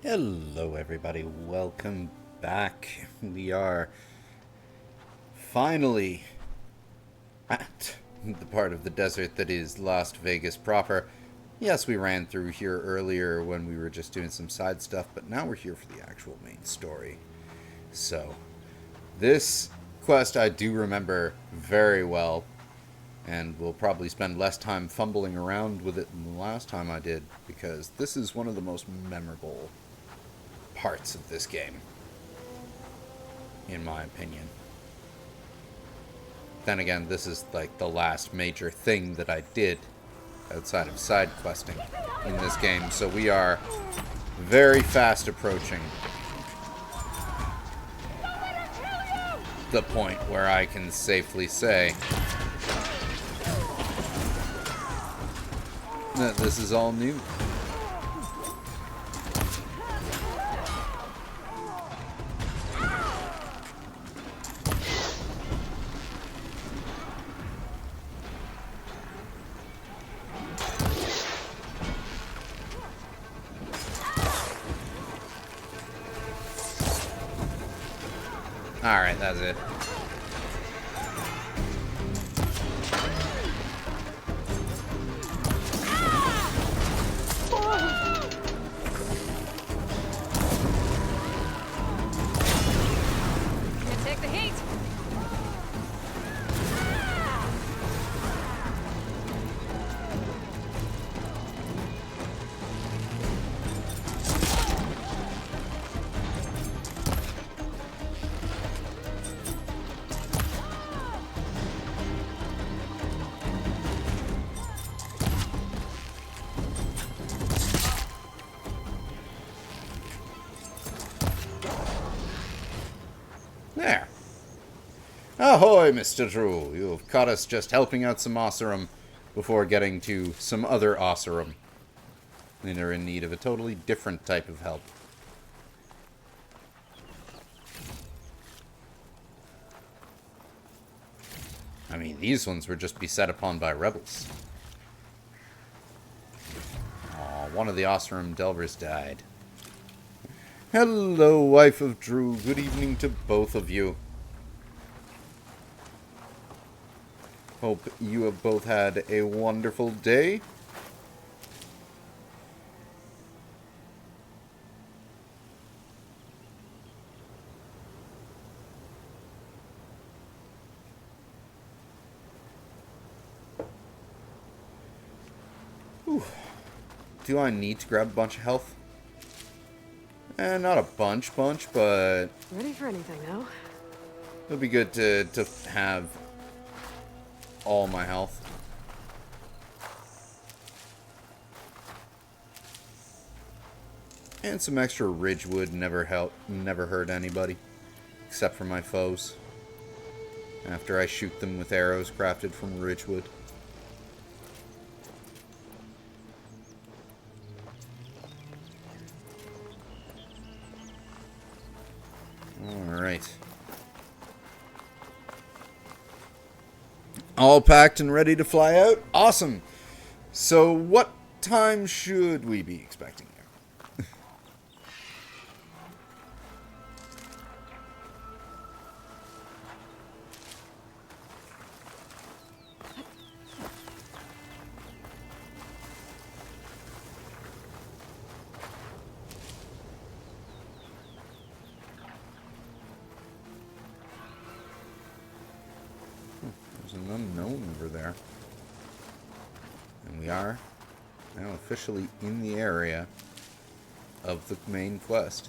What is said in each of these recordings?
Hello everybody, welcome back. We are finally at the part of the desert that is Las Vegas proper. Yes, we ran through here earlier when we were just doing some side stuff, but now we're here for the actual main story. So, this quest I do remember very well, and we'll probably spend less time fumbling around with it than the last time I did, because this is one of the most memorable parts of this game, in my opinion. Then again, this is like the last major thing that I did outside of side questing in this game, so we are very fast approaching the point where I can safely say that this is all new. Alright, that's it. Can't take the heat. There. Ahoy, Mr. Drew. You have caught us just helping out some Osserum before getting to some other Osserum. And are in need of a totally different type of help. I mean, these ones were just beset upon by rebels. Aw, one of the Osserum Delvers died. Hello, wife of Drew. Good evening to both of you. Hope you have both had a wonderful day. Whew. Do I need to grab a bunch of health? Not a bunch, but Ready for anything now? it'll be good to have all my health. And some extra Ridgewood never hurt anybody. Except for my foes. After I shoot them with arrows crafted from Ridgewood. Alright. All packed and ready to fly out? Awesome! So what time should we be expecting here? There's an unknown over there. And we are now officially in the area of the main quest.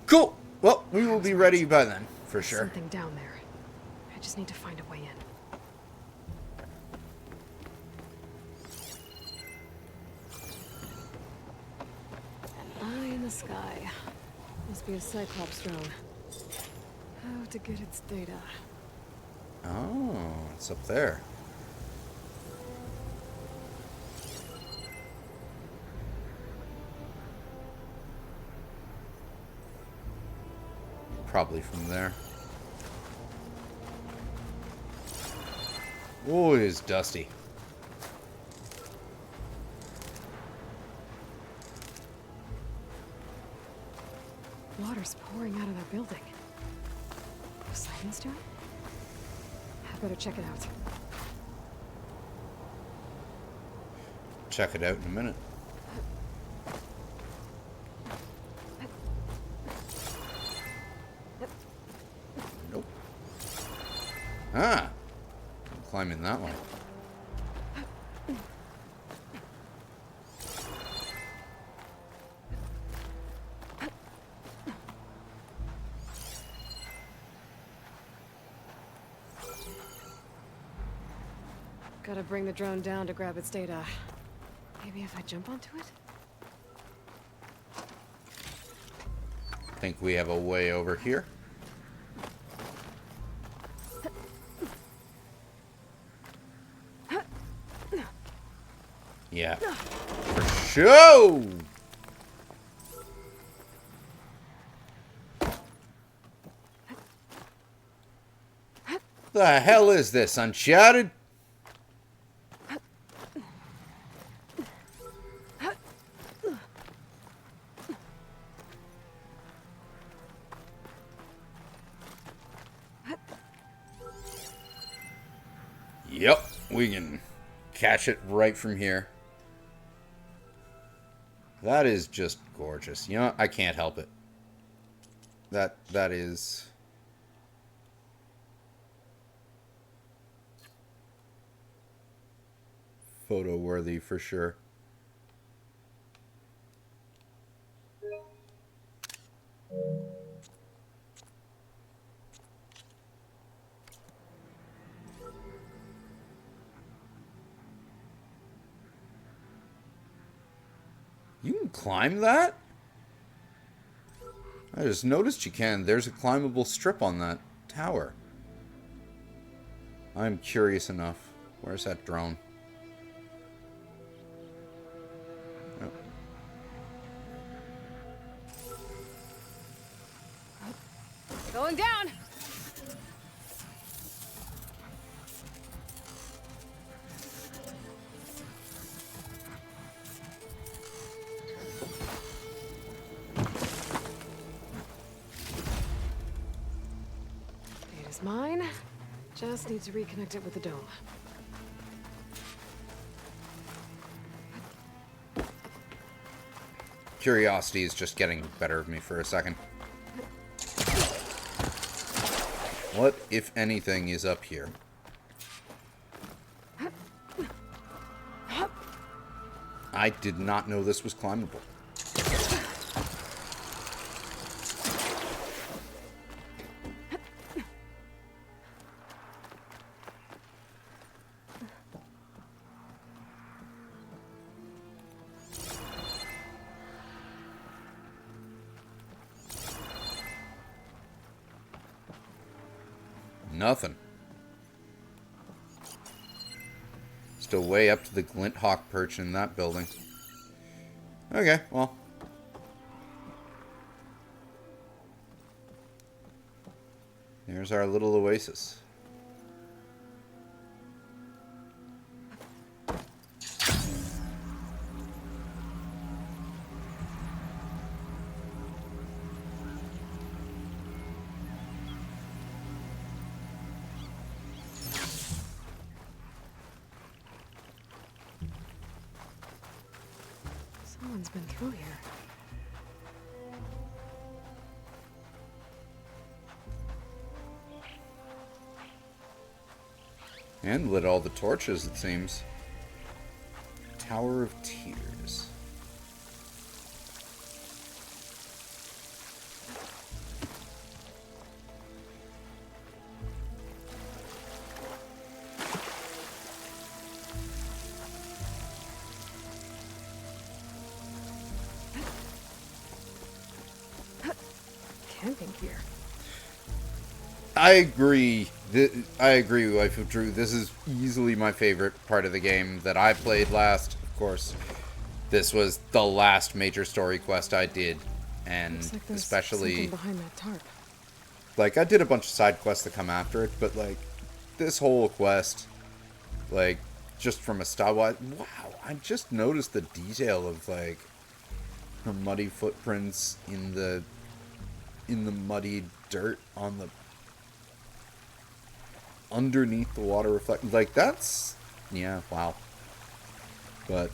Cool! Well, we will be ready by then, for sure. Something down there. I just need to find a way in. An eye in the sky. Must be a Cyclops drone. How to get its data. Oh, it's up there. Probably from there. Oh, it is dusty. Water's pouring out of their building. Poseidon's doing? I better check it out. Check it out in a minute. Nope. Ah! I'm climbing that one. Gotta bring the drone down to grab its data. Maybe if I jump onto it? Think we have a way over here. Yeah. For sure! The hell is this, Uncharted? Yep, we can catch it right from here. That is just gorgeous. You know, I can't help it. That is photo worthy for sure. You can climb that? I just noticed you can. There's a climbable strip on that tower. I'm curious enough. Where's that drone? Oh. Going down! Data's mine. Just need to reconnect it with the dome. Curiosity is just getting the better of me for a second. What, if anything, is up here? I did not know this was climbable. Nothing. Still way up to the glint hawk perch in that building. Okay, well. There's our little oasis. Someone's been through here. And lit all the torches, it seems. Tower of Tears. Camping gear. I agree. I agree with Wife of Drew. This is easily my favorite part of the game that I played last. Of course, this was the last major story quest I did, and Looks like there's especially something behind that tarp. like, I did a bunch of side quests that come after it, but, like, this whole quest, like, just from a style-wise, wow, I just noticed the detail of, like, her muddy footprints in the muddy dirt on the underneath the water reflect, like, that's, yeah, wow. But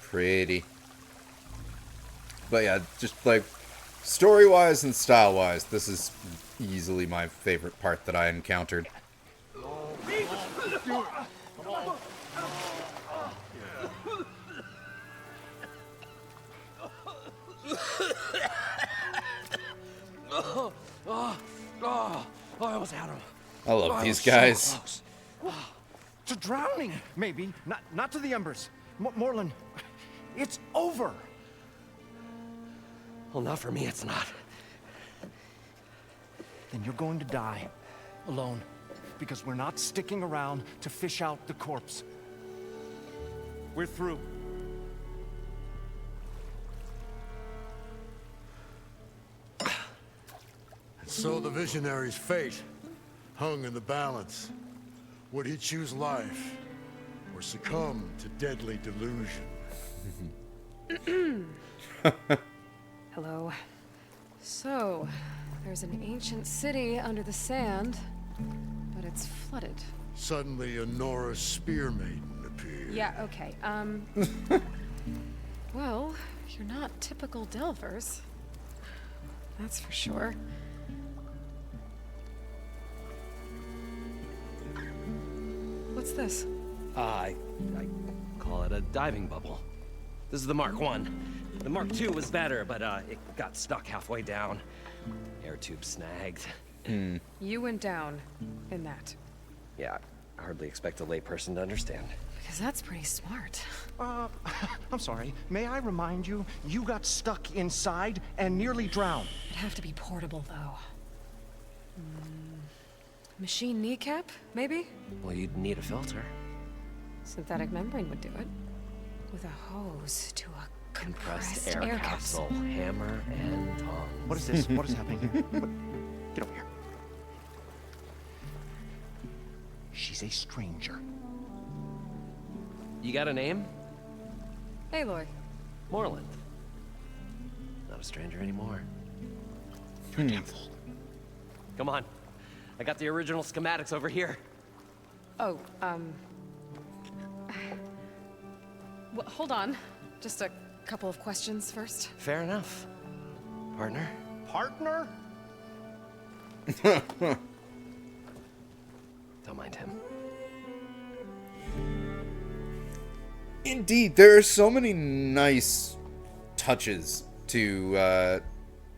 pretty. But yeah, just like story wise and style wise, this is easily my favorite part that I encountered. I almost had him. I love I these was so guys. close. To drowning, maybe. Not to the embers. Moreland, it's over. Well, not for me, it's not. Then you're going to die. Alone. Because we're not sticking around to fish out the corpse. We're through. So the visionary's fate hung in the balance. Would he choose life or succumb to deadly delusion? Hello. So, there's an ancient city under the sand, but it's flooded. Suddenly a Norse spear maiden appeared. Yeah, okay. Well, you're not typical Delvers. That's for sure. What's this? I call it a diving bubble. This is the Mark 1. The Mark 2 was better, but it got stuck halfway down. Air tube snagged. You went down in that. Yeah, I hardly expect a layperson to understand. Because that's pretty smart. I'm sorry. May I remind you, you got stuck inside and nearly drowned. It'd have to be portable, though. Machine kneecap, maybe? Well, you'd need a filter. Synthetic membrane would do it. With a hose to a Compressed air capsule. Hammer and tongs. What is this? What is happening here? Get over here. She's a stranger. You got a name? Aloy. Moreland. Not a stranger anymore. You're a damn fool. Come on. I got the original schematics over here. Oh, well, hold on. Just a couple of questions first. Fair enough. Partner? Partner? Don't mind him. Indeed, there are so many nice touches to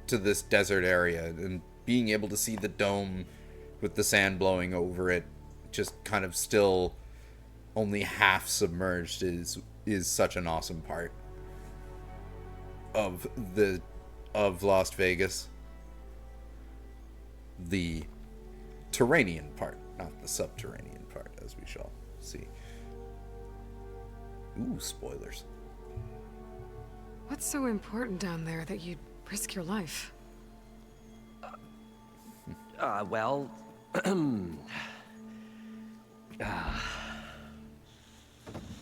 this desert area, and being able to see the dome with the sand blowing over it, just kind of still only half submerged, is such an awesome part of Las Vegas. The Terranean part, not the subterranean part, as we shall see. Ooh, spoilers. What's so important down there that you'd risk your life? Well...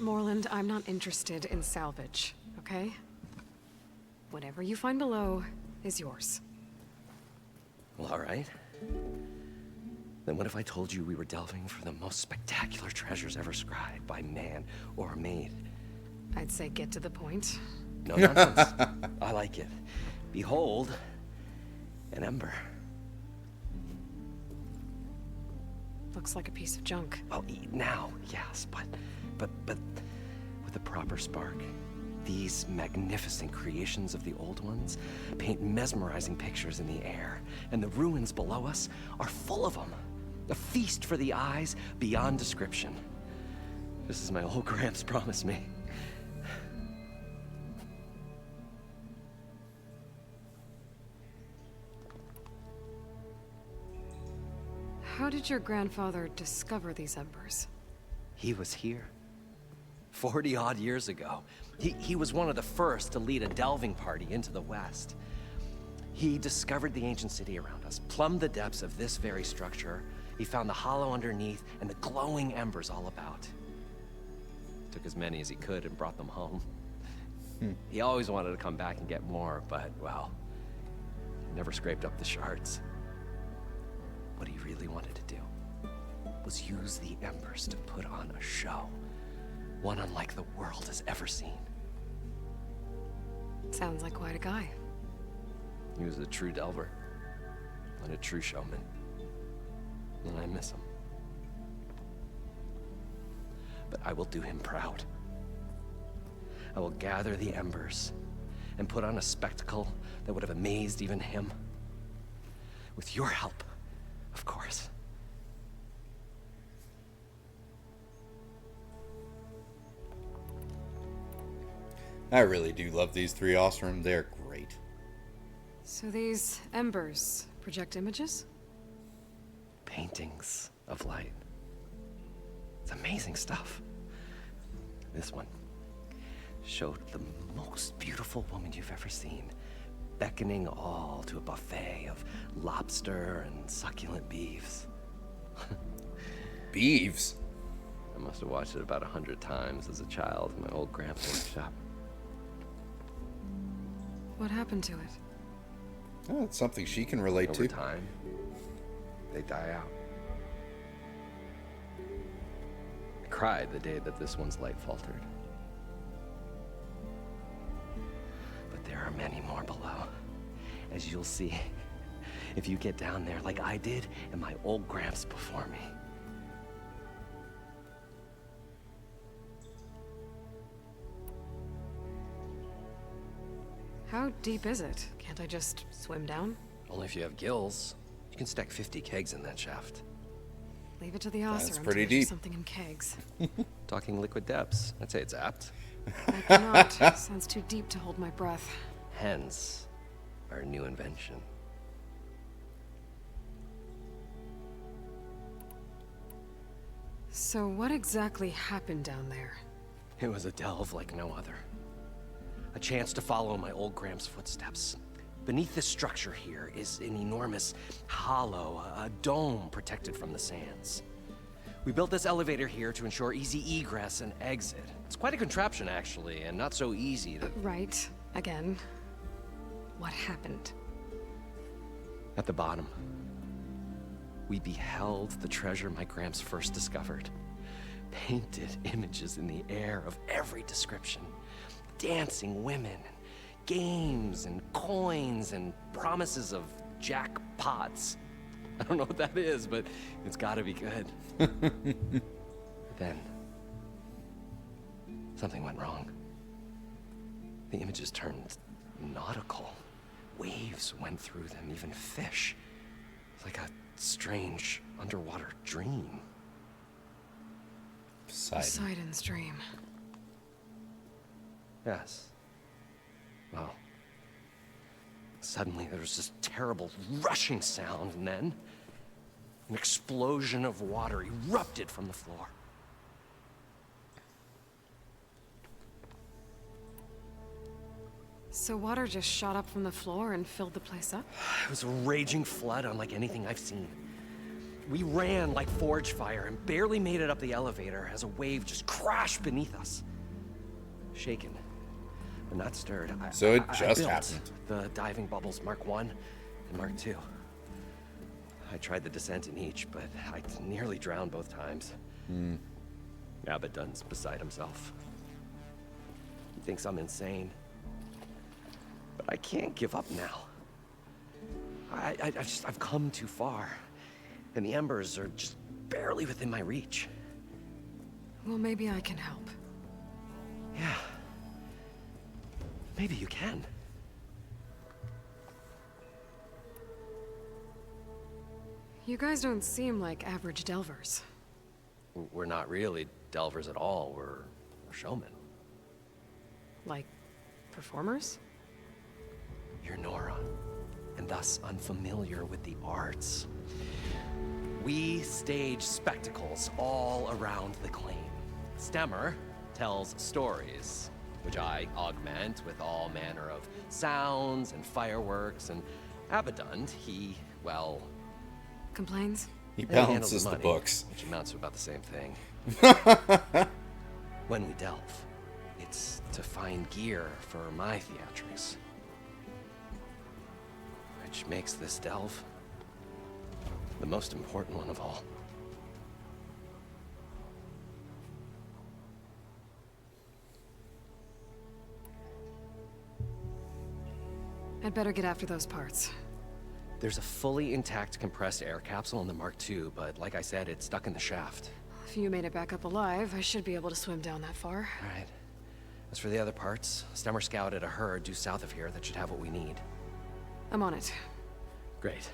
Moreland, I'm not interested in salvage, okay? Whatever you find below is yours. Well, all right. Then what if I told you we were delving for the most spectacular treasures ever scribed by man or maid? I'd say get to the point. No nonsense. I like it. Behold, an ember. Looks like a piece of junk. Well, now, yes, but with a proper spark. These magnificent creations of the old ones paint mesmerizing pictures in the air, and the ruins below us are full of them. A feast for the eyes beyond description. This is my old Gramps promised me. How did your grandfather discover these embers? He was here. 40-odd years ago. He was one of the first to lead a delving party into the West. He discovered the ancient city around us, plumbed the depths of this very structure. He found the hollow underneath and the glowing embers all about. Took as many as he could and brought them home. He always wanted to come back and get more, but, well, never scraped up the shards. What he really wanted to do was use the embers to put on a show, one unlike the world has ever seen. Sounds like quite a guy. He was a true delver, and a true showman. And I miss him. But I will do him proud. I will gather the embers and put on a spectacle that would have amazed even him. With your help, of course. I really do love these three Ostrom. They're great. So these embers project images? Paintings of light. It's amazing stuff. This one showed the most beautiful woman you've ever seen, beckoning all to a buffet of lobster and succulent beeves. Beeves? I must have watched it about 100 times as a child in my old grandpa's workshop. What happened to it? Oh, it's something she can relate Over to. time, they die out. I cried the day that this one's light faltered. But there are many more below, as you'll see if you get down there like I did and my old gramps before me. How deep is it? Can't I just swim down? Only if you have gills. You can stack 50 kegs in that shaft. Leave it to the Oseram That's to pretty measure deep. something in kegs. Talking liquid depths, I'd say it's apt. I cannot. Sounds too deep to hold my breath. Hence, our new invention. So what exactly happened down there? It was a delve like no other. A chance to follow my old Gramps' footsteps. Beneath this structure here is an enormous hollow, a dome protected from the sands. We built this elevator here to ensure easy egress and exit. It's quite a contraption, actually, and not so easy to... Right. Again. What happened? At the bottom, we beheld the treasure my Gramps first discovered. Painted images in the air of every description. Dancing women, games and coins and promises of jackpots. I don't know what that is, but it's gotta be good. Then, something went wrong. The images turned nautical. Waves went through them, even fish. It's like a strange underwater dream. Poseidon's dream. Yes. Well, suddenly there was this terrible rushing sound, and then an explosion of water erupted from the floor. So water just shot up from the floor and filled the place up? It was a raging flood unlike anything I've seen. We ran like forge fire and barely made it up the elevator as a wave just crashed beneath us. Shaken, but not stirred. So it I just built happened. the diving bubbles Mark 1 and Mark 2. I tried the descent in each, but I nearly drowned both times. Abaddon's beside himself. He thinks I'm insane. But I can't give up now. I've come too far. And the embers are just barely within my reach. Well, maybe I can help. Yeah. Maybe you can. You guys don't seem like average delvers. We're not really delvers at all. We're showmen. Like, performers? You're Nora, and thus unfamiliar with the arts. We stage spectacles all around the claim. Stemmer tells stories, which I augment with all manner of sounds and fireworks, and Abaddon, he, well, Complains? He he handles balances the money, books. which amounts to about the same thing. When we delve, it's to find gear for my theatrics. Which makes this delve the most important one of all. I'd better get after those parts. There's a fully intact compressed air capsule in the Mark II, but like I said, it's stuck in the shaft. If you made it back up alive, I should be able to swim down that far. Right. As for the other parts, Stemmer scouted a herd due south of here that should have what we need. I'm on it. Great.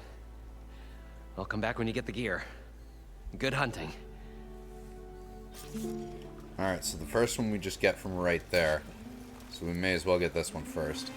I'll come back when you get the gear. Good hunting. Alright, so the first one we just get from right there. So we may as well get this one first.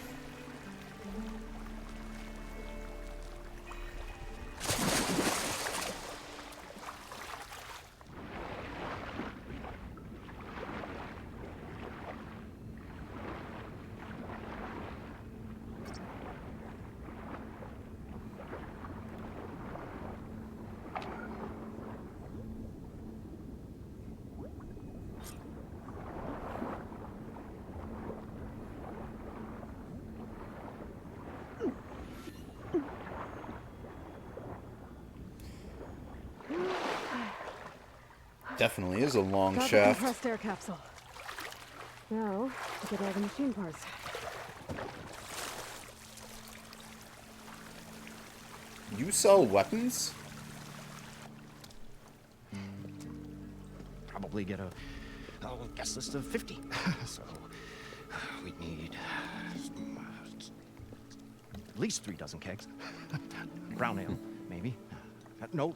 Definitely is a long Got the shaft. compressed air capsule. Now, to get all the machine parts. You sell weapons? Probably get a guest list of 50. So we'd need at least 3 dozen kegs. Brown ale, maybe. No.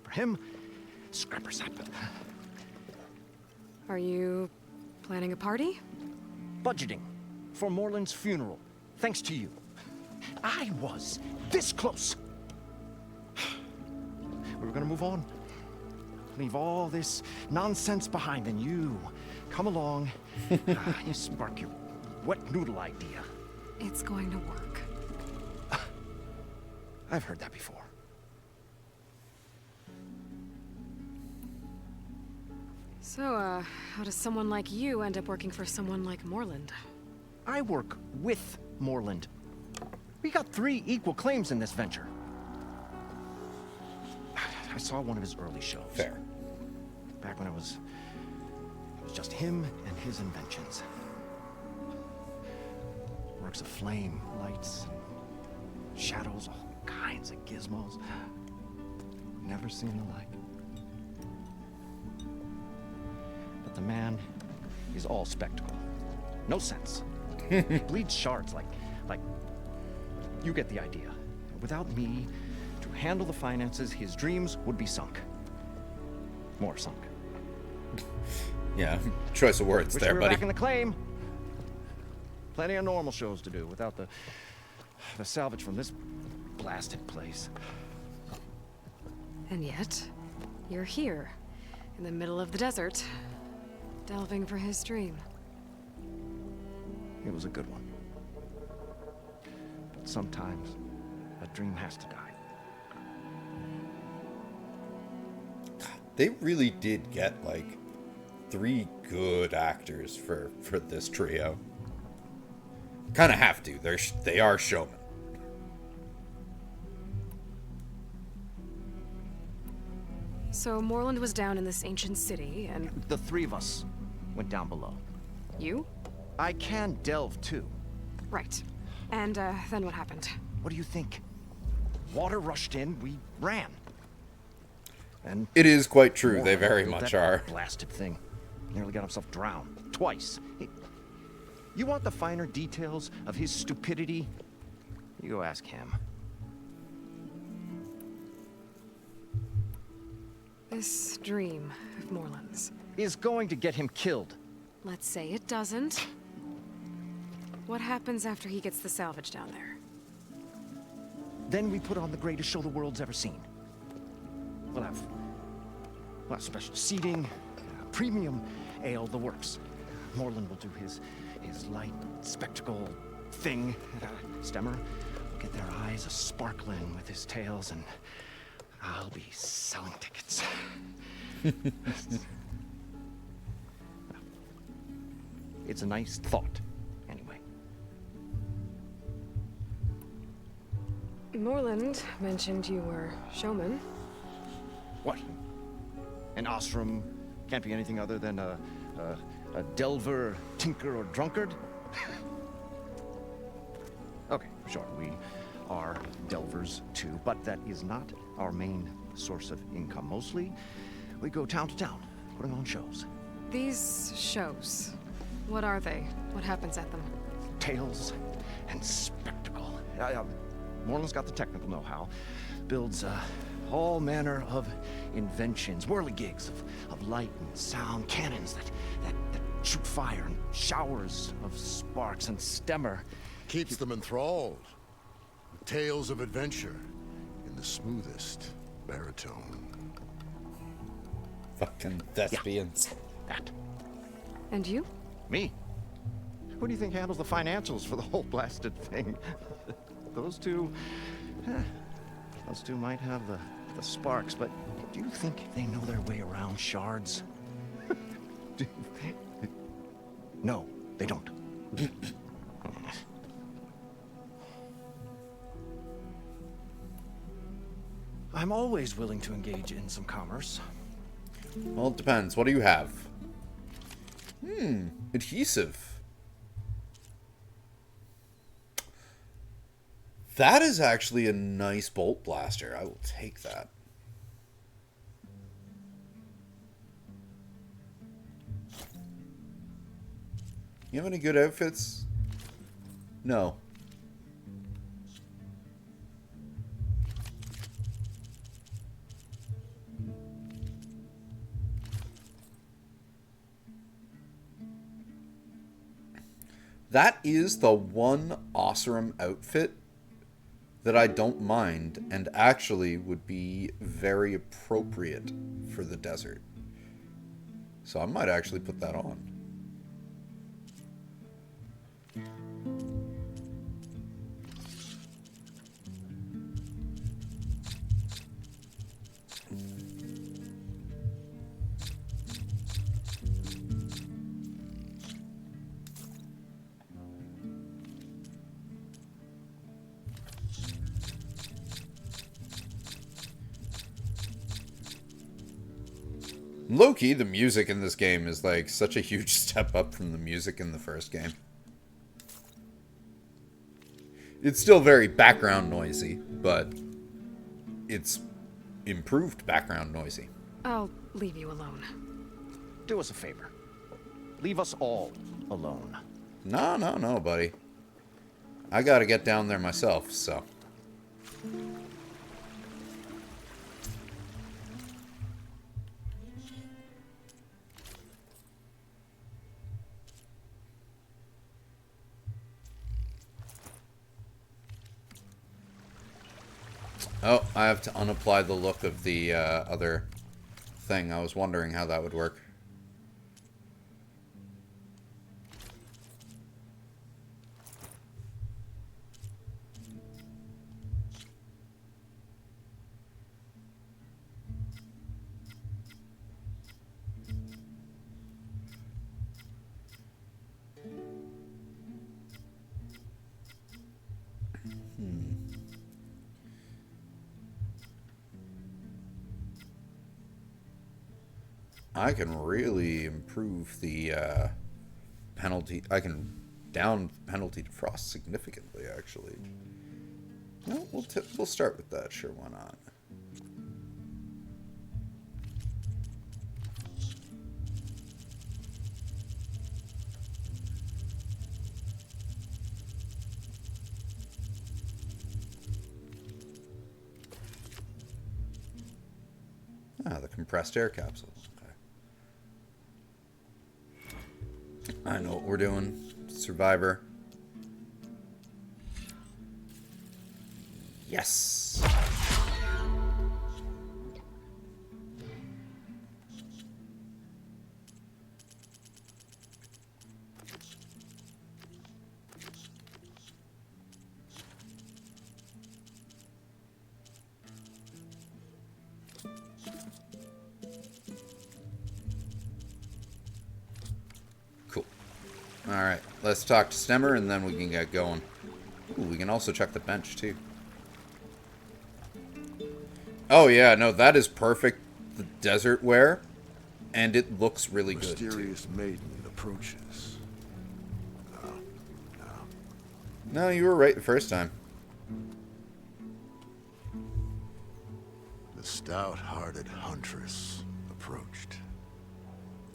For him, scrapper sap. Are you planning a party? Budgeting for Moreland's funeral, thanks to you. I was this close. We were gonna move on. Leave all this nonsense behind, and you come along, you spark your wet noodle idea. It's going to work. I've heard that before. So, how does someone like you end up working for someone like Moreland? I work with Moreland. We got 3 equal claims in this venture. I saw one of his early shows. Fair. Back when it was just him and his inventions. Works of flame, lights, and shadows, all kinds of gizmos. Never seen the like. But the man is all spectacle. No sense. Bleeds shards like you get the idea. Without me to handle the finances, his dreams would be sunk. More sunk. Yeah, choice of words Wish there, we were buddy. back in the claim. Plenty of normal shows to do without the salvage from this blasted place. And yet, you're here, in the middle of the desert, delving for his dream. It was a good one. But sometimes, a dream has to die. They really did get, like, 3 good actors for this trio. Kind of have to. They are showmen. So Moreland was down in this ancient city, and The 3 of us went down below. you? I can delve too. Right. And, then what happened? What do you think? Water rushed in, we ran. And It is quite true. Moreland They very built much that are. Blasted thing. Nearly got himself drowned. Twice. You want the finer details of his stupidity? You go ask him. This dream of Moreland's. Is going to get him killed. Let's say it doesn't. What happens after he gets the salvage down there? Then we put on the greatest show the world's ever seen. We'll have special seating, premium ale, the works. Moreland will do his light spectacle thing. Stemmer will get their eyes a-sparkling with his tales, and I'll be selling tickets. It's a nice thought, anyway. Moreland mentioned you were showman. What? An Ostrom can't be anything other than a delver, tinker, or drunkard? Okay, sure, we are delvers too, but that is not our main source of income. Mostly, we go town to town, putting on shows. These shows, what are they? What happens at them? Tales and spectacle. Moreland's got the technical know-how. Builds all manner of inventions, whirligigs of light and sound, cannons that shoot fire, and showers of sparks, and stemmer. Keeps them enthralled. Tales of adventure in the smoothest baritone. Fucking thespians. That. And you? Me? Who do you think handles the financials for the whole blasted thing? Those two might have the sparks, but do you think they know their way around shards? No, they don't. I'm always willing to engage in some commerce. Well, it depends. What do you have? Adhesive. That is actually a nice bolt blaster. I will take that. You have any good outfits? No. That is the one Osram outfit that I don't mind and actually would be very appropriate for the desert. So I might actually put that on. Low-key, the music in this game is like such a huge step up from the music in the first game. It's still very background noisy, but it's improved background noisy. I'll leave you alone. Do us a favor. Leave us all alone. No, buddy. I gotta get down there myself, so... Oh, I have to unapply the look of the other thing. I was wondering how that would work. I can really improve the penalty. I can down penalty to frost significantly, actually. No, we'll start with that. Sure, why not? Ah, the compressed air capsule. Okay. I know what we're doing. Survivor. Yes. Alright, let's talk to Stemmer and then we can get going. Ooh, we can also check the bench too. Oh yeah, no, that is perfect. The desert wear. And it looks really good too. Mysterious maiden approaches. No, you were right the first time. The stout-hearted huntress approached.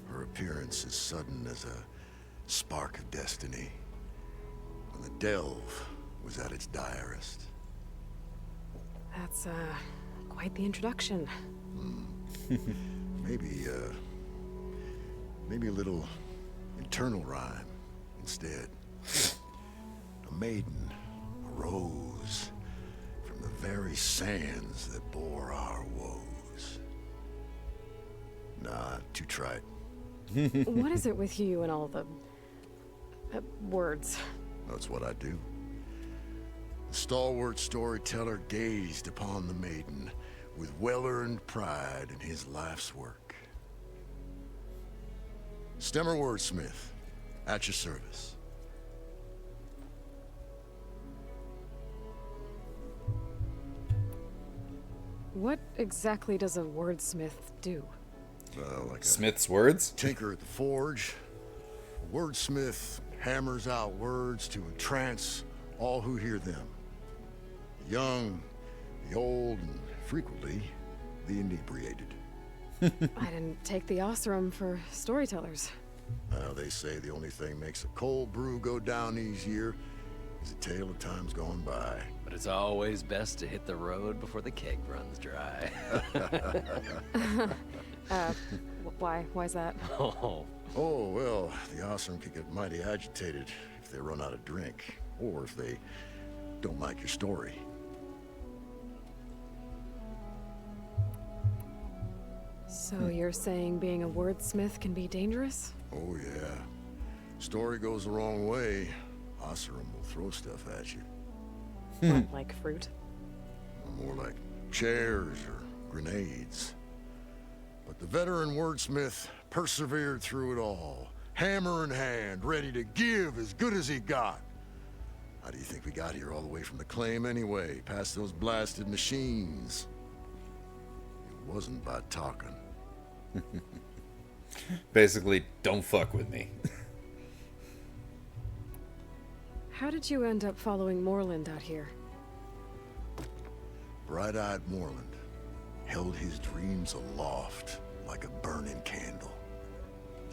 Her appearance as sudden as a spark of destiny when the delve was at its direst. That's, quite the introduction. Maybe a little internal rhyme instead. A maiden arose from the very sands that bore our woes. Nah, too trite. What is it with you and all the... words? That's what I do. The stalwart storyteller gazed upon the maiden with well-earned pride in his life's work. Stemmer wordsmith, at your service. What exactly does a wordsmith do? Like a Smith's words? tinker at the forge. A wordsmith hammers out words to entrance all who hear them. The young, the old, and frequently the inebriated. I didn't take the Osram for storytellers. Well, they say the only thing makes a cold brew go down easier is a tale of times gone by. But it's always best to hit the road before the keg runs dry. Why's that? Oh, Oh, well, the Osram can get mighty agitated if they run out of drink, or if they don't like your story. So you're saying being a wordsmith can be dangerous? Oh, yeah. Story goes the wrong way, Osram will throw stuff at you. What, like fruit? More like chairs or grenades. But the veteran wordsmith persevered through it all, hammer in hand, ready to give as good as he got. How do you think we got here all the way from the claim anyway, past those blasted machines? It wasn't by talking. Basically, don't fuck with me. How did you end up following Moreland out here? Bright-eyed Moreland held his dreams aloft like a burning candle.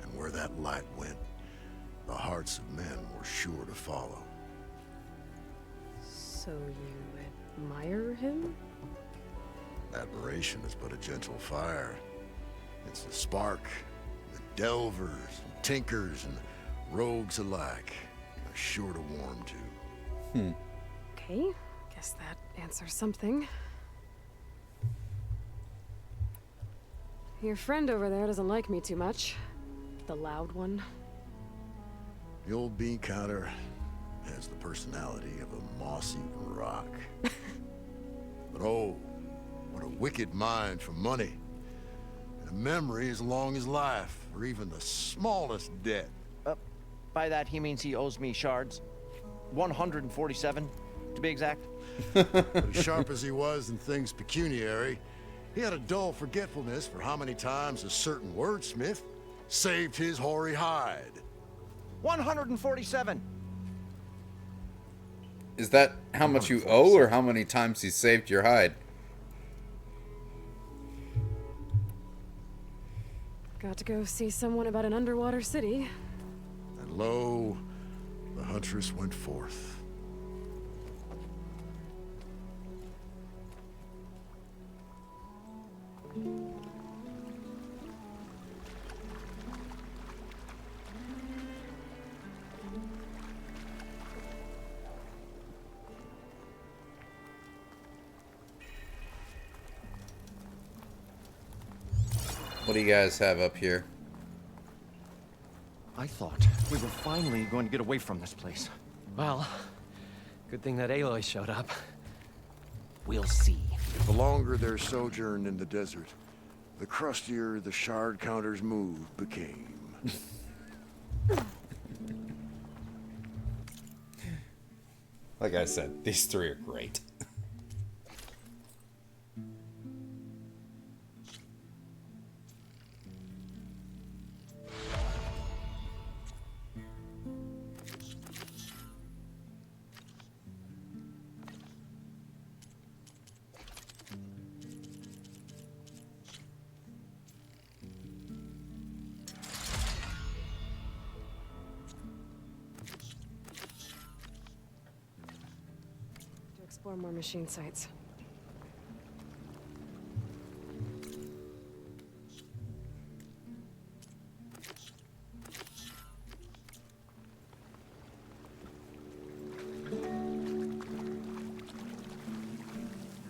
And where that light went, the hearts of men were sure to follow. So you admire him? Admiration is but a gentle fire. It's a spark that delvers, and tinkers, and rogues alike are sure to warm to. Okay, guess that answers something. Your friend over there doesn't like me too much. The loud one. The old bean counter has the personality of a moss-eaten rock. But oh, what a wicked mind for money. And a memory as long as life, or even the smallest debt. By that, he means he owes me shards. 147, to be exact. But as sharp as he was in things pecuniary, he had a dull forgetfulness for how many times a certain wordsmith saved his hoary hide. 147! Is that how much you owe or how many times he saved your hide? Got to go see someone about an underwater city. And lo, the huntress went forth. What do you guys have up here? I thought we were finally going to get away from this place. well, good thing that Aloy showed up. We'll see. The longer their sojourn in the desert, the crustier the shard counter's move became. Like I said, these three are great. To explore more machine sites.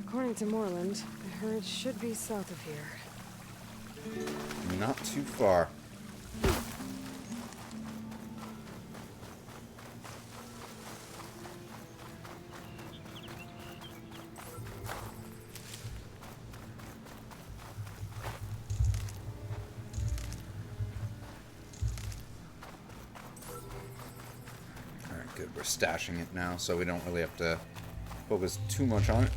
According to Moreland, the herd should be south of here. Not too far. Alright, good. We're stashing it now, so we don't really have to focus too much on it.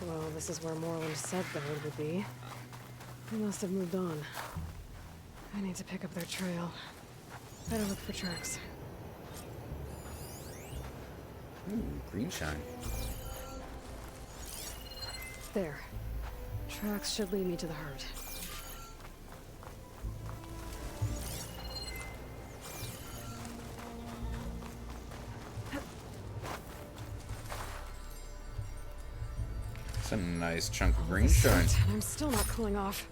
Well, this is where Moreland said the herd would be. They must have moved on. I need to pick up their trail. Better look for tracks. Ooh, green shine. There. Tracks should lead me to the herd. It's a nice chunk of green This shine. sucks, and I'm still not cooling off.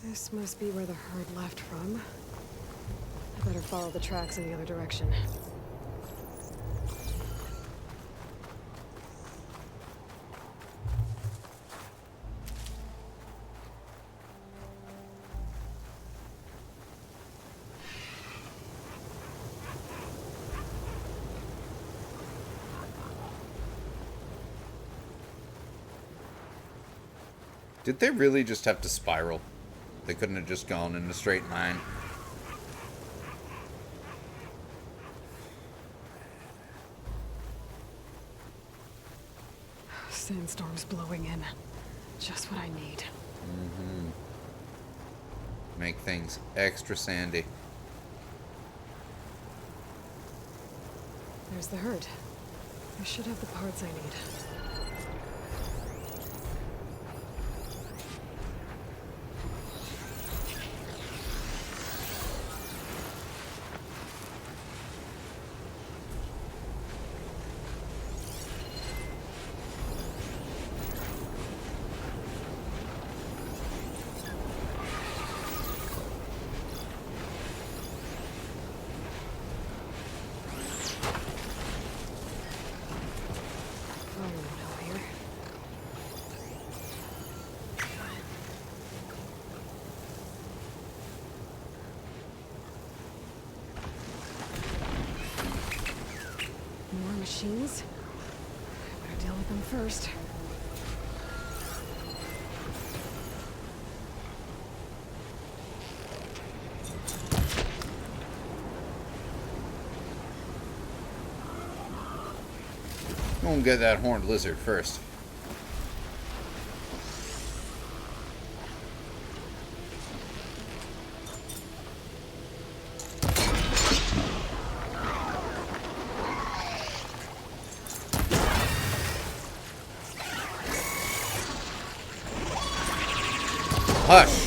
This must be where the herd left from. I better follow the tracks in the other direction. Did they really just have to spiral? They couldn't have just gone in a straight line. Sandstorm's blowing in. Just what I need. Make things extra sandy. There's the herd. I should have the parts I need. More machines? I better deal with them first. Go and get that horned lizard first. Hush!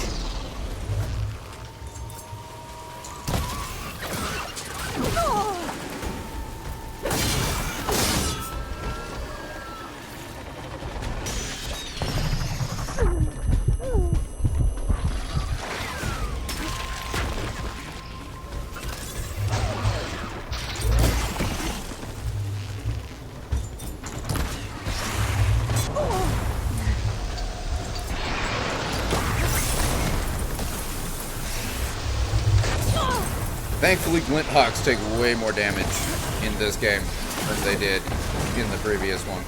Thankfully, Glint Hawks take way more damage in this game than they did in the previous one.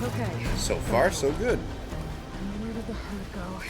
Okay, So far, so good. where did the herd go?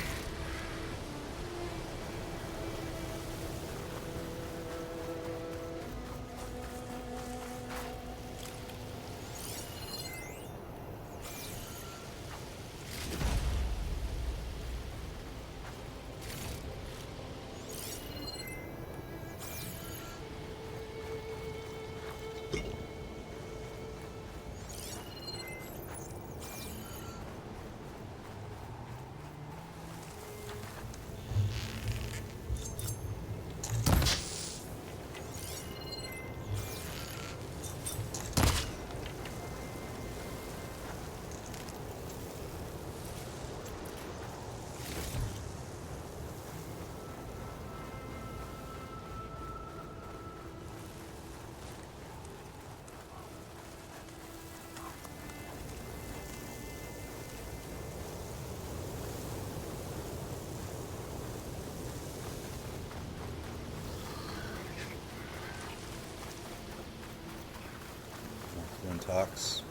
Glint Hawks.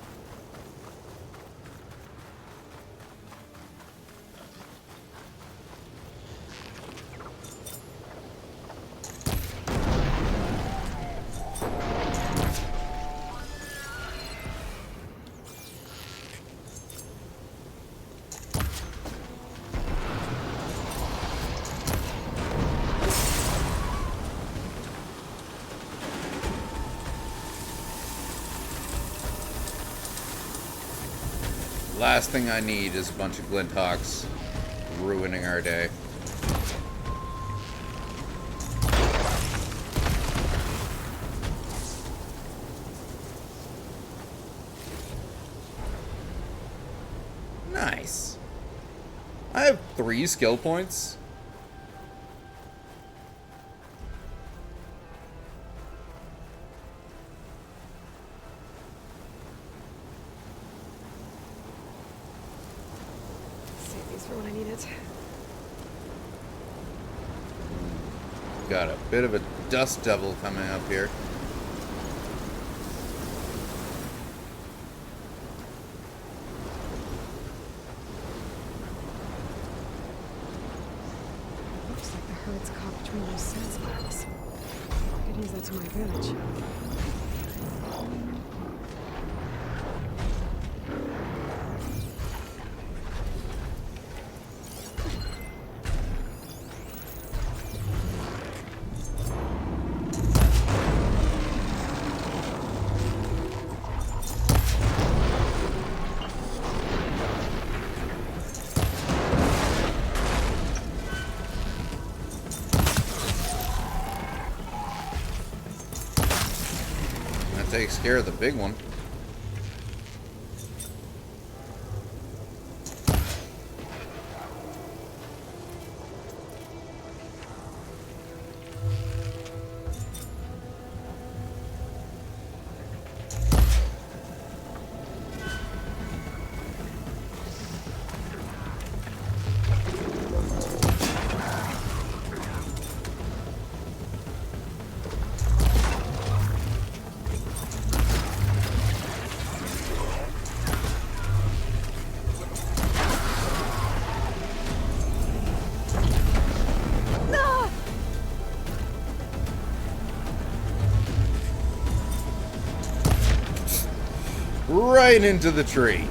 Last thing I need is a bunch of Glint Hawks ruining our day. Nice. I have 3 skill points. Save these for when I need it. Got a bit of a dust devil coming up here. Looks like the herd's caught between those sense miles. I could use that to my advantage. That takes care of the big one. Right into the tree.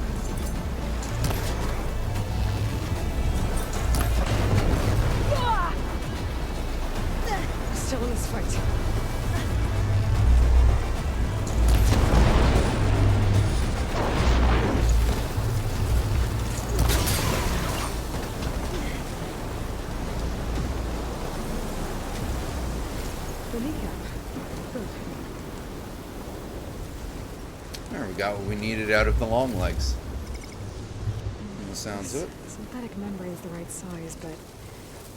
Still in this fight. The kneecap. Good. There we got what we needed out of the long legs. the sounds of it. Synthetic membrane's the right size, but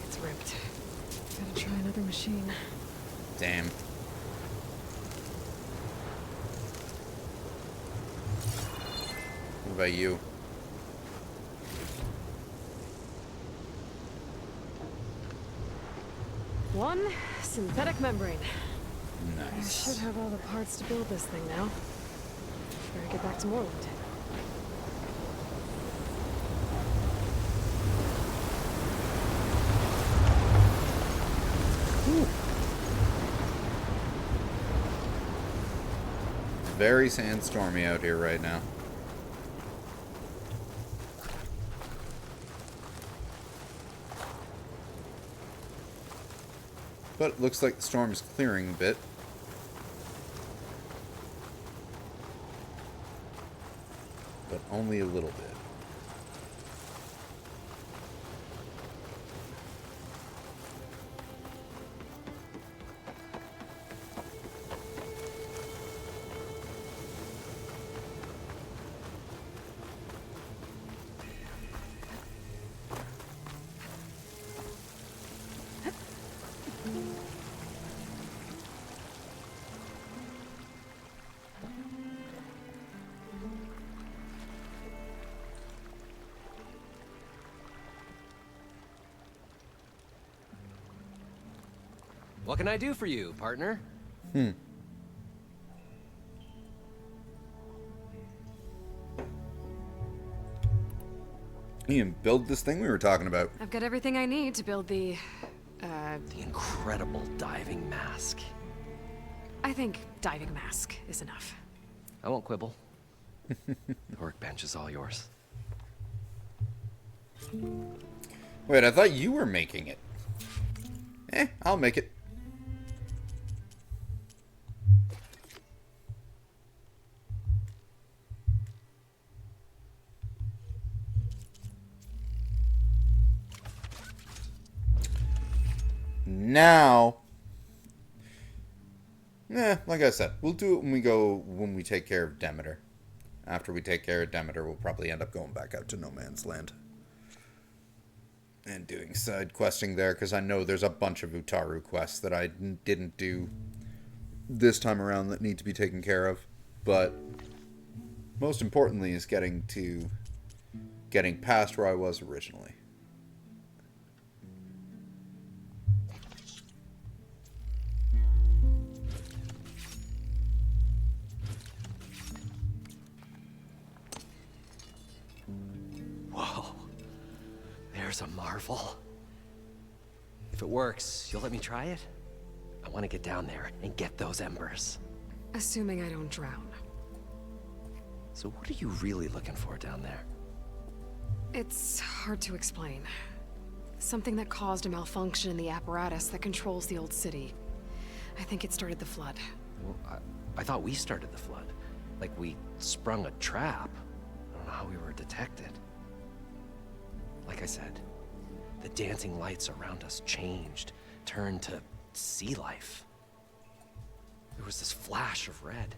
it's ripped. Gotta try another machine. Damn. What about you? One synthetic membrane. I Nice. should have all the parts to build this thing now. Better get back to Moreland. Very sandstormy out here right now. But it looks like the storm is clearing a bit. But only a little bit. What can I do for you, partner? You can build this thing we were talking about. I've got everything I need to build the... The incredible diving mask. I think diving mask is enough. I won't quibble. The workbench is all yours. Wait, I thought you were making it. I'll make it. Now, like I said, we'll do it when we take care of Demeter. After we take care of Demeter, we'll probably end up going back out to No Man's Land. And doing side questing there, because I know there's a bunch of Utaru quests that I didn't do this time around that need to be taken care of. But most importantly is getting past where I was originally. Whoa. There's a marvel. If it works, you'll let me try it? I want to get down there and get those embers. Assuming I don't drown. So what are you really looking for down there? It's hard to explain. Something that caused a malfunction in the apparatus that controls the old city. I think it started the flood. Well, I thought we started the flood. Like we sprung a trap. I don't know how we were detected. Like I said, the dancing lights around us changed, turned to sea life. There was this flash of red,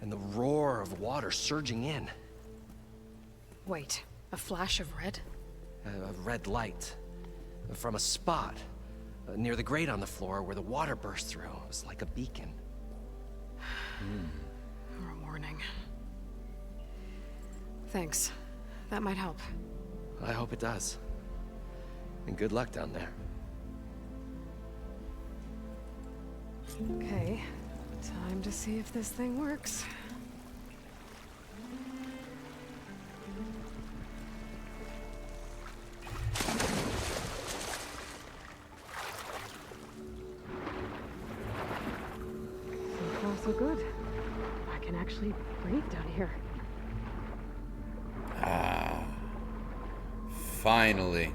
and the roar of water surging in. Wait, a flash of red? A red light from a spot near the grate on the floor where the water burst through. It was like a beacon. Or a warning. Thanks. That might help. I hope it does. And good luck down there. Okay, time to see if this thing works. So far, so good. I can actually breathe down here. Finally.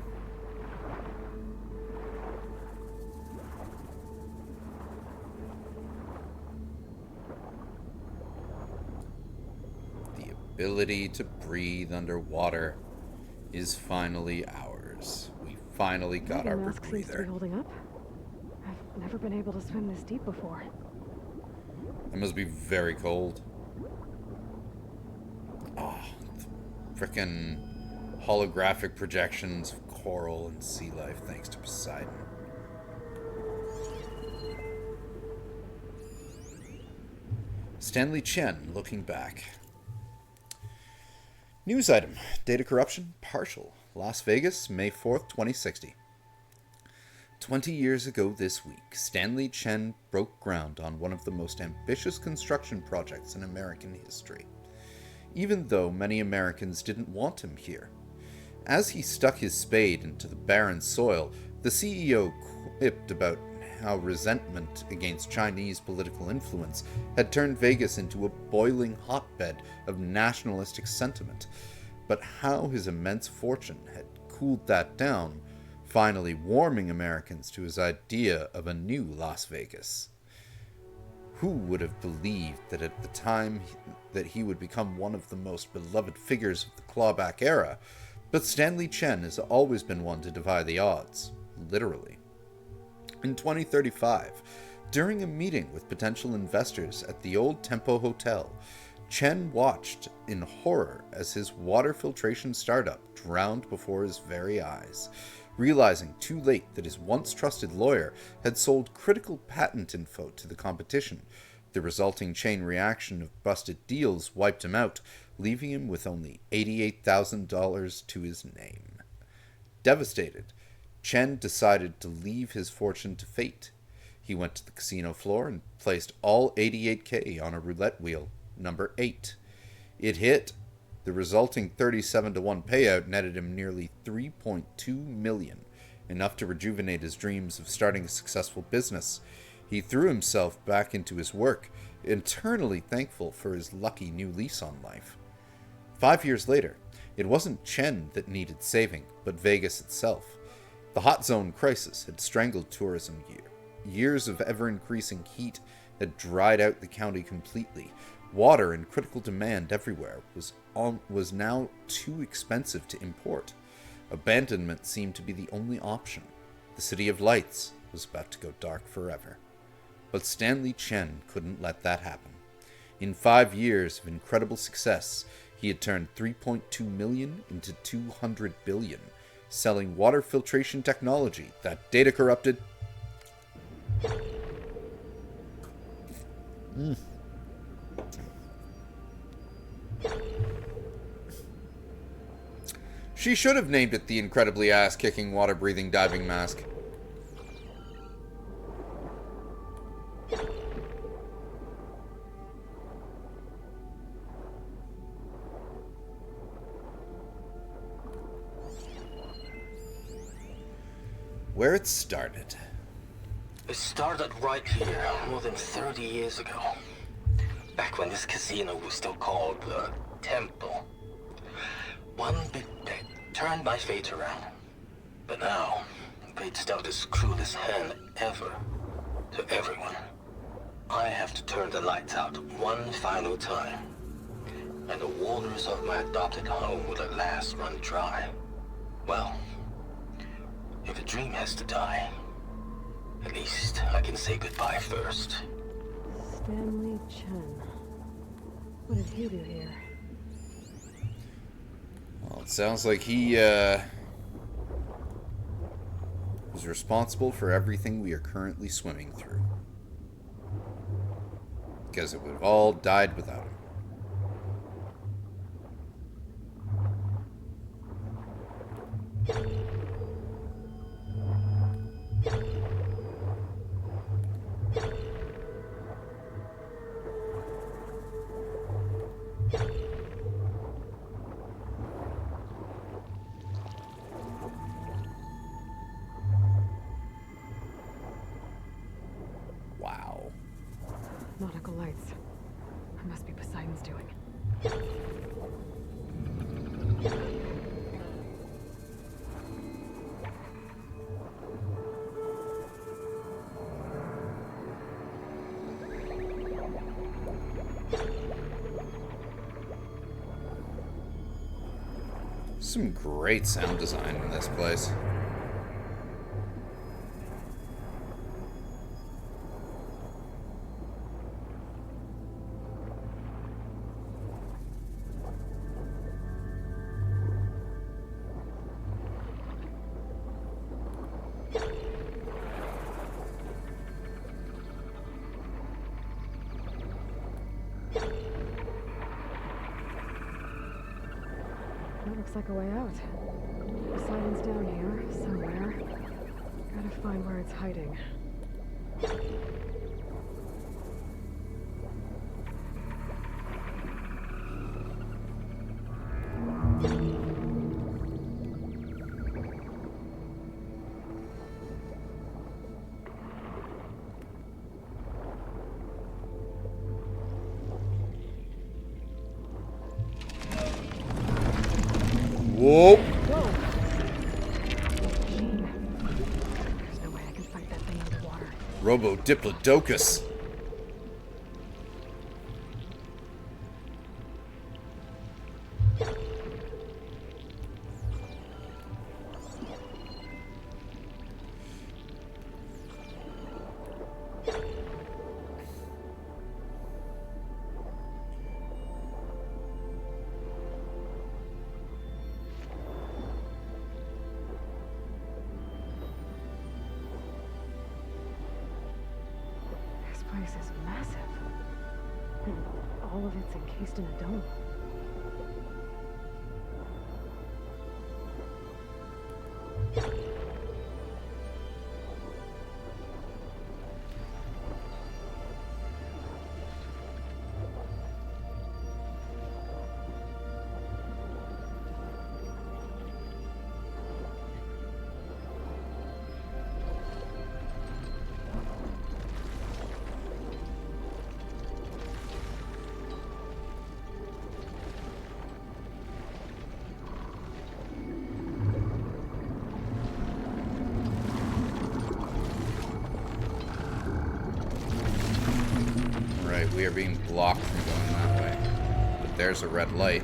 The ability to breathe underwater is finally ours. We finally got our Mask seems to be rebreather. holding up. I've never been able to swim this deep before. It must be very cold. Oh, frickin' holographic projections of coral and sea life thanks to Poseidon. Stanley Chen looking back. News item. Data corruption partial. Las Vegas, May 4th, 2060. 20 years ago this week, Stanley Chen broke ground on one of the most ambitious construction projects in American history, even though many Americans didn't want him here. As he stuck his spade into the barren soil, the CEO quipped about how resentment against Chinese political influence had turned Vegas into a boiling hotbed of nationalistic sentiment, but how his immense fortune had cooled that down, finally warming Americans to his idea of a new Las Vegas. Who would have believed that at the time that he would become one of the most beloved figures of the clawback era? But Stanley Chen has always been one to defy the odds, literally. In 2035, during a meeting with potential investors at the old Tempo Hotel, Chen watched in horror as his water filtration startup drowned before his very eyes, realizing too late that his once trusted lawyer had sold critical patent info to the competition. The resulting chain reaction of busted deals wiped him out, leaving him with only $88,000 to his name. Devastated, Chen decided to leave his fortune to fate. He went to the casino floor and placed all 88K on a roulette wheel, number 8. It hit. The resulting 37-to-1 payout netted him nearly $3.2 million, enough to rejuvenate his dreams of starting a successful business. He threw himself back into his work, eternally thankful for his lucky new lease on life. 5 years later, it wasn't Chen that needed saving, but Vegas itself. The hot zone crisis had strangled tourism here. Years of ever-increasing heat had dried out the county completely. Water in critical demand everywhere was now too expensive to import. Abandonment seemed to be the only option. The City of Lights was about to go dark forever. But Stanley Chen couldn't let that happen. In 5 years of incredible success, he had turned $3.2 million into $200 billion, selling water filtration technology that data corrupted. She should have named it the incredibly ass-kicking, water-breathing diving mask. Where it started. It started right here, more than 30 years ago. Back when this casino was still called the Temple. One big bet turned my fate around. But now, fate's dealt its cruelest hand ever to everyone. I have to turn the lights out one final time. And the waters of my adopted home will at last run dry. Well, if a dream has to die, at least I can say goodbye first. Stanley Chen. What did he do here? Well, it sounds like he was responsible for everything we are currently swimming through. Because it would have all died without him. Wow. Nautical lights. It must be Poseidon's doing. Some great sound design in this place. Looks like a way out. Poseidon's down here, somewhere. Gotta find where it's hiding. Whoa! There's no way I can fight that thing underwater. Robo Diplodocus. This place is massive. And all of it's encased in a dome. Right, we are being blocked from going that way. But there's a red light.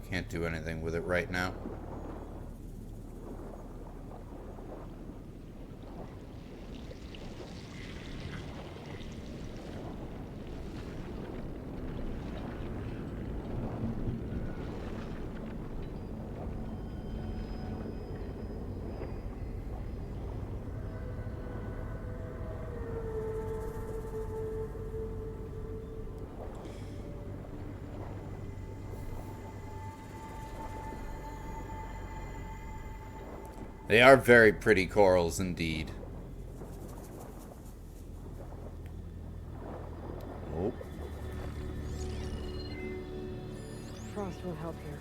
Can't do anything with it right now. They are very pretty corals indeed. Oh. Frost won't help here.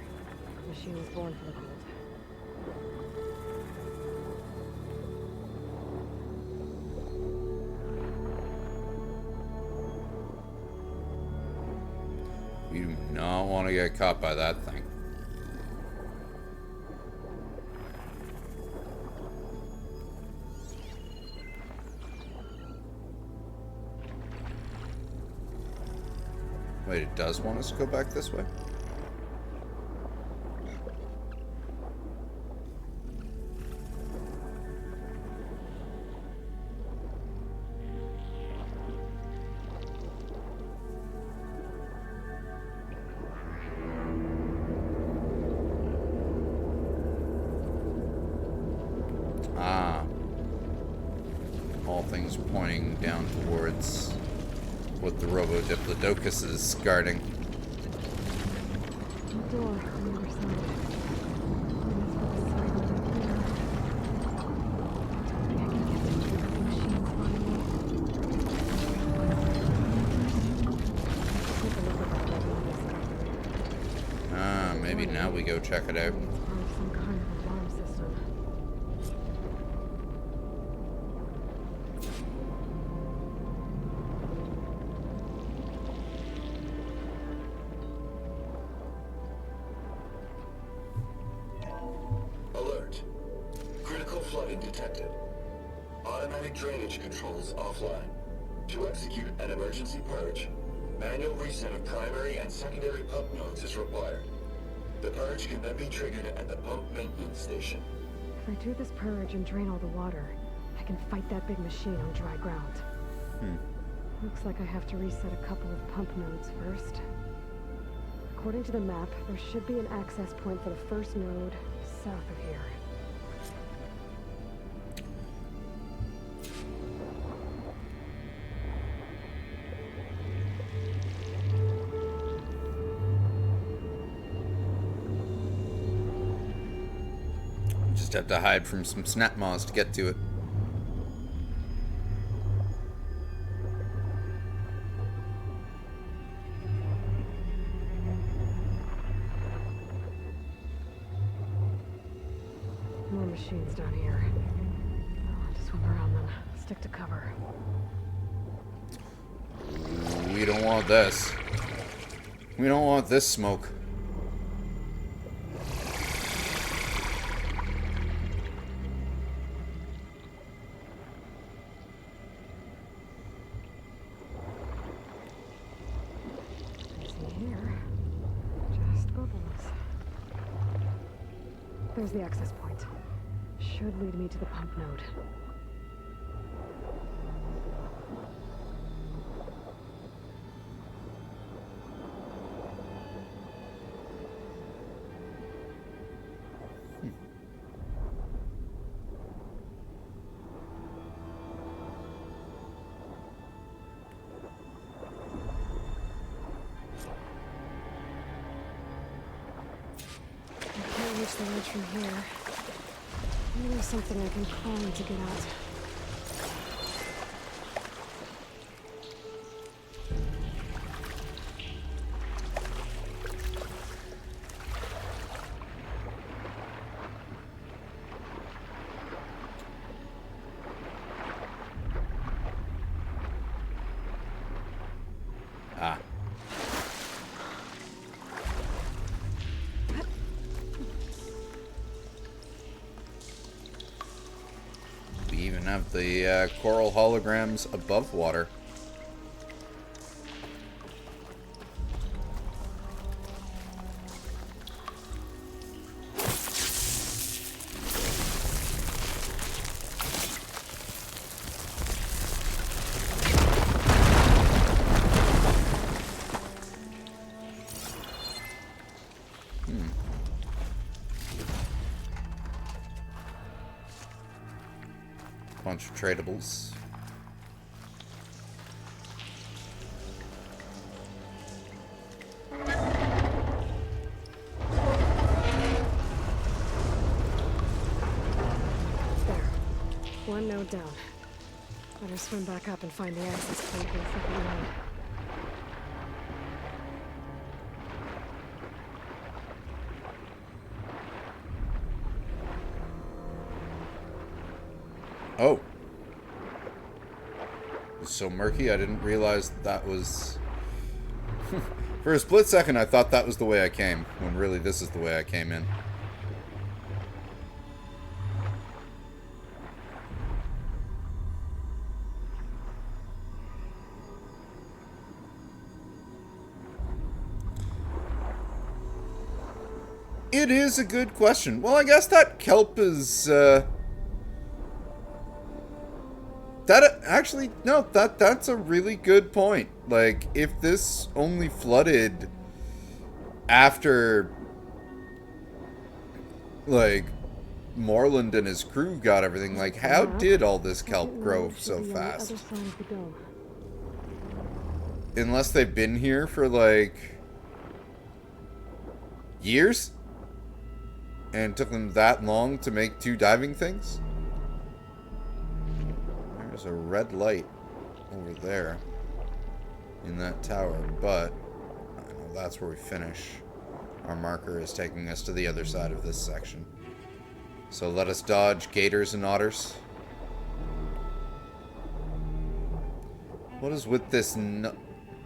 The machine was born for the cold. We do not want to get caught by that thing. Wait, it does want us to go back this way? Ah. All things pointing down towards what the Robo Diplodocus is guarding. Door on the other side. Ah, maybe now we go check it out. It's part of some kind of alarm system. Alert. Critical flooding detected. Automatic drainage controls offline. To execute an emergency purge, manual reset of primary and secondary pump nodes is required. The purge can then be triggered at the pump maintenance station. If I do this purge and drain all the water, I can fight that big machine on dry ground. Looks like I have to reset a couple of pump nodes first. According to the map, there should be an access point for the first node south of here. Just have to hide from some snapmaws to get to it. More machines down here. I'll have to swim around them. Stick to cover. We don't want this. We don't want this smoke. There's the access point. Should lead me to the pump node. Reach the ledge from here. Maybe there's something I can climb to get out. Ah. We even have the coral holograms above water. Bunch of tradables. There. One node down. Better swim back up and find the access point for the second node. Oh. It's so murky, I didn't realize that was... For a split second, I thought that was the way I came, when really this is the way I came in. It is a good question. Well, I guess that kelp is, actually, no, that's a really good point. Like, if this only flooded after, like, Moreland and his crew got everything, like, how did all this kelp grow so fast? Unless they've been here for, like, years? And it took them that long to make 2 diving things? There's a red light over there in that tower, but I know that's where we finish. Our marker is taking us to the other side of this section. So let us dodge gators and otters. What is with this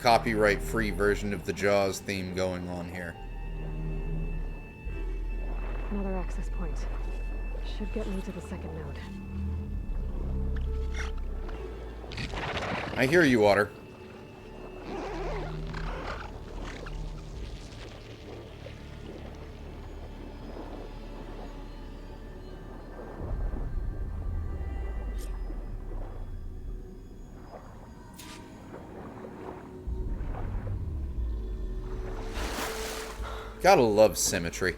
copyright-free version of the Jaws theme going on here? Another access point. Should get me to the second node. I hear you, Water. Gotta love symmetry.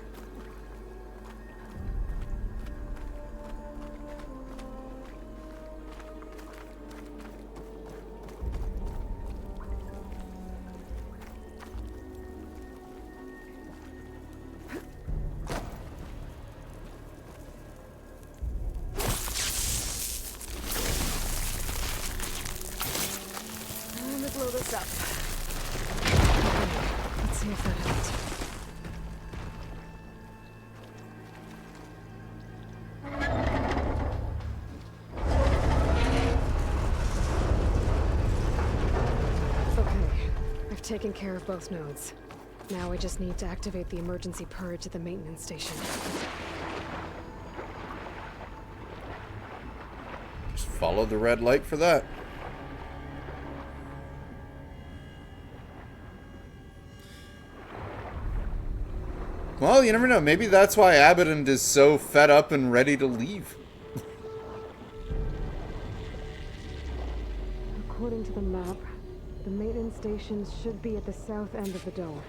Let me blow this up. Let's see if that helped. Okay, I've taken care of both nodes. Now I just need to activate the emergency purge at the maintenance station. Just follow the red light for that. Well, you never know. Maybe that's why Abaddon is so fed up and ready to leave. According to the map, the maintenance station should be at the south end of the dome.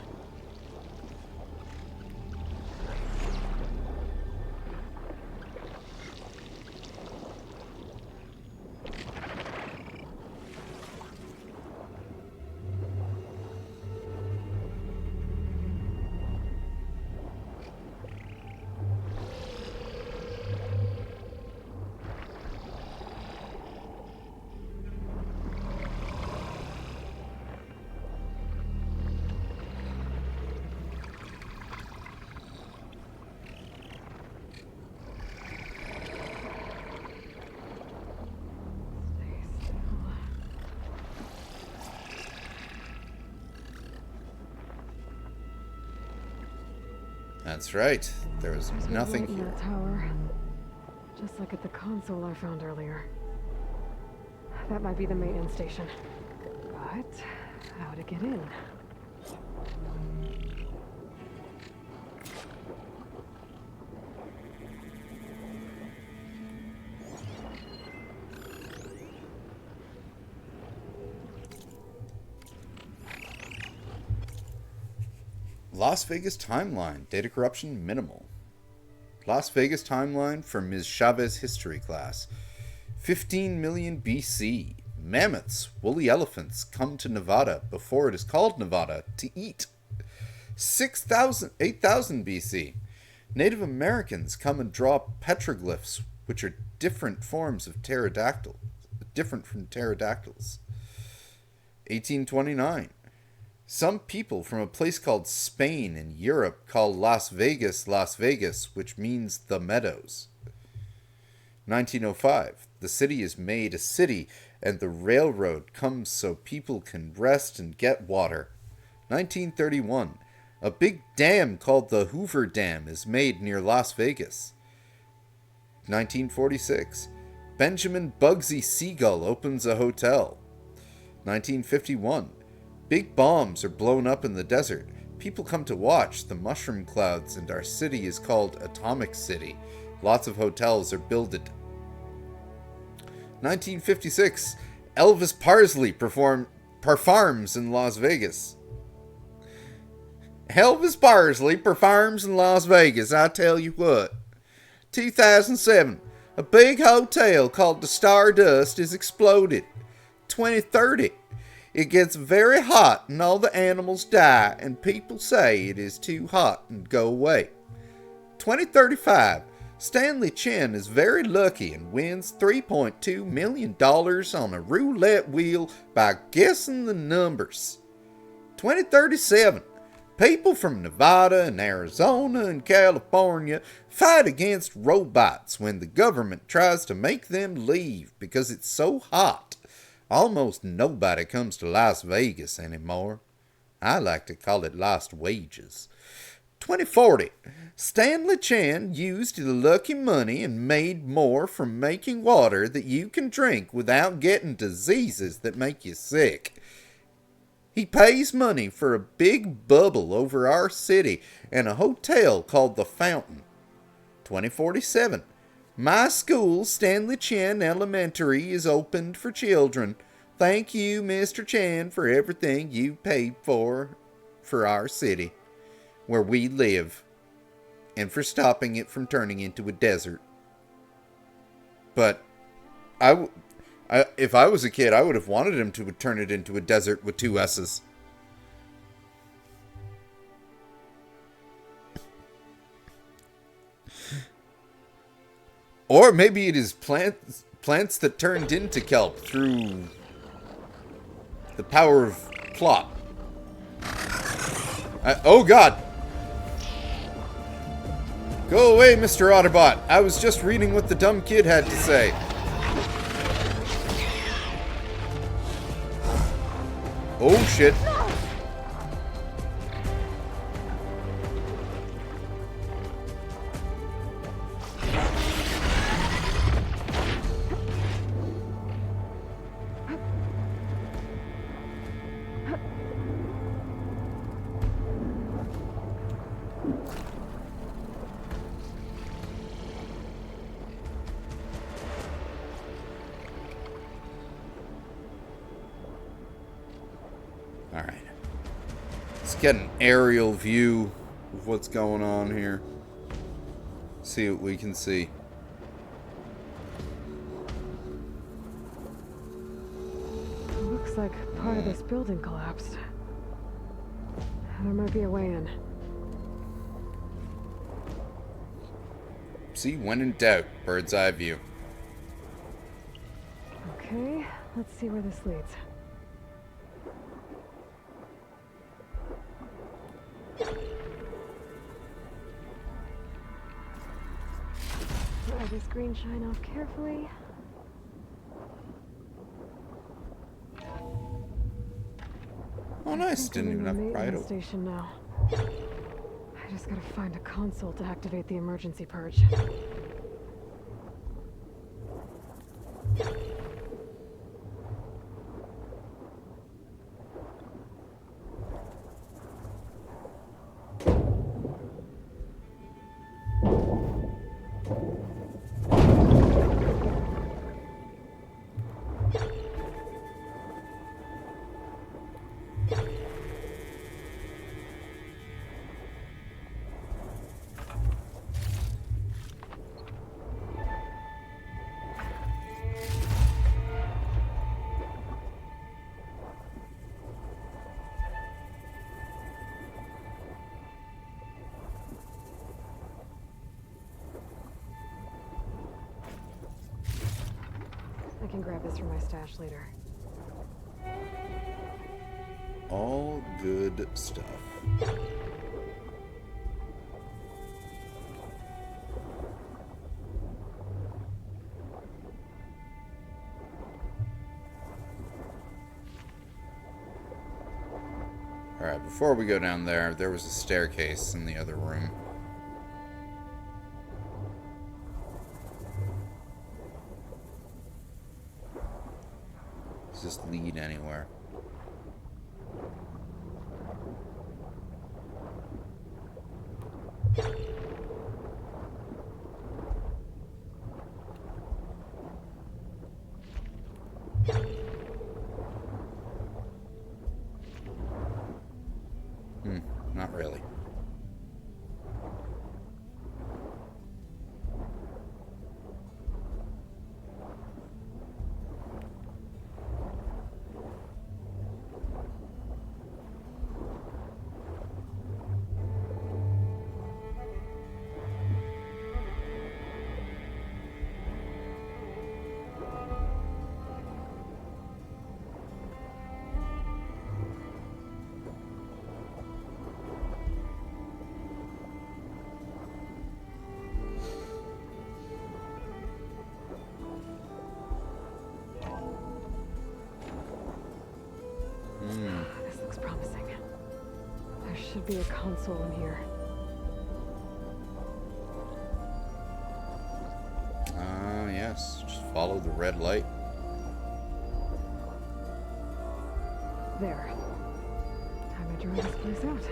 That's right. There was There's no nothing light in here. that tower. Just like at the console I found earlier. That might be the maintenance station. But how to get in? Las Vegas timeline. Data corruption minimal. Las Vegas timeline for Ms. Chavez history class. 15 million BC. Mammoths, woolly elephants, come to Nevada before it is called Nevada to eat. 8,000 BC. Native Americans come and draw petroglyphs, which are different forms of pterodactyl, different from pterodactyls. 1829. Some people from a place called Spain in Europe call Las Vegas, which means the meadows. 1905. The city is made a city, and the railroad comes so people can rest and get water. 1931. A big dam called the Hoover Dam is made near Las Vegas. 1946. Benjamin Bugsy Siegel opens a hotel. 1951. Big bombs are blown up in the desert. People come to watch the mushroom clouds, and our city is called Atomic City. Lots of hotels are builded. 1956. Elvis Parsley performs in Las Vegas. Elvis Parsley performs in Las Vegas, I tell you what. 2007. A big hotel called the Stardust is exploded. 2030. It gets very hot and all the animals die, and people say it is too hot and go away. 2035. Stanley Chen is very lucky and wins $3.2 million on a roulette wheel by guessing the numbers. 2037. People from Nevada and Arizona and California fight against robots when the government tries to make them leave because it's so hot. Almost nobody comes to Las Vegas anymore. I like to call it lost wages. 2040. Stanley Chan used the lucky money and made more from making water that you can drink without getting diseases that make you sick. He pays money for a big bubble over our city and a hotel called The Fountain. 2047. My school, Stanley Chan Elementary, is opened for children. Thank you, Mr. Chan, for everything you paid for our city, where we live, and for stopping it from turning into a desert. But if I was a kid, I would have wanted him to turn it into a desert with 2 S's. Or maybe it is plants that turned into kelp through the power of plot. Oh God! Go away, Mr. Otterbot. I was just reading what the dumb kid had to say. Oh shit. Alright. Let's get an aerial view of what's going on here. See what we can see. Looks like part of this building collapsed. There might be a way in. See, when in doubt, bird's eye view. Okay, let's see where this leads. Let this green shine off carefully. Oh, nice. Didn't even have to pry it open. Station now. I just gotta find a console to activate the emergency purge. I can grab this from my stash later. All good stuff. Alright, before we go down there was a staircase in the other room. Does this lead anywhere? Not really. This looks promising. There should be a console in here. follow the red light. There. Time to dry this place out.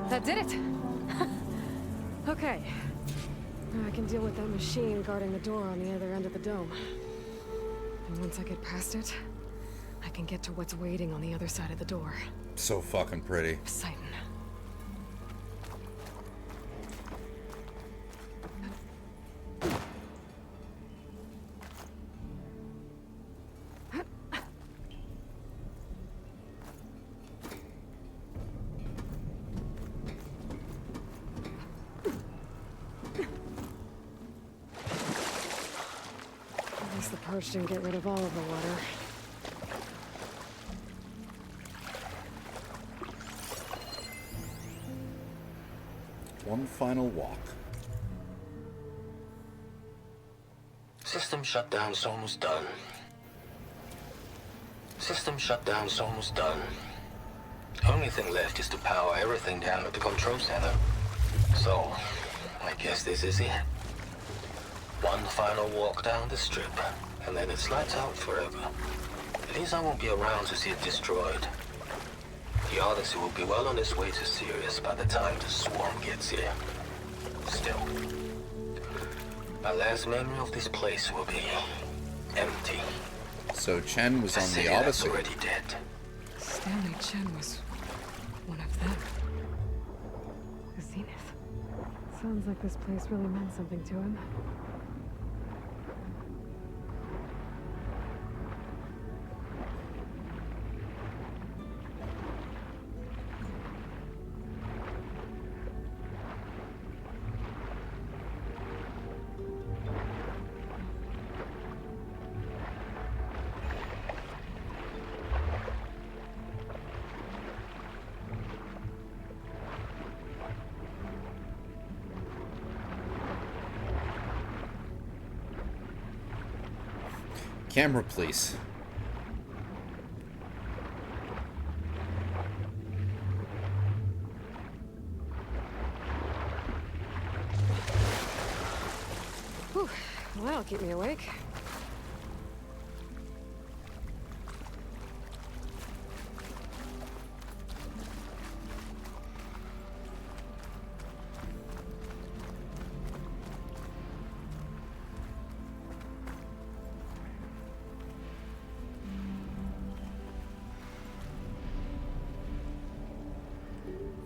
That did it! Okay. Now I can deal with that machine guarding the door on the other end of the dome. And once I get past it, I can get to what's waiting on the other side of the door. So fucking pretty. Poseidon. At least the purge didn't get rid of all of the water. One final walk. System shutdown's almost done. System shutdown's almost done. Only thing left is to power everything down at the control center. So, I guess this is it. One final walk down the strip, and then it's lights out forever. At least I won't be around to see it destroyed. The Odyssey will be well on its way to Sirius by the time the swarm gets here. Still, my last memory of this place will be empty. So Chen was The on city the that's Odyssey. already dead. Stanley Chen was one of them. The Zenith. Sounds like this place really meant something to him. Camera, please. Whew. Well, that'll keep me awake.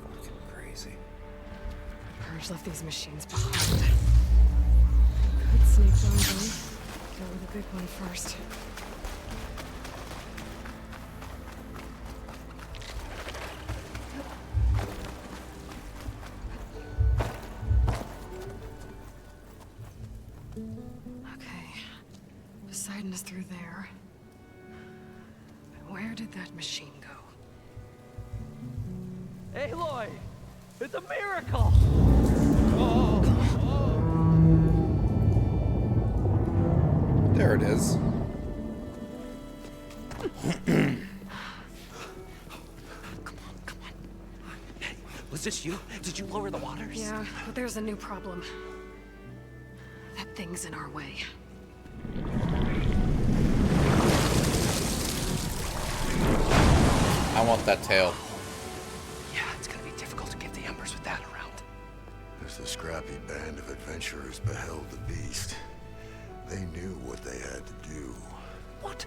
Fucking crazy. Purge left these machines behind. Could sneak down them. Deal with the big one first. Okay. Poseidon is through there. But where did that machine go? Aloy! It's a miracle! There it is. Hey, was this you? Did you lower the waters? Yeah, but there's a new problem. That thing's in our way. I want that tail. Yeah, it's gonna be difficult to get the embers with that around. As the scrappy band of adventurers beheld the beast, they knew what they had to do. What?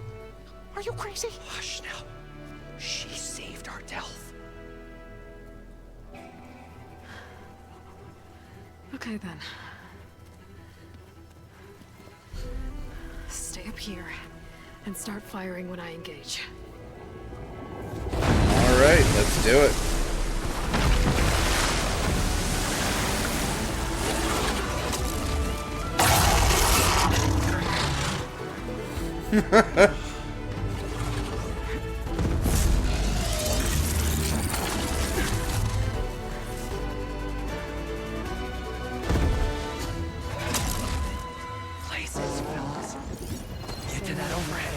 Are you crazy? Hush now. She saved our Delph. Okay then. up here and start firing when I engage. All right, let's do it. Places, fellas. Get to that overhang.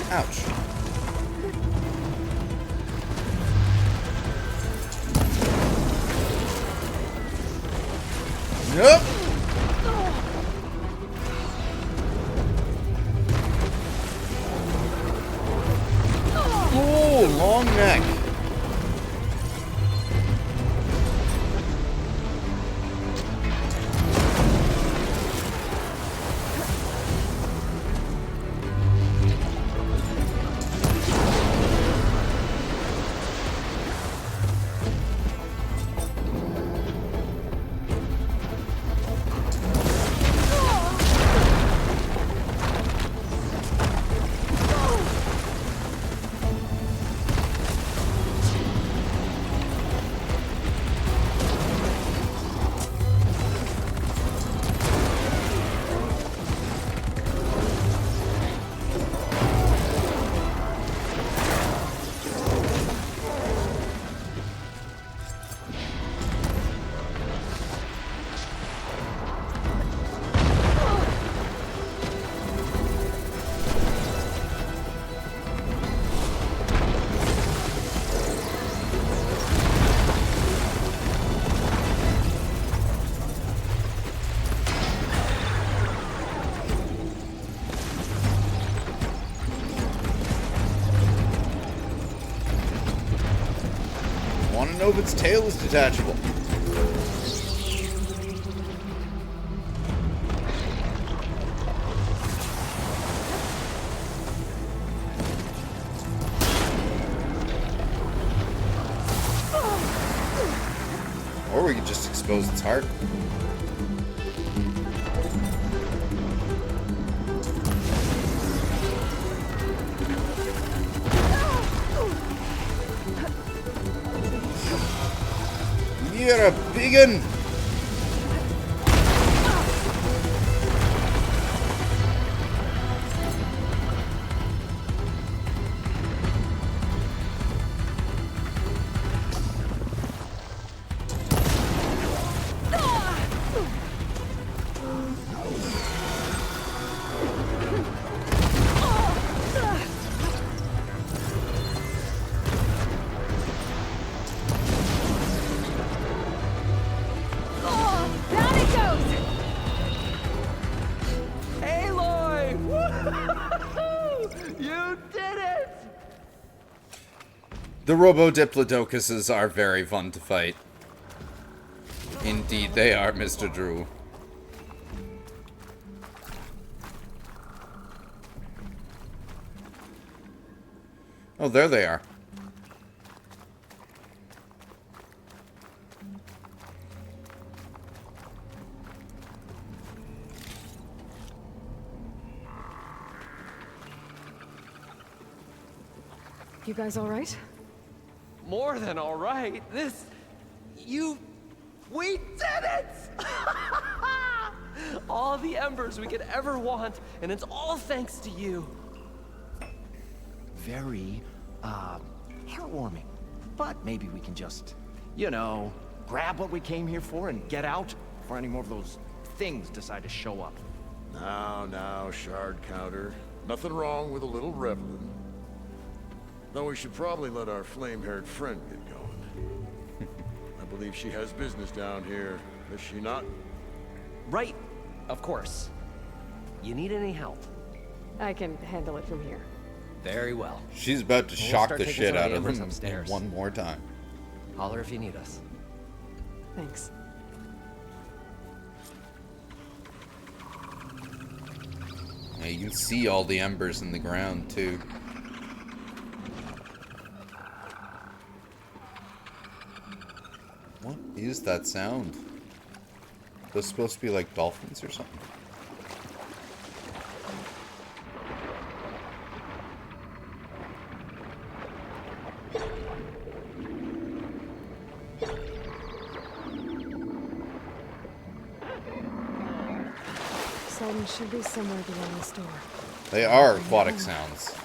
Ouch. Nope. Oh, long neck. Want to know if its tail is detachable? Or we could just expose its heart. You're a biggin'! The Robo-Diplodocuses are very fun to fight. Indeed they are, Mr. Drew. Oh, there they are. You guys all right? More than all right. We did it! All the embers we could ever want, and it's all thanks to you. Very, heartwarming. But maybe we can just, you know, grab what we came here for and get out before any more of those things decide to show up. Now, shard counter. Nothing wrong with a little reveling. Though we should probably let our flame-haired friend get going. believe she has business down here, does she not? Right, of course. You need any help? I can handle it from here. Very well. She's about to We'll shock start the taking shit some of out the of embers them upstairs. one more time. Holler if you need us. Thanks. Yeah, you can see all the embers in the ground, too. What is that sound? Those supposed to be like dolphins or something? Poseidon should be somewhere beyond this door. They are aquatic sounds.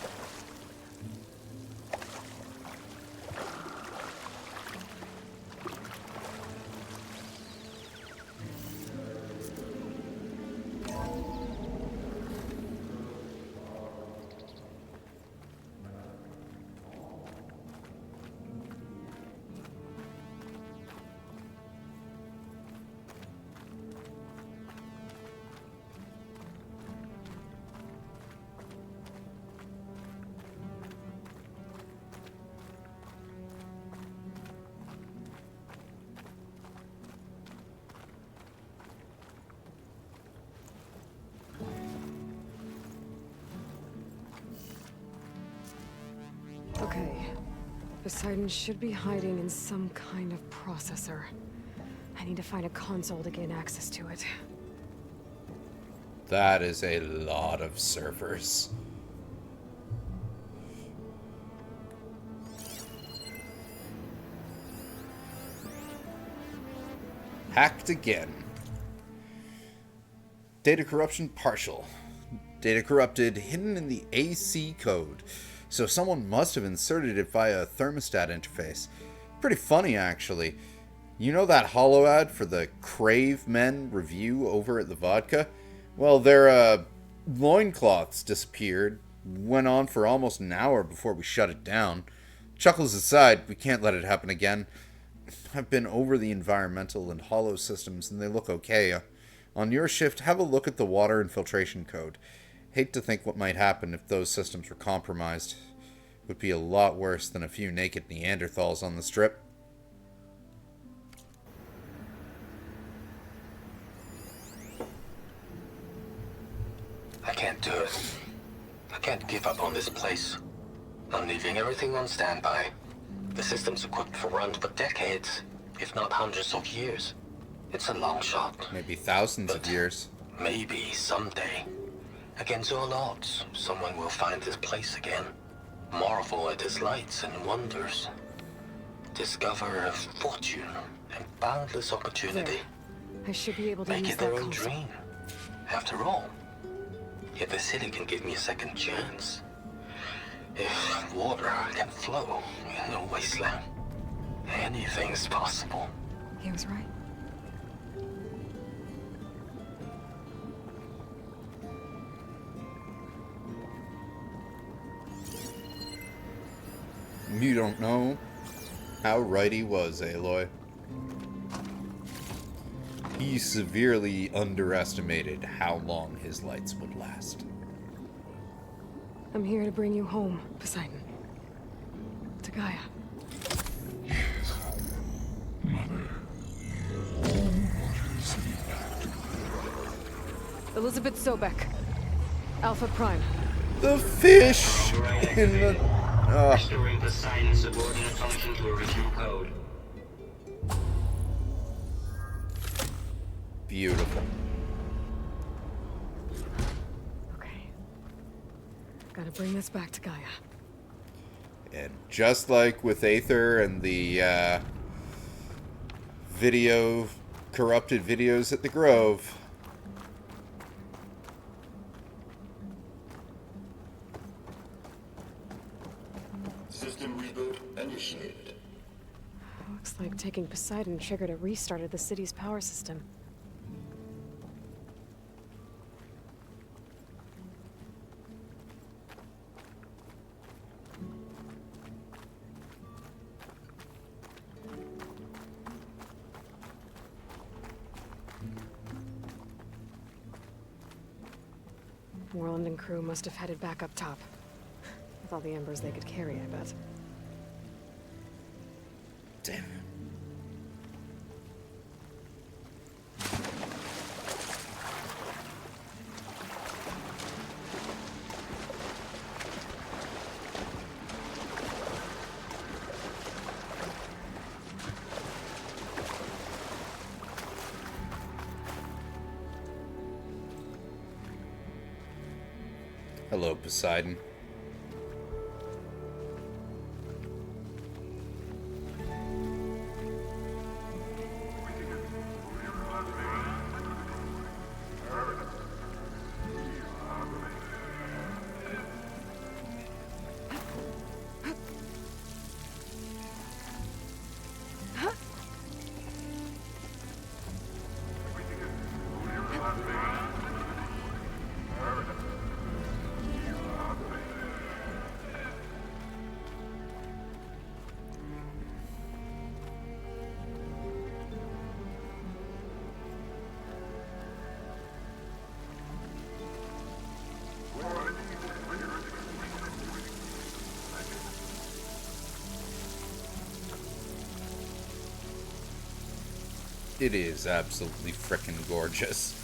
Okay. Poseidon should be hiding in some kind of processor. I need to find a console to gain access to it. That is a lot of servers. Hacked again. Data corruption partial. Data corrupted hidden in the AC code. So someone must have inserted it via a thermostat interface. Pretty funny, actually. You know that holo ad for the Crave Men review over at the Vodka? Well, their loincloths disappeared. Went on for almost an hour before we shut it down. Chuckles aside, we can't let it happen again. I've been over the environmental and holo systems and they look okay. On your shift, have a look at the water infiltration code. Hate to think what might happen if those systems were compromised. Would be a lot worse than a few naked Neanderthals on the strip. I can't do it. I can't give up on this place. I'm leaving everything on standby. The system's equipped for runs for decades, if not hundreds of years. It's a long shot. Maybe thousands of years. Maybe someday, against all odds, someone will find this place again. Marvel at its lights and wonders. Discover a fortune and boundless opportunity. I should be able to Make use it that their own console. dream. After all, if the city can give me a second chance, if water can flow in a wasteland, anything's possible. He was right. You don't know how right he was, Aloy. He severely underestimated how long his lights would last. I'm here to bring you home, Poseidon. To Gaia. Elizabeth Sobek. Alpha Prime. The fish in the... Restoring Poseidon's subordinate function to original code. Beautiful. Okay. Gotta bring this back to Gaia. And just like with Aether and the corrupted videos at the Grove, System reboot initiated. Looks like taking Poseidon triggered a restart of the city's power system. Moreland and crew must have headed back up top. With all the embers they could carry, I bet. Damn it. Hello, Poseidon. It is absolutely frickin' gorgeous.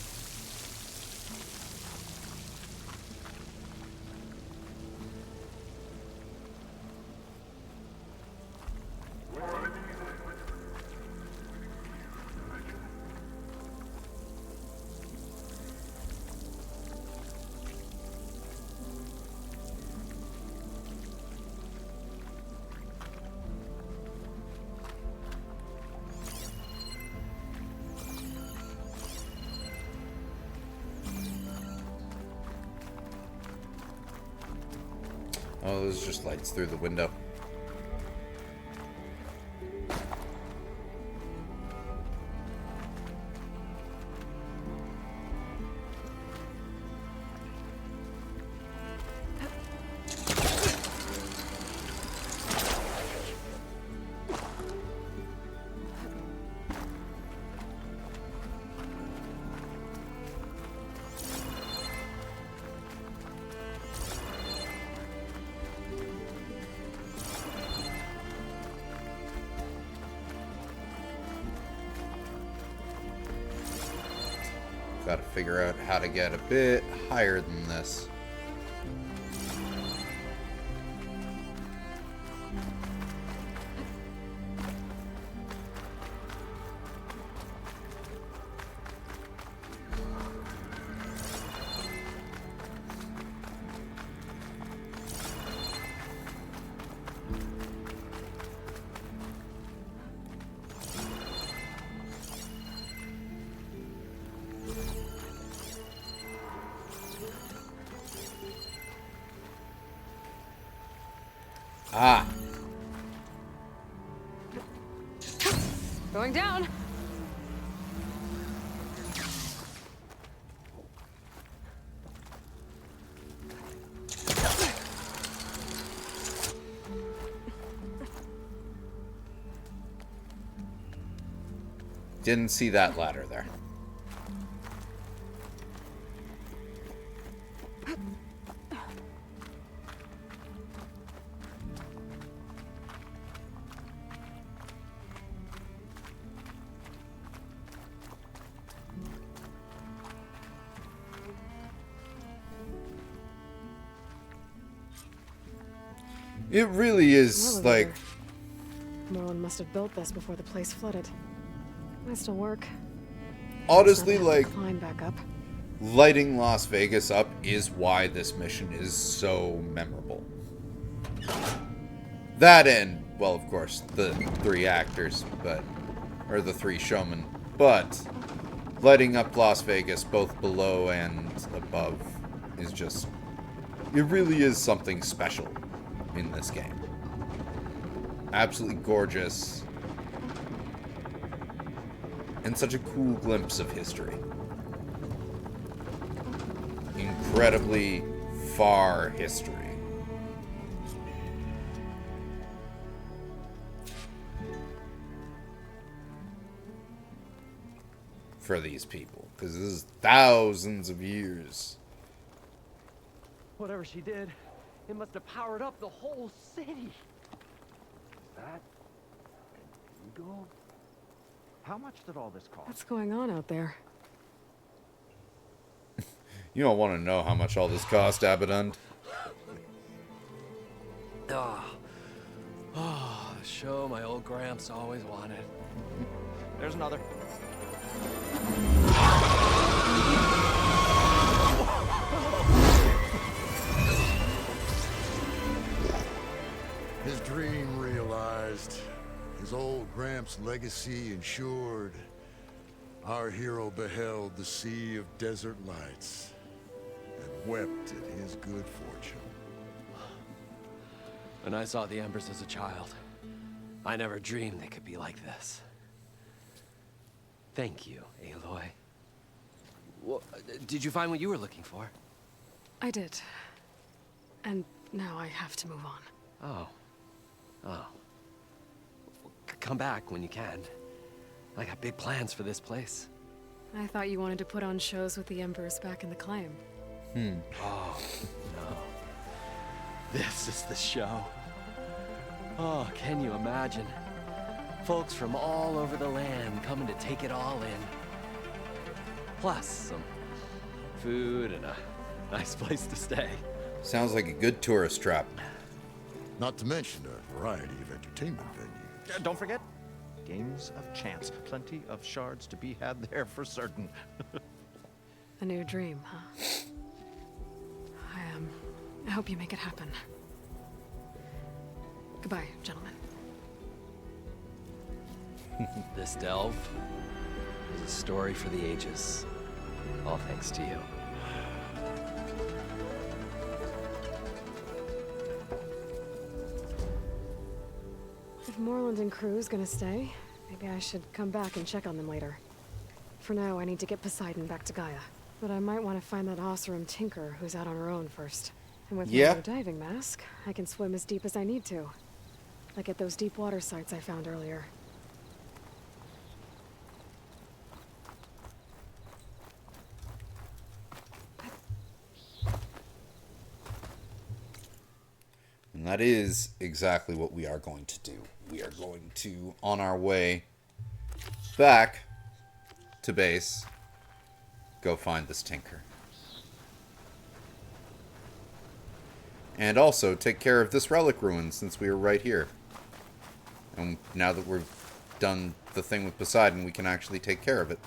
Oh, those are just lights through the window. Gotta figure out how to get a bit higher than this. Ah. Going down. Didn't see that ladder there. It really is like... Moreland must have built this before the place flooded. Might still work. Honestly, It's not like, to climb back up. lighting Las Vegas up is why this mission is so memorable. That and, well, of course, the 3 actors, but... or the 3 showmen. But lighting up Las Vegas, both below and above, is just... it really is something special in this game. Absolutely gorgeous. And such a cool glimpse of history. Incredibly far history. For these people. Because this is thousands of years Whatever she did, it must have powered up the whole city. Is that an eagle? How much did all this cost? What's going on out there? You don't want to know how much all this cost, Abaddon. The show my old Gramps always wanted. There's another. His dream realized, his old Gramps' legacy ensured. Our hero beheld the sea of desert lights and wept at his good fortune. When I saw the embers as a child, I never dreamed they could be like this. Thank you, Aloy. Well, did you find what you were looking for? I did. And now I have to move on. Oh. Well, come back when you can. I got big plans for this place. I thought you wanted to put on shows with the Embers back in the claim. Oh, no. This is the show. Oh, can you imagine? Folks from all over the land coming to take it all in. Plus some food and a nice place to stay. Sounds like a good tourist trap. Not to mention a variety of entertainment venues. Don't forget, games of chance. Plenty of shards to be had there for certain. A new dream, huh? I hope you make it happen. Goodbye, gentlemen. This delve is a story for the ages. All thanks to you. If Moreland and crew's gonna stay, maybe I should come back and check on them later. For now, I need to get Poseidon back to Gaia. But I might want to find that Oseram Tinker who's out on her own first. And with my new diving mask, I can swim as deep as I need to. Like at those deep water sites I found earlier. And that is exactly what we are going to do. We are going to, on our way back to base, go find this Tinker. And also take care of this relic ruin since we are right here. And now that we've done the thing with Poseidon, we can actually take care of it.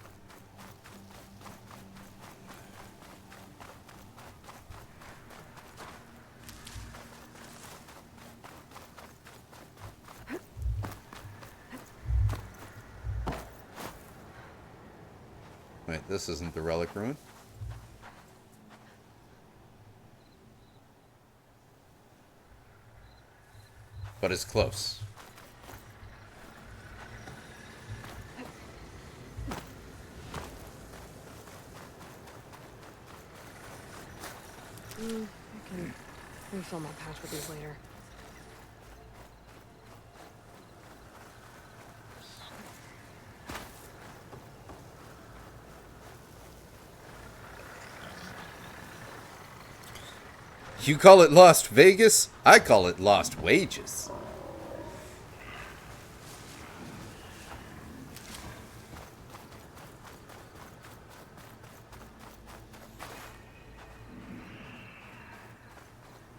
Wait, this isn't the relic ruin? But it's close. I can refill my pouch with these later. You call it Lost Vegas? I call it Lost Wages.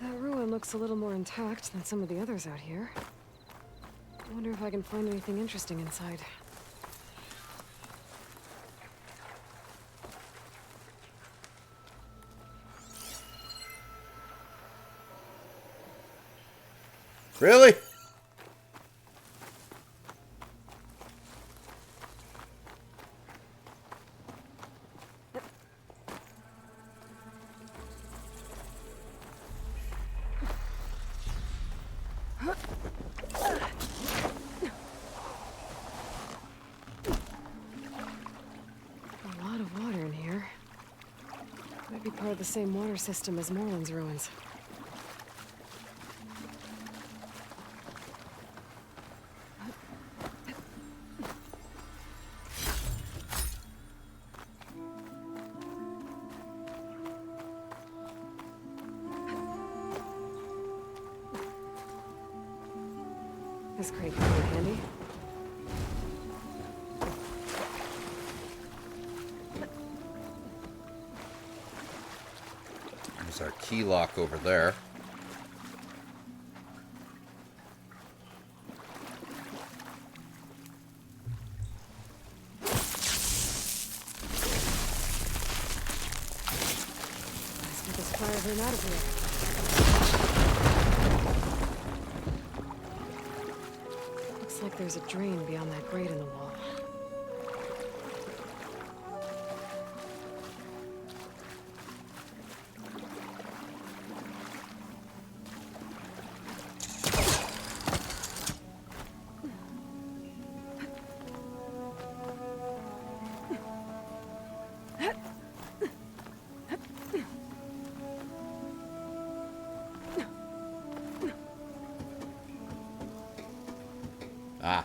That ruin looks a little more intact than some of the others out here. I wonder if I can find anything interesting inside. Really? A lot of water in here. Might be part of the same water system as Moreland's ruins. This crate could be handy. There's our key lock over there. Let's get this fire burn out of here. Looks like there's a drain beyond that grate in the wall. Ah.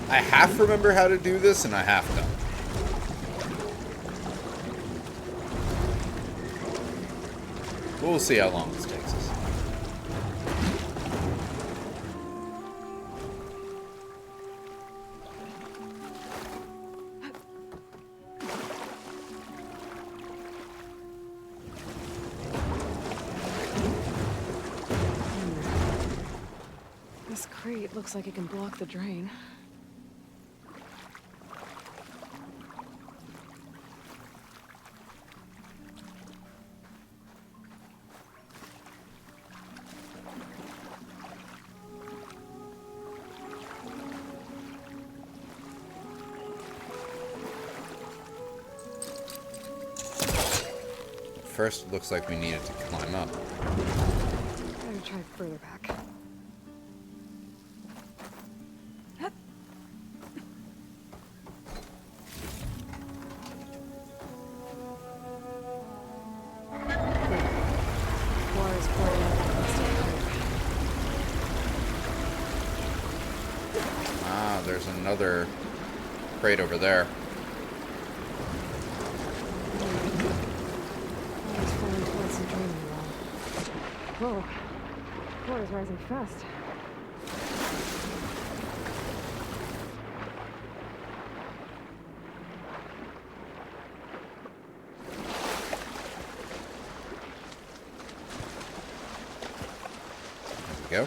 I half remember how to do this, and I half don't. We'll see how long this takes us. This crate looks like it can block the drain. First, it looks like we needed to climb up. Better try further back. Water's pouring out that rusted pipe. Ah, there's another crate over there. Water's falling towards the draining wall. Whoa. Water's rising fast. There we go.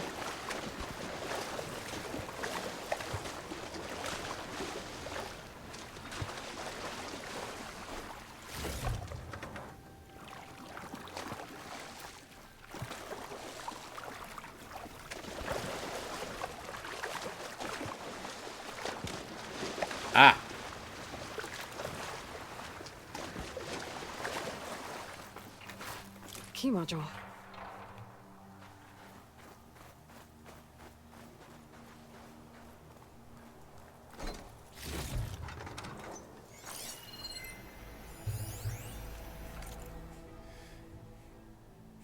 Ah! Key module.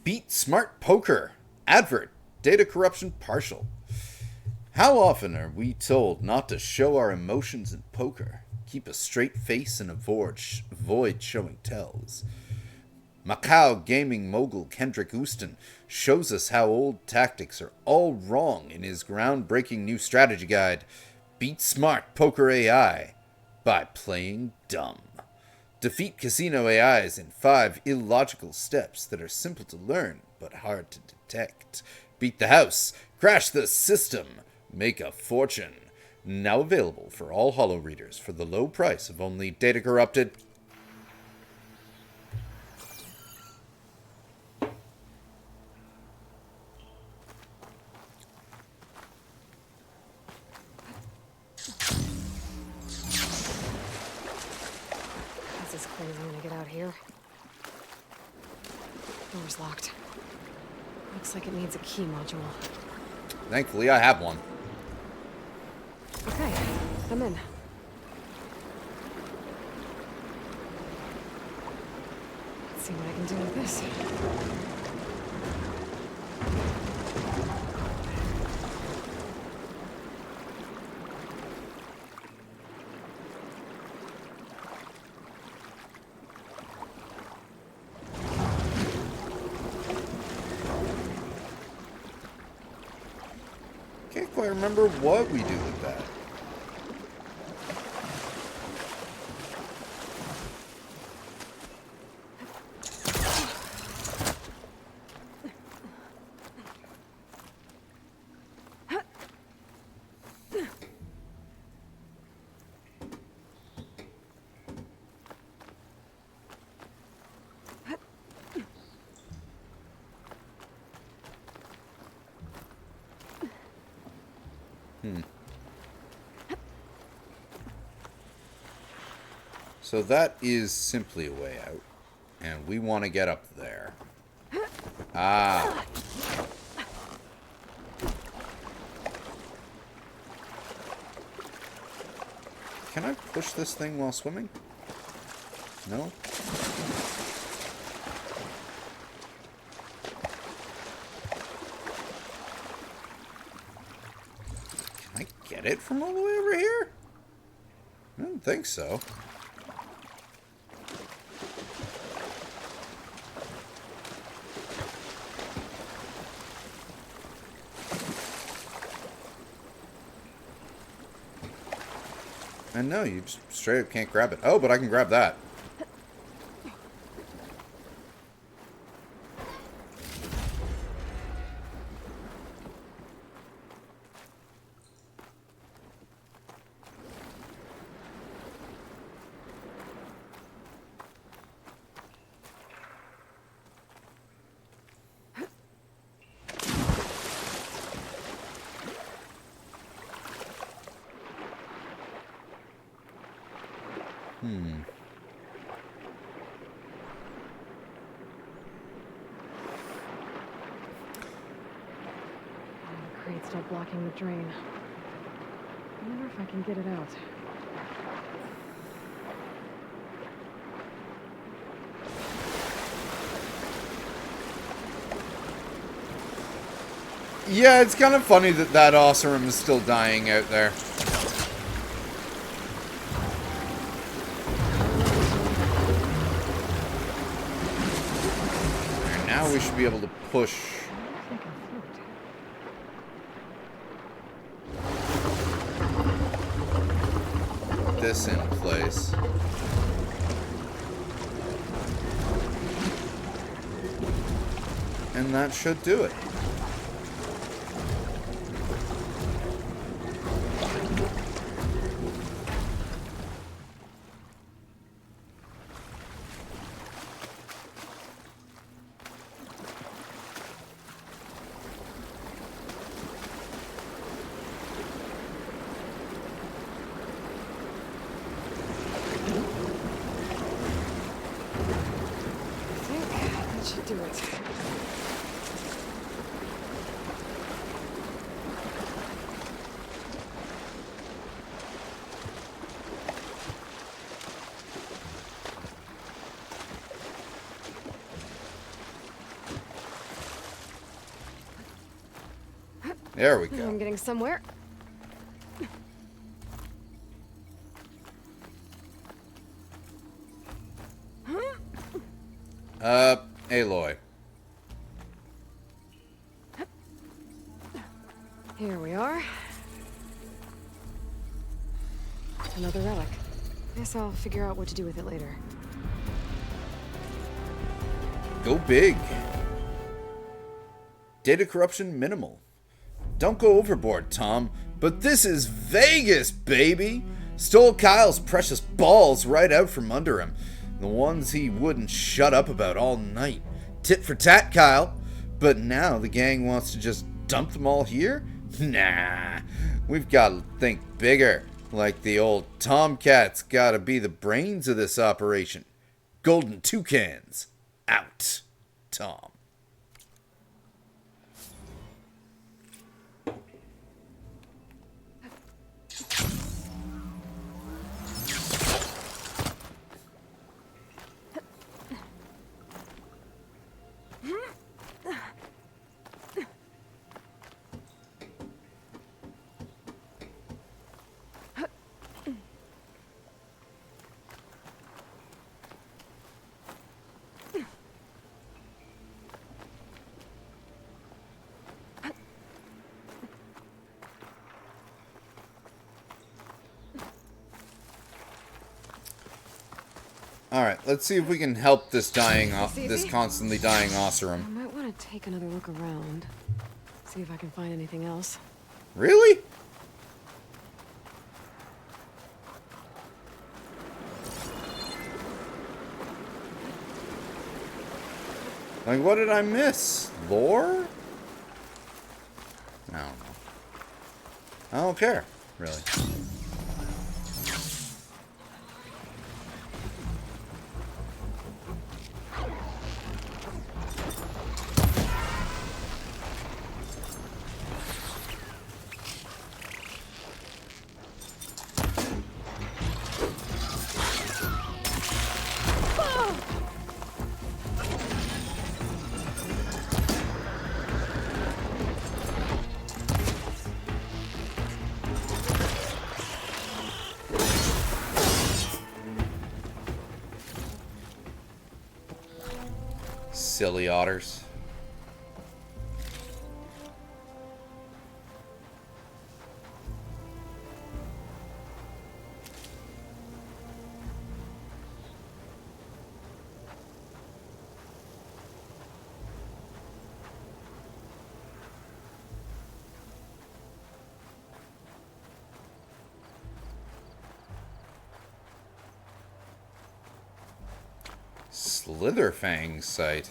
Beat Smart Poker. Advert. Data corruption partial. How often are we told not to show our emotions in poker? Keep a straight face and avoid showing tells. Macau gaming mogul Kendrick Houston shows us how old tactics are all wrong in his groundbreaking new strategy guide, Beat Smart Poker AI, by playing dumb. Defeat casino AIs in 5 illogical steps that are simple to learn but hard to detect. Beat the house, crash the system, make a fortune. Now available for all holo readers for the low price of only data corrupted. This is crazy when I get out here. Door's locked. Looks like it needs a key module. Thankfully, I have one. Okay, I'm in. Let's see what I can do with this. quite remember what we do with that. So that is simply a way out. And we want to get up there. Ah. Can I push this thing while swimming? No? Can I get it from all the way over here? I don't think so. And no, you just straight up can't grab it. Oh, but I can grab that. The crate's still blocking the drain. I wonder if I can get it out. Yeah, it's kind of funny that that Oseram is still dying out there. And now we should be able to push this in place. And that should do it. That should do it. There we I'm go. getting somewhere. Aloy. Here we are. Another relic. Guess I'll figure out what to do with it later. Go big. Data corruption minimal. Don't go overboard, Tom. But this is Vegas, baby! Stole Kyle's precious balls right out from under him. The ones he wouldn't shut up about all night. Tit for tat, Kyle. But now the gang wants to just dump them all here? Nah. We've got to think bigger. Like the old Tomcat's got to be the brains of this operation. Golden toucans. Out, Tom. Alright, let's see if we can help this this constantly dying I Osserum. might want to take another look around. See if I can find anything else. Really? Like, what did I miss? Lore? I don't know. I don't care, really. Silly otters. Slitherfang site.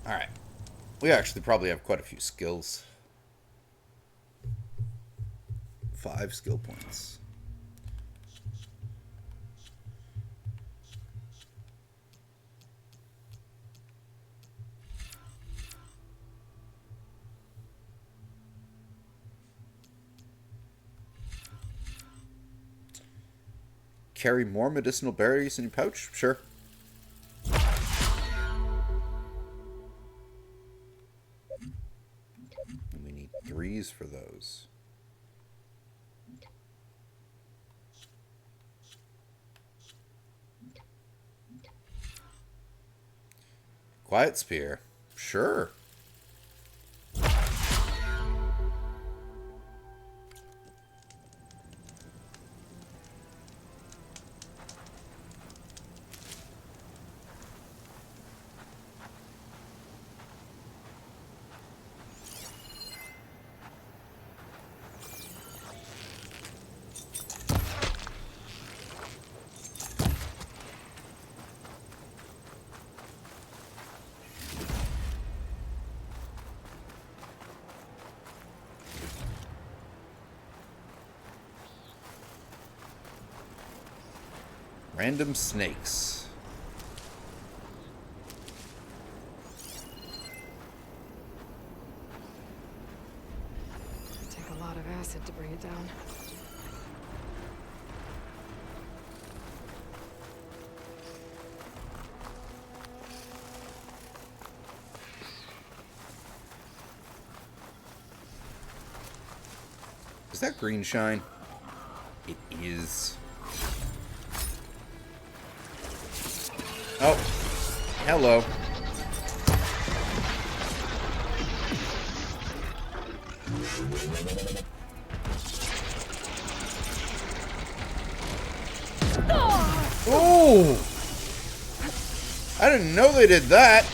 Alright. We actually probably have quite a few skills. 5 skill points. Carry more medicinal berries in your pouch? Sure. We need 3s for those. Quiet Spear? Sure. Random snakes. It'd take a lot of acid to bring it down. Is that green shine? It is. Oh, hello. Oh! I didn't know they did that.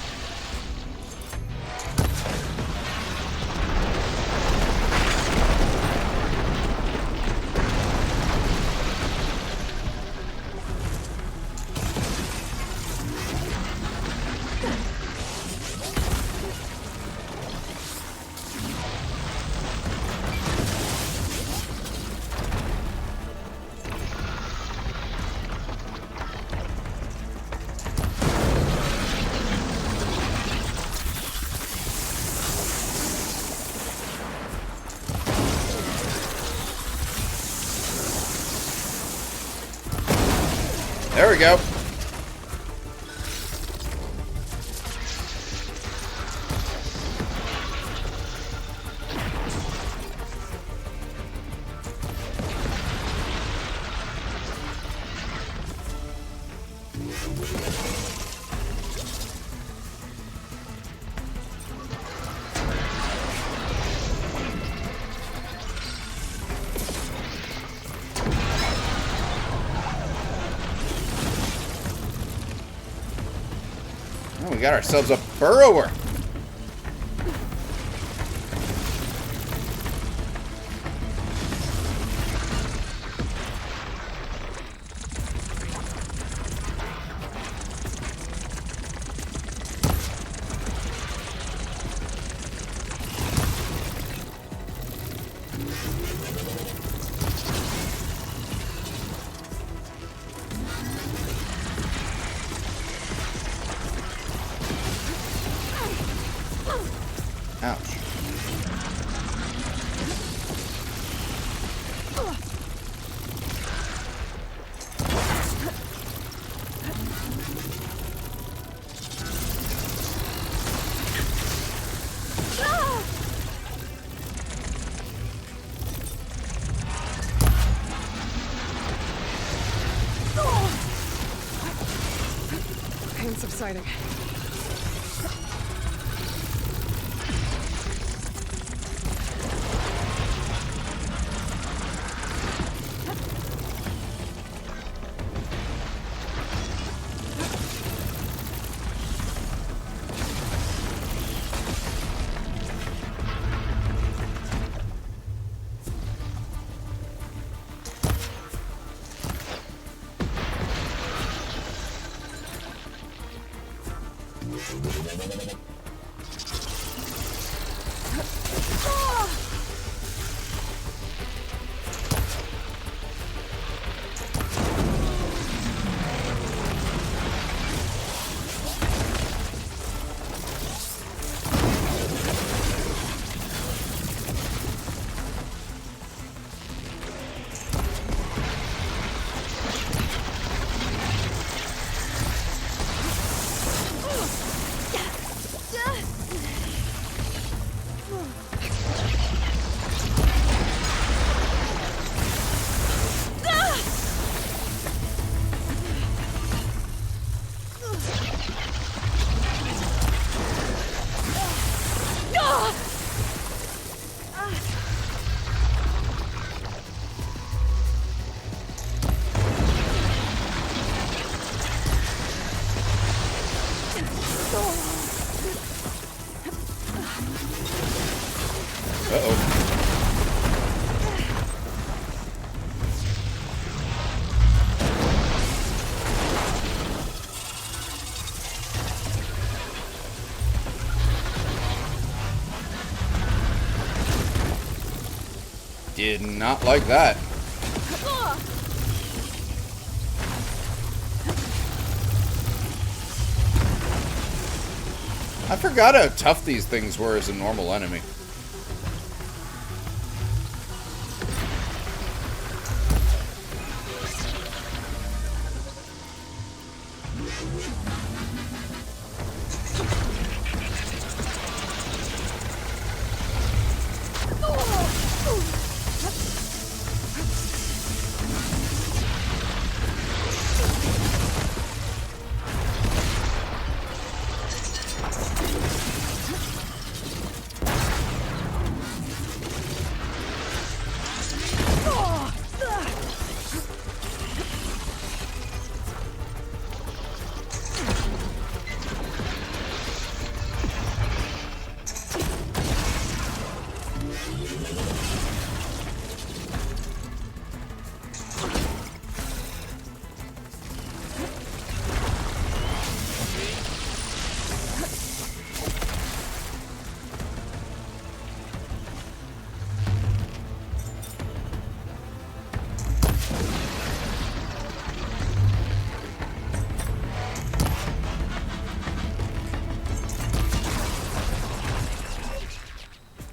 There we go. Oh, we got ourselves a burrower. Ouch. Pain subsiding. Uh-oh. Did not like that. I forgot how tough these things were as a normal enemy.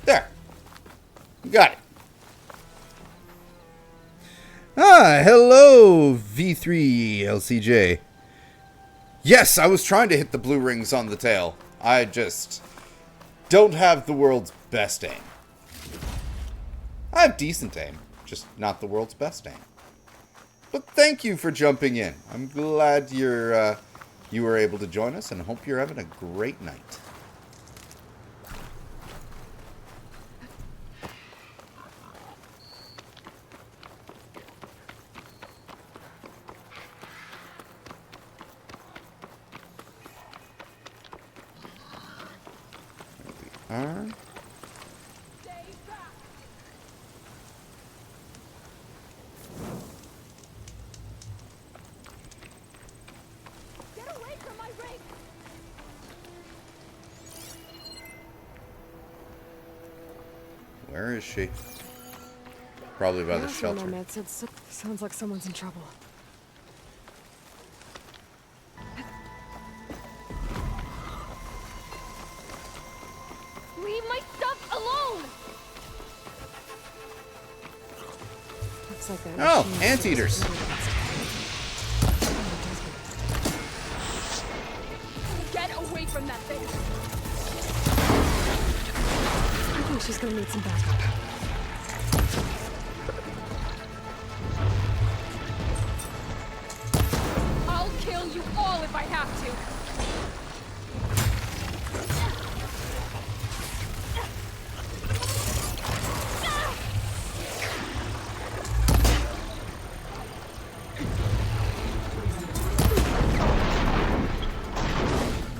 There. Got it. Ah, hello, V3 LCJ. Yes, I was trying to hit the blue rings on the tail. I just don't have the world's best aim. I have decent aim, just not the world's best aim. But thank you for jumping in. I'm glad you were able to join us, and hope you're having a great night. There we are. Where is she? Probably by the Last one I shelter. met said sounds like someone's in trouble. Leave my stuff alone! Looks like that Oh, machine anteaters. Get away from that thing! I think she's gonna need some backup. I'll kill you all if I have to!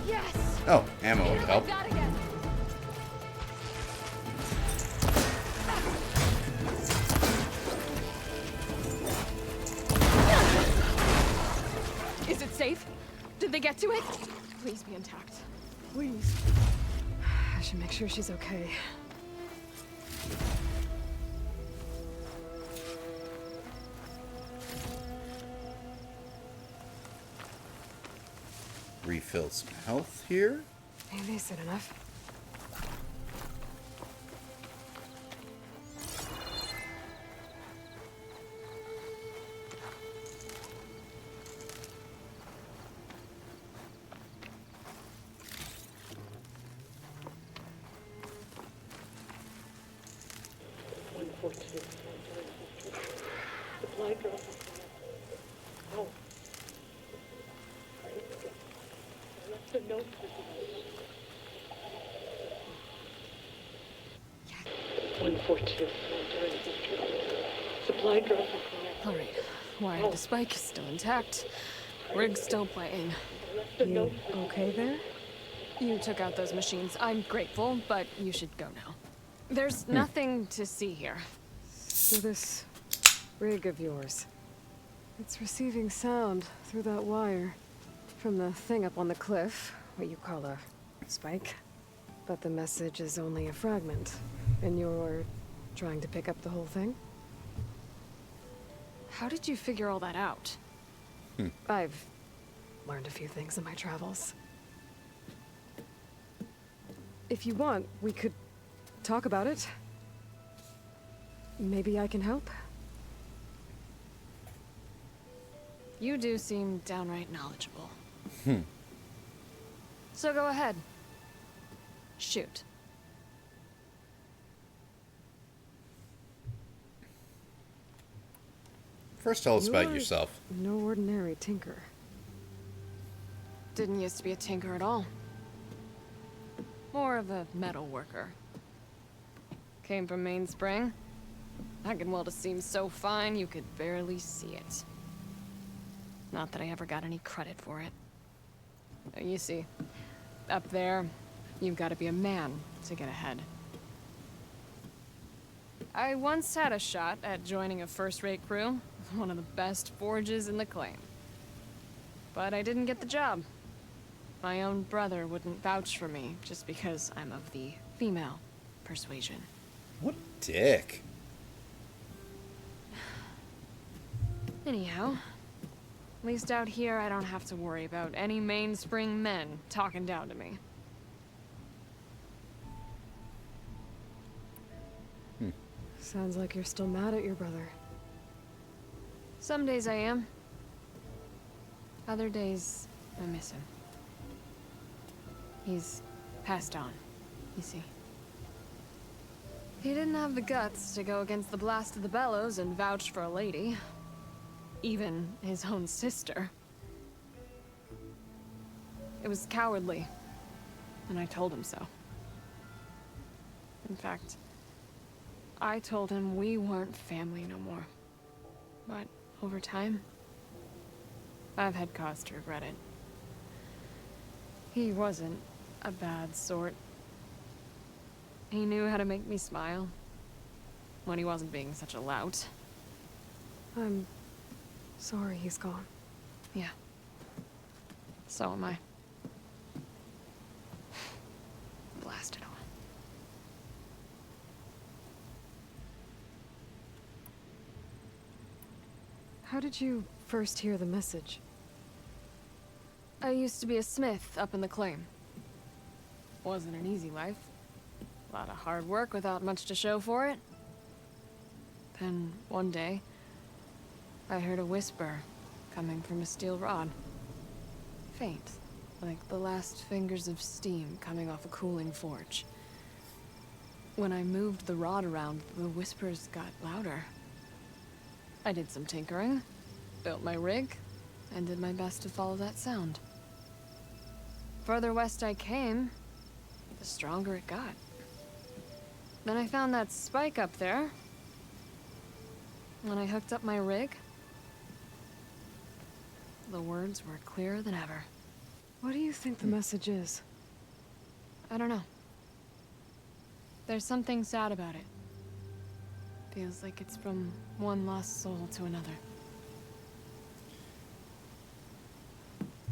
Yes! Oh, ammo would Like help. that again. Is it safe? Did they get to it? Please be intact. Please. I should make sure she's okay. Refill some health here. Maybe said enough. Supply drop. Oh. I left a note for you. 142. Supply drop. All right. Wire the spike is still intact. Rig's still playing. You okay there? You took out those machines. I'm grateful, but you should go now. There's nothing to see here. So this rig of yours, it's receiving sound through that wire from the thing up on the cliff, what you call a spike. But the message is only a fragment, and you're trying to pick up the whole thing? How did you figure all that out? I've learned a few things in my travels. If you want, we could talk about it. Maybe I can help? You do seem downright knowledgeable. So go ahead. Shoot. First, tell us about You're yourself. No ordinary tinker. Didn't used to be a tinker at all. More of a metal worker. Came from Mainspring. I can weld a seam so fine you could barely see it. Not that I ever got any credit for it. You see, up there, you've got to be a man to get ahead. I once had a shot at joining a first-rate crew, one of the best forges in the claim. But I didn't get the job. My own brother wouldn't vouch for me just because I'm of the female persuasion. What a dick. Anyhow, at least out here I don't have to worry about any mainspring men talking down to me. Sounds like you're still mad at your brother. Some days I am. Other days, I miss him. He's passed on, you see. He didn't have the guts to go against the blast of the bellows and vouch for a lady. even his own sister. It was cowardly, and I told him so. In fact, I told him we weren't family no more. But over time, I've had cause to regret it. He wasn't a bad sort. He knew how to make me smile when he wasn't being such a lout. I'm sorry he's gone. Yeah. So am I. Blast it all. How did you first hear the message? I used to be a smith up in the claim. Wasn't an easy life. A lot of hard work without much to show for it. Then, one day, I heard a whisper coming from a steel rod. Faint, like the last fingers of steam coming off a cooling forge. When I moved the rod around, the whispers got louder. I did some tinkering, built my rig, and did my best to follow that sound. Further west I came, the stronger it got. Then I found that spike up there. When I hooked up my rig, the words were clearer than ever. What do you think the message is? I don't know. There's something sad about it. Feels like it's from one lost soul to another.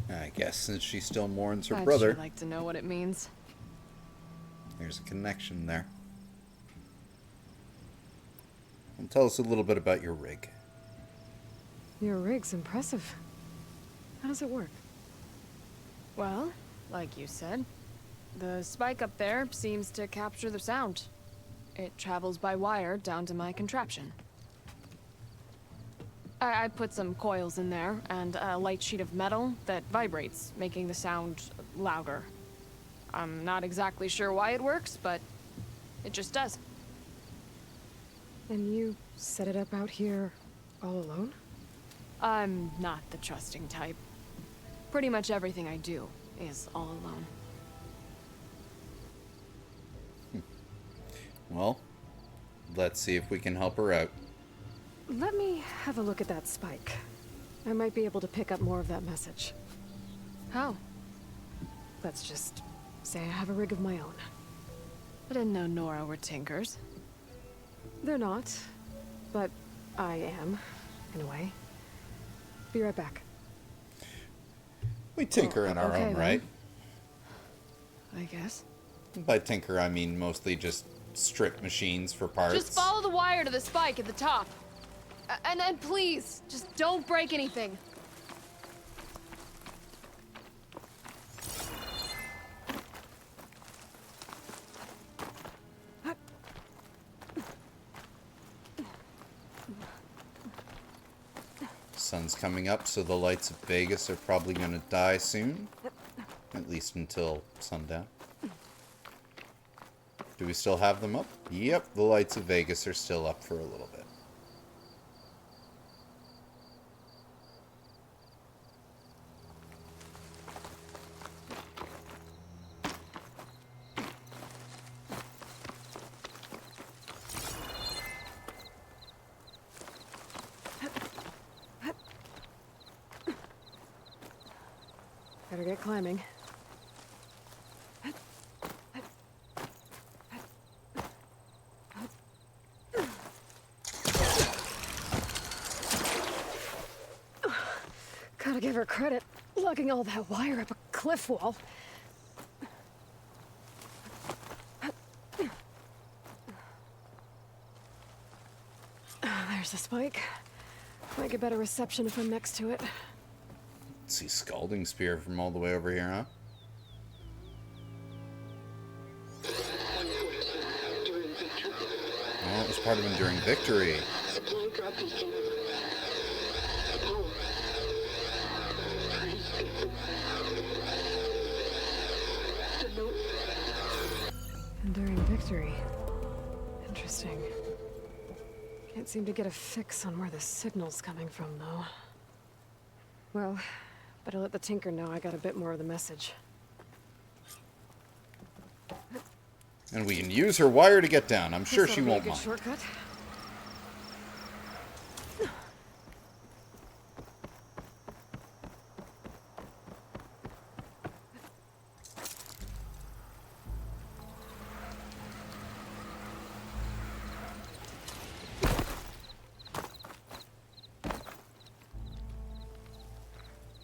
I guess since she still mourns her I'd brother, sure like to know what it means. there's a connection there. And tell us a little bit about your rig. Your rig's impressive. How does it work? Well, like you said, the spike up there seems to capture the sound. It travels by wire down to my contraption. I put some coils in there and a light sheet of metal that vibrates, making the sound louder. I'm not exactly sure why it works, but it just does. And you set it up out here all alone? I'm not the trusting type. Pretty much everything I do is all alone. Well, let's see if we can help her out. Let me have a look at that spike. I might be able to pick up more of that message. How? Let's just say I have a rig of my own. I didn't know Nora were tinkers. They're not, but I am, in a way. Be right back. We tinker in our okay, own then. right. I guess. By tinker, I mean mostly just strip machines for parts. Just follow the wire to the spike at the top. And then please, just don't break anything. Sun's coming up, so the lights of Vegas are probably going to die soon. At least until sundown. Do we still have them up? Yep, the lights of Vegas are still up for a little bit. Better get climbing. Gotta give her credit, lugging all that wire up a cliff wall. There's the spike. Might get better reception if I'm next to it. See Scalding Spear from all the way over here, huh? Oh, it was part of Enduring Victory. Supply drop beacon. Power. The note. Enduring Victory. Interesting. Can't seem to get a fix on where the signal's coming from, though. Well, better let the Tinker know I got a bit more of the message. And we can use her wire to get down. I'm sure she This'll be a won't good mind. shortcut.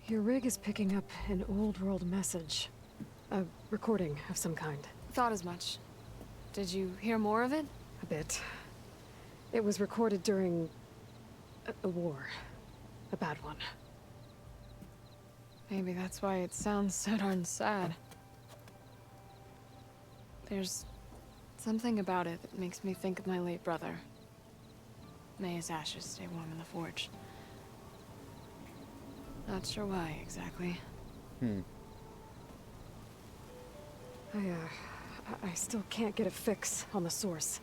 Your rig is picking up an old world message. A recording of some kind. Thought as much. Did you hear more of it? A bit. It was recorded during a war. A bad one. Maybe that's why it sounds so darn sad. There's something about it that makes me think of my late brother. May his ashes stay warm in the forge. Not sure why exactly. I still can't get a fix on the source.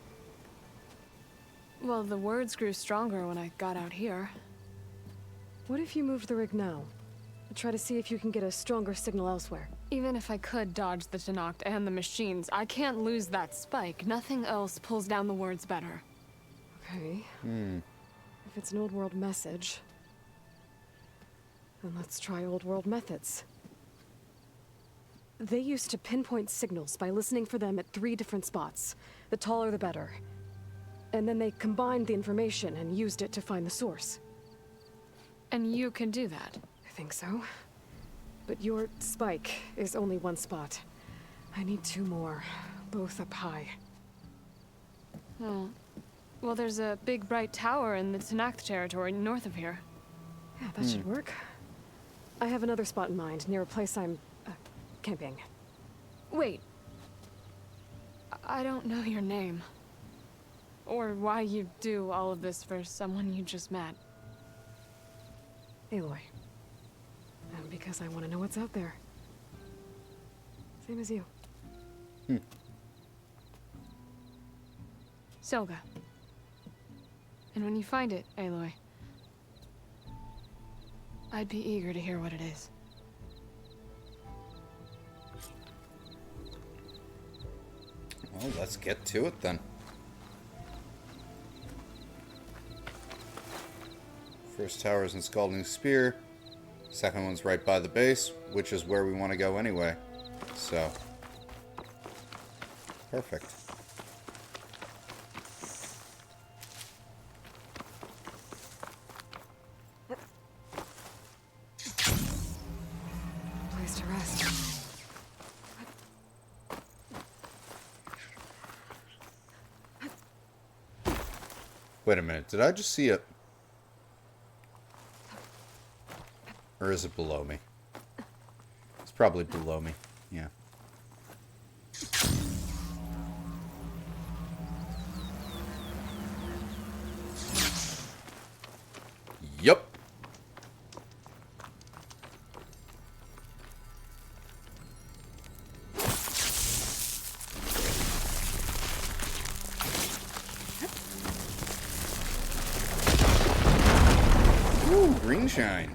Well, the words grew stronger when I got out here. What if you moved the rig now? Try to see if you can get a stronger signal elsewhere. Even if I could dodge the Tenakt and the machines, I can't lose that spike. Nothing else pulls down the words better. Okay. If it's an old world message, then let's try old world methods. They used to pinpoint signals by listening for them at 3 different spots. The taller the better. And then they combined the information and used it to find the source. And you can do that? I think so. But your spike is only 1 spot. I need 2 more, both up high. Oh. Well, there's a big bright tower in the Tenakt territory north of here. Yeah, that should work. I have another spot in mind, near a place I'm camping. Wait. I don't know your name. Or why you do all of this for someone you just met. Aloy. And because I want to know what's out there. Same as you. Selga. And when you find it, Aloy, I'd be eager to hear what it is. Well, let's get to it then. First tower is in Scalding Spear. Second one's right by the base, which is where we want to go anyway. So, perfect. Place to rest. Wait a minute, did I just see it? Or is it below me? It's probably below me, yeah. Yup. Ooh, green shine.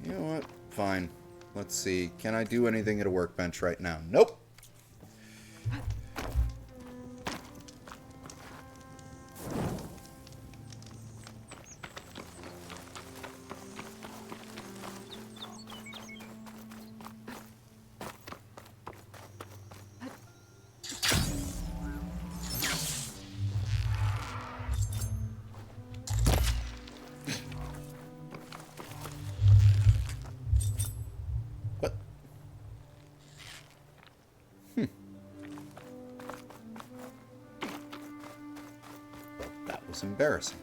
You know what? Fine. Let's see. Can I do anything at a workbench right now? Nope. What? That was embarrassing.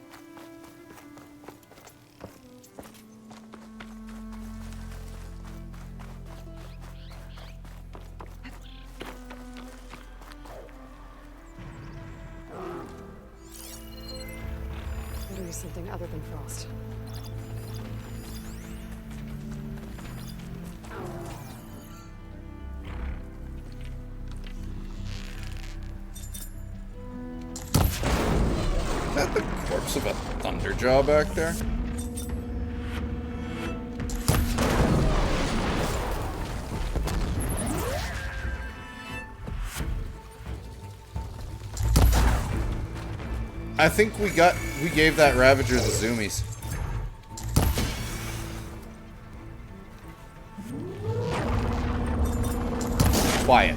Better use something other than frost. that the corpse of a Thunderjaw back there? I think we gave that Ravager the zoomies. Quiet.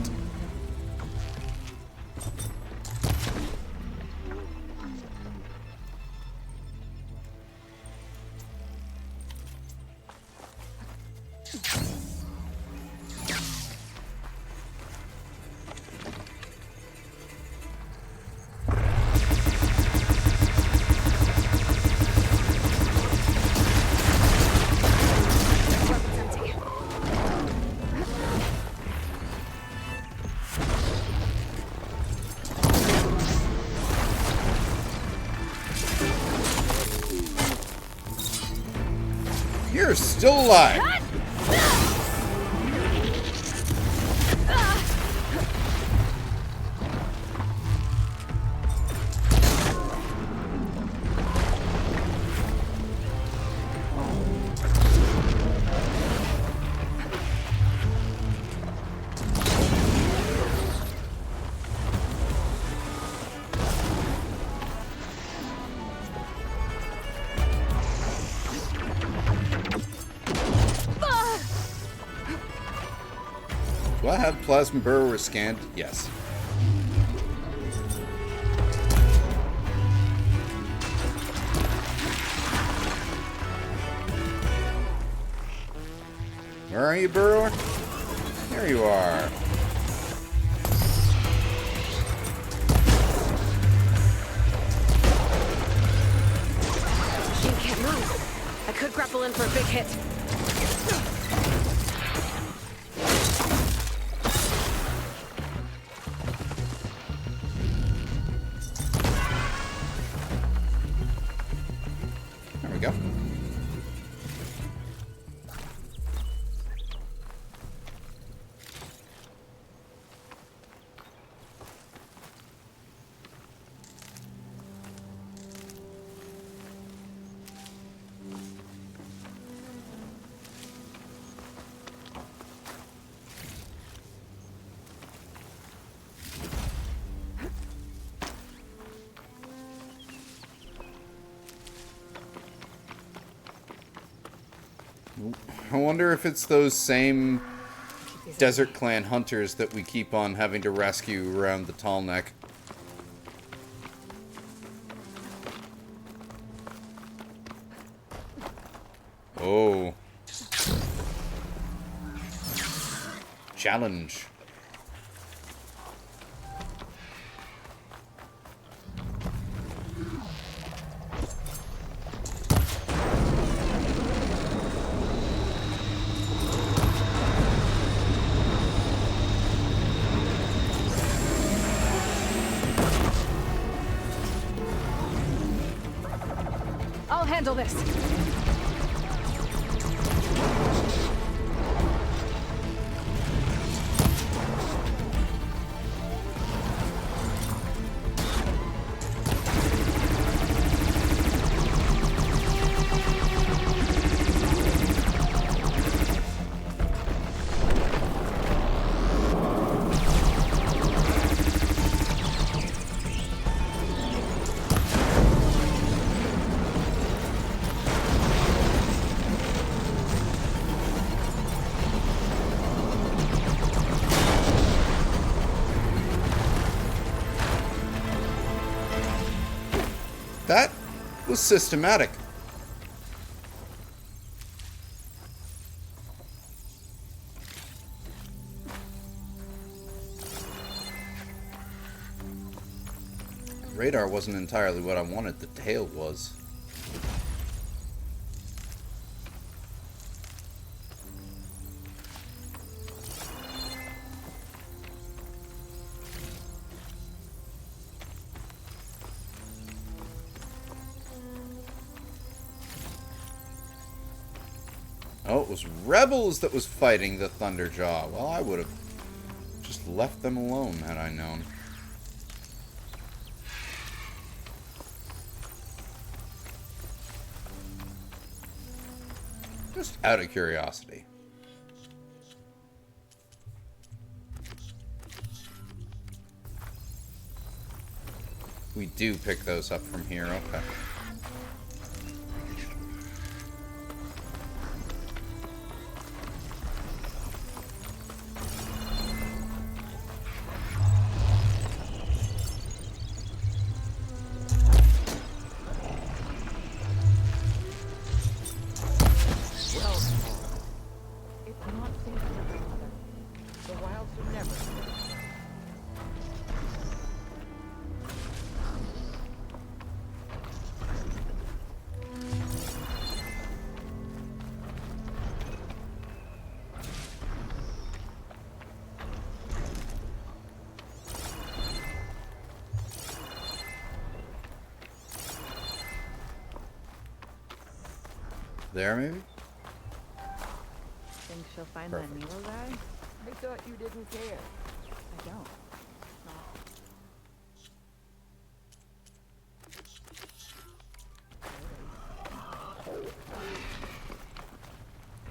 You're still alive. Do I have Plasma Burrower scanned? Yes. Where are you, Burrower? There you are. Machine can't move. I could grapple in for a big hit. There we go. I wonder if it's those same Desert Clan hunters that we keep on having to rescue around the Tall Neck. Oh. Challenge. I'll handle this. That was systematic. Radar wasn't entirely what I wanted, the tail was. Oh, it was Rebels that was fighting the Thunderjaw. Well, I would have just left them alone had I known. Just out of curiosity. We do pick those up from here, okay. There, maybe? Think she'll find Perfect. that Nilo guy? I thought you didn't care. I don't.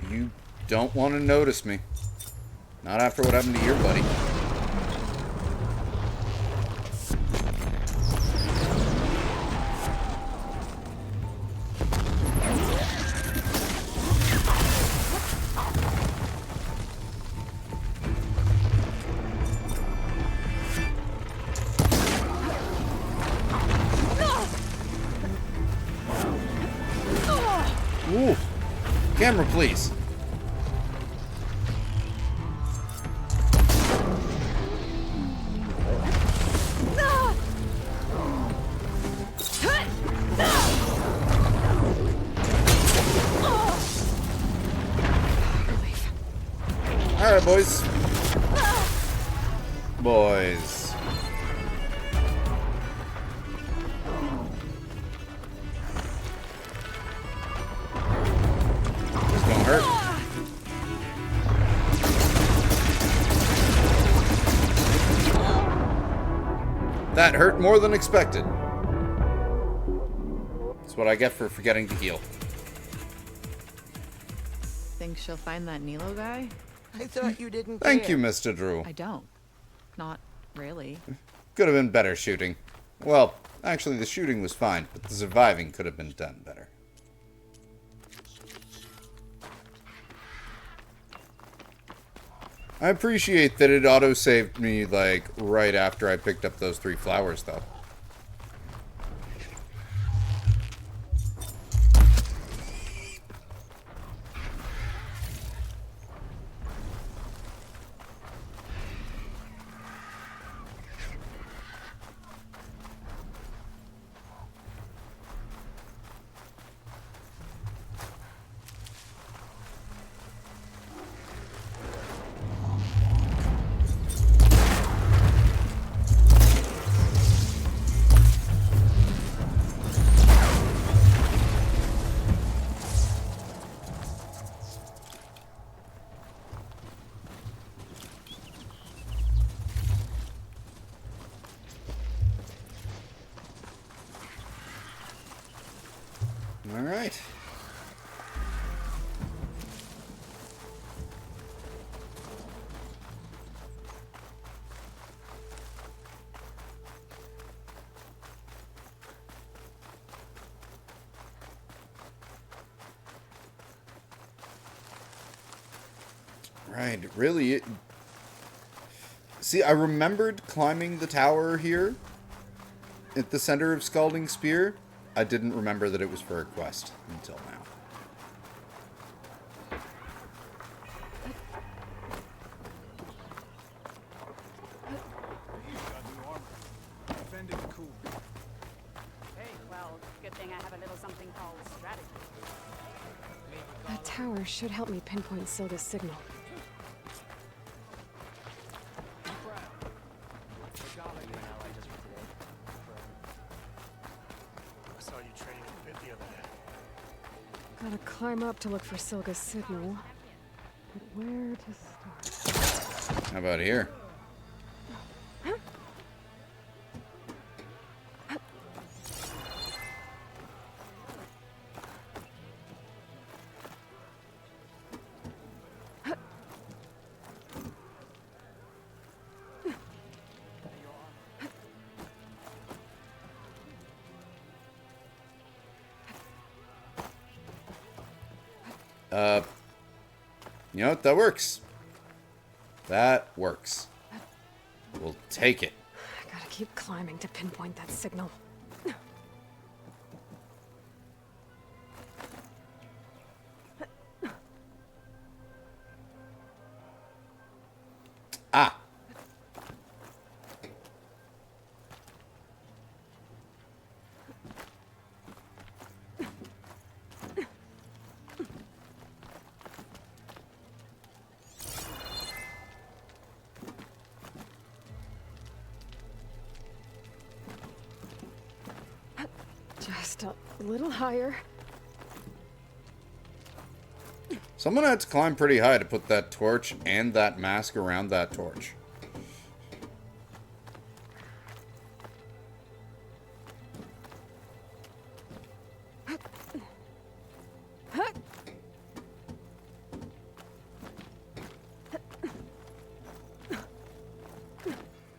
You don't want to notice me. Not after what happened to your buddy. Ooh. Camera, please. Alright, boys. Boys. This don't hurt. That hurt more than expected. That's what I get for forgetting to heal. Think she'll find that Nilo guy? I thought you didn't Thank care. you, Mr. Drew. I don't. Not really. Could have been better shooting. Well, actually the shooting was fine, but the surviving could have been done better. I appreciate that it auto-saved me, like, right after I picked up those 3 flowers, though. Alright. Right, really. See, I remembered climbing the tower here at the center of Scalding Spear. I didn't remember that it was for a quest until now. Hey, well, good thing I have a little something called strategy. That tower should help me pinpoint Silga's signal. Gotta climb up to look for Silga's signal. But where to start? How about here? You know what? That works. That works. We'll take it. I gotta keep climbing to pinpoint that signal. Ah. Just a little higher. Someone had to climb pretty high to put that torch and that mask around that torch.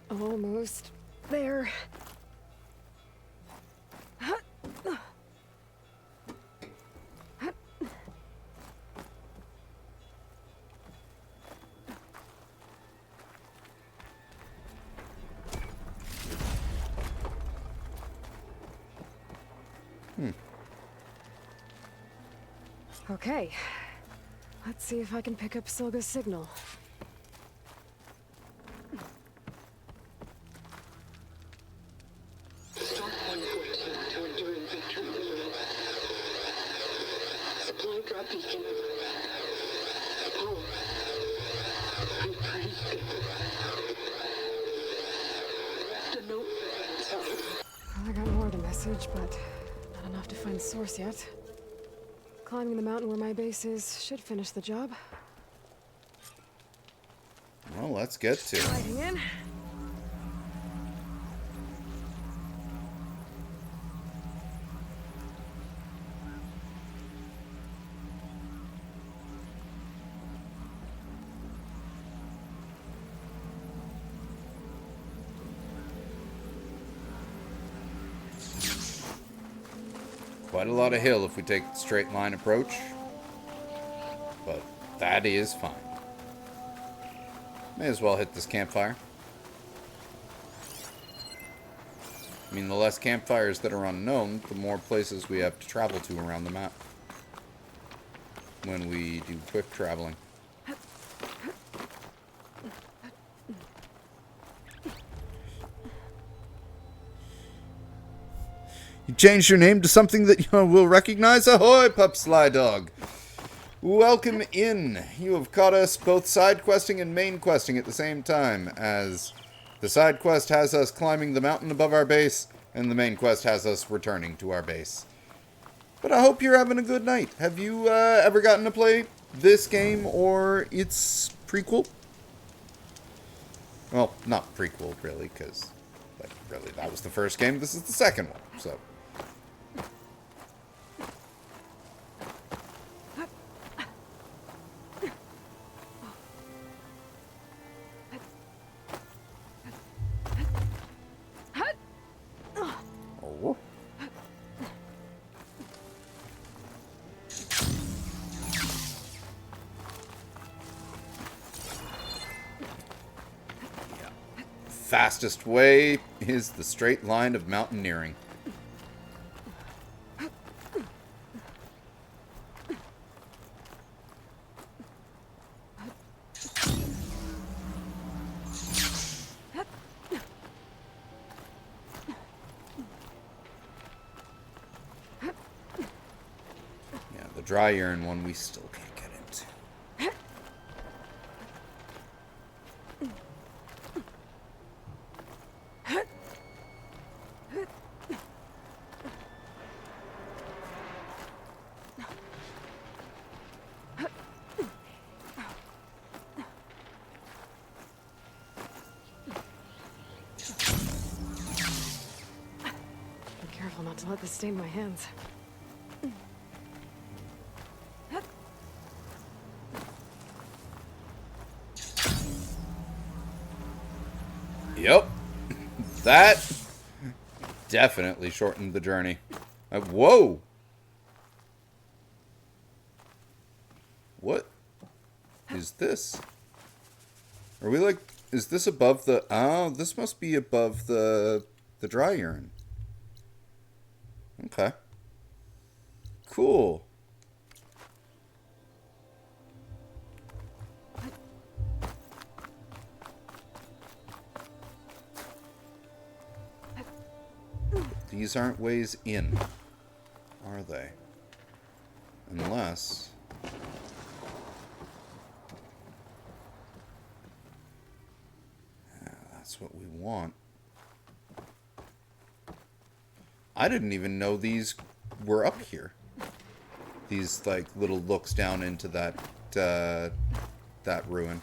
Almost there. Okay. Let's see if I can pick up Silga's signal. Stop 114 to endure victory. Supply drop beacon. Power. I'm pretty good. The note. Sorry. Well, I got more of the message, but not enough to find the source yet. Climbing the mountain where my base is should finish the job. Well, let's get to it. Sliding in. Quite a lot of hill if we take the straight line approach. But that is fine. May as well hit this campfire. I mean, the less campfires that are unknown, the more places we have to travel to around the map. When we do quick traveling. You changed your name to something that you will recognize? Ahoy, Pup Sly Dog! Welcome in. You have caught us both side questing and main questing at the same time, as the side quest has us climbing the mountain above our base, and the main quest has us returning to our base. But I hope you're having a good night. Have you ever gotten to play this game or its prequel? Well, not prequel, really, because really that was the first game. This is the second one, so... Oh. Fastest way is the straight line of mountaineering. Yeah, the dry urine one we still can't get into. Be careful not to let this stain my hands. Yep. That definitely shortened the journey. Whoa! What is this? Are we like... Is this above the... Oh, this must be above the dry urine. Okay. Cool. These aren't ways in, are they? Unless... That's what we want. I didn't even know these were up here. These, like, little looks down into that, that ruin.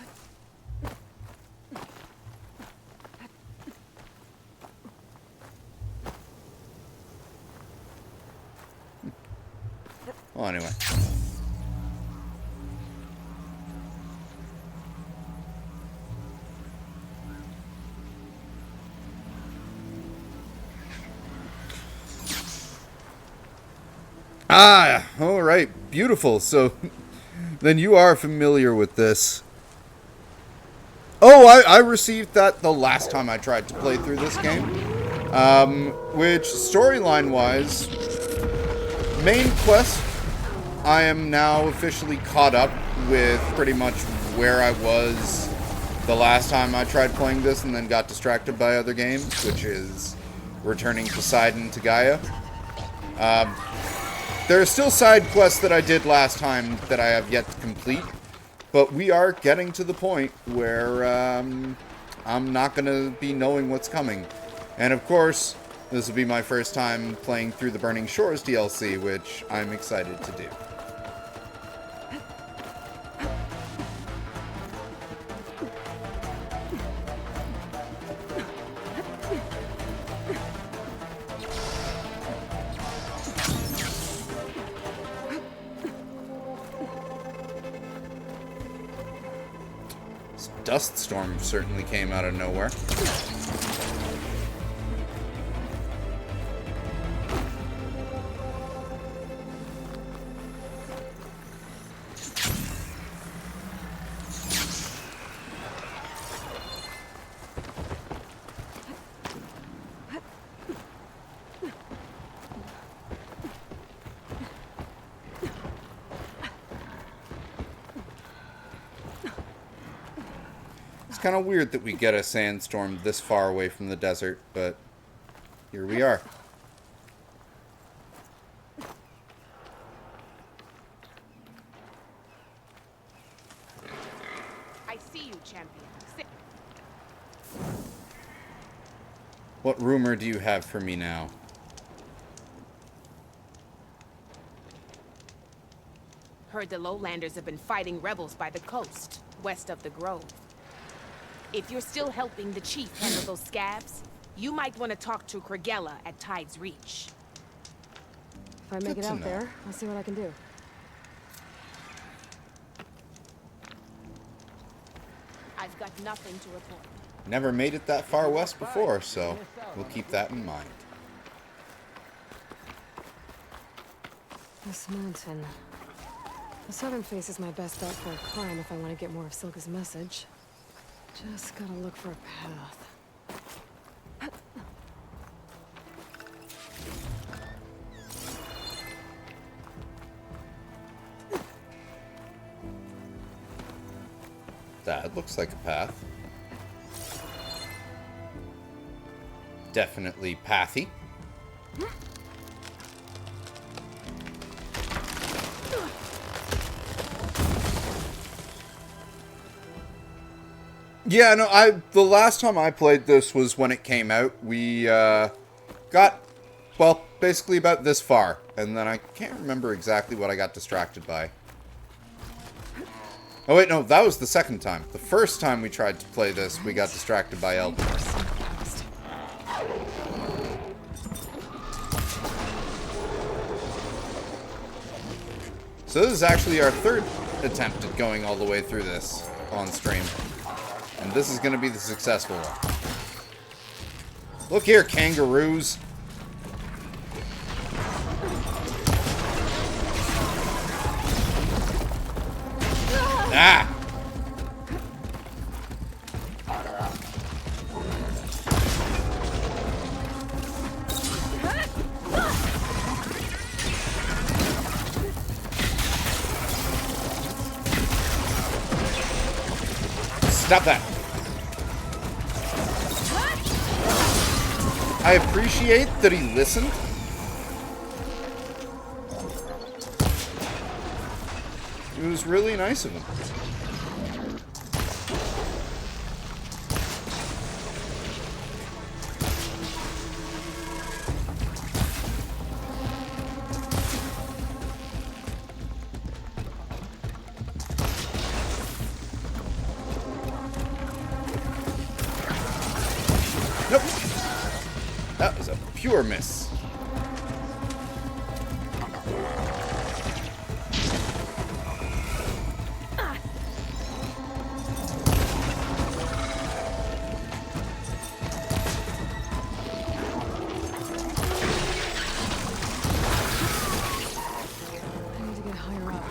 Well, anyway. Ah, all right. Beautiful. So, then you are familiar with this. Oh, I received that the last time I tried to play through this game. Which, storyline-wise, main quest, I am now officially caught up with pretty much where I was the last time I tried playing this and then got distracted by other games, which is returning Poseidon to Gaia. There are still side quests that I did last time that I have yet to complete, but we are getting to the point where I'm not going to be knowing what's coming. And of course, this will be my first time playing through the Burning Shores DLC, which I'm excited to do. Dust storm certainly came out of nowhere. It's kind of weird that we get a sandstorm this far away from the desert, but here we are. I see you, champion. What rumor do you have for me now? Heard the lowlanders have been fighting rebels by the coast, west of the grove. If you're still helping the chief handle those scabs, you might want to talk to Guerilla at Tide's Reach. If I make it out there, I'll see what I can do. I've got nothing to report. Never made it that far west before, so we'll keep that in mind. This mountain. The southern face is my best bet for a climb if I want to get more of Silka's message. Just gotta look for a path. That looks like a path. Definitely pathy. Yeah, no, the last time I played this was when it came out. We got, well, basically about this far. And then I can't remember exactly what I got distracted by. Oh wait, no, that was the second time. The first time we tried to play this, we got distracted by Eldor. So this is actually our third attempt at going all the way through this on stream. And this is going to be the successful one. Look here, kangaroos. Ah! Stop that. I appreciate that he listened. It was really nice of him. Nope. That was a pure miss. I need to get higher up.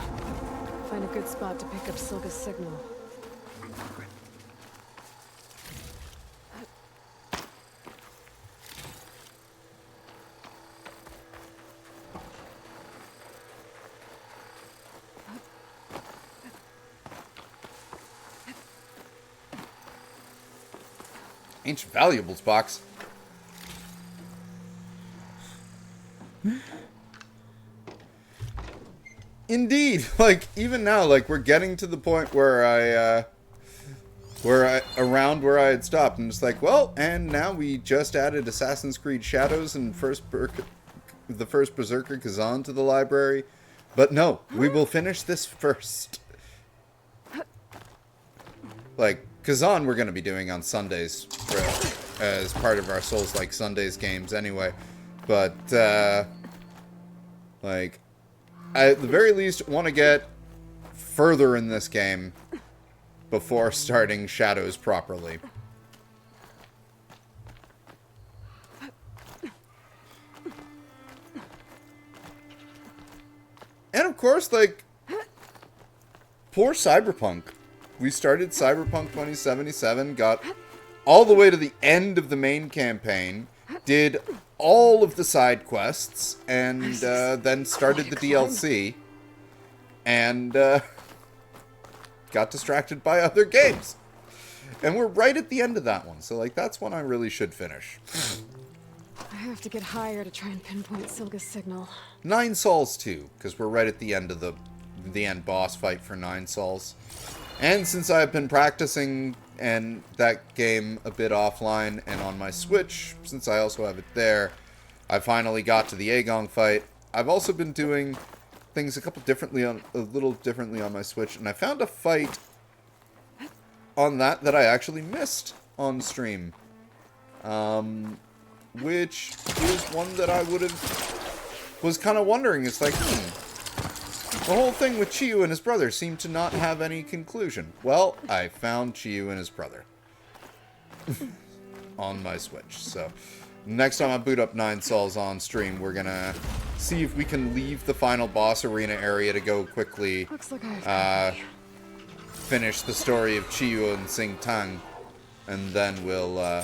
Find a good spot to pick up Silga's signal. Ancient Valuables box. Indeed, like, even now, like, we're getting to the point where around where I had stopped, and it's like, well, and now we just added Assassin's Creed Shadows and the first Berserker Kazan to the library. But no, we will finish this first. Like, Kazan we're going to be doing on Sundays as part of our Souls-like Sundays games anyway. But, like, I at the very least want to get further in this game before starting Shadows properly. And of course, like, poor Cyberpunk. We started Cyberpunk 2077, got all the way to the end of the main campaign, did all of the side quests, and then started the DLC, and got distracted by other games. And we're right at the end of that one, so like that's one I really should finish. I have to get higher to try and pinpoint Silga's signal. 9 Souls 2, because we're right at the end of the end boss fight for 9 Souls. And since I've been practicing and that game a bit offline and on my Switch, since I also have it there, I finally got to the Aegon fight. I've also been doing things a little differently on my Switch, and I found a fight on that I actually missed on stream. Which is one that I was kind of wondering. It's like, the whole thing with Chiyu and his brother seemed to not have any conclusion. Well, I found Chiyu and his brother on my Switch. So, next time I boot up 9 Souls on stream, we're gonna see if we can leave the final boss arena area to go quickly Looks like I finish the story of Chiyu and Sing Tang, and then we'll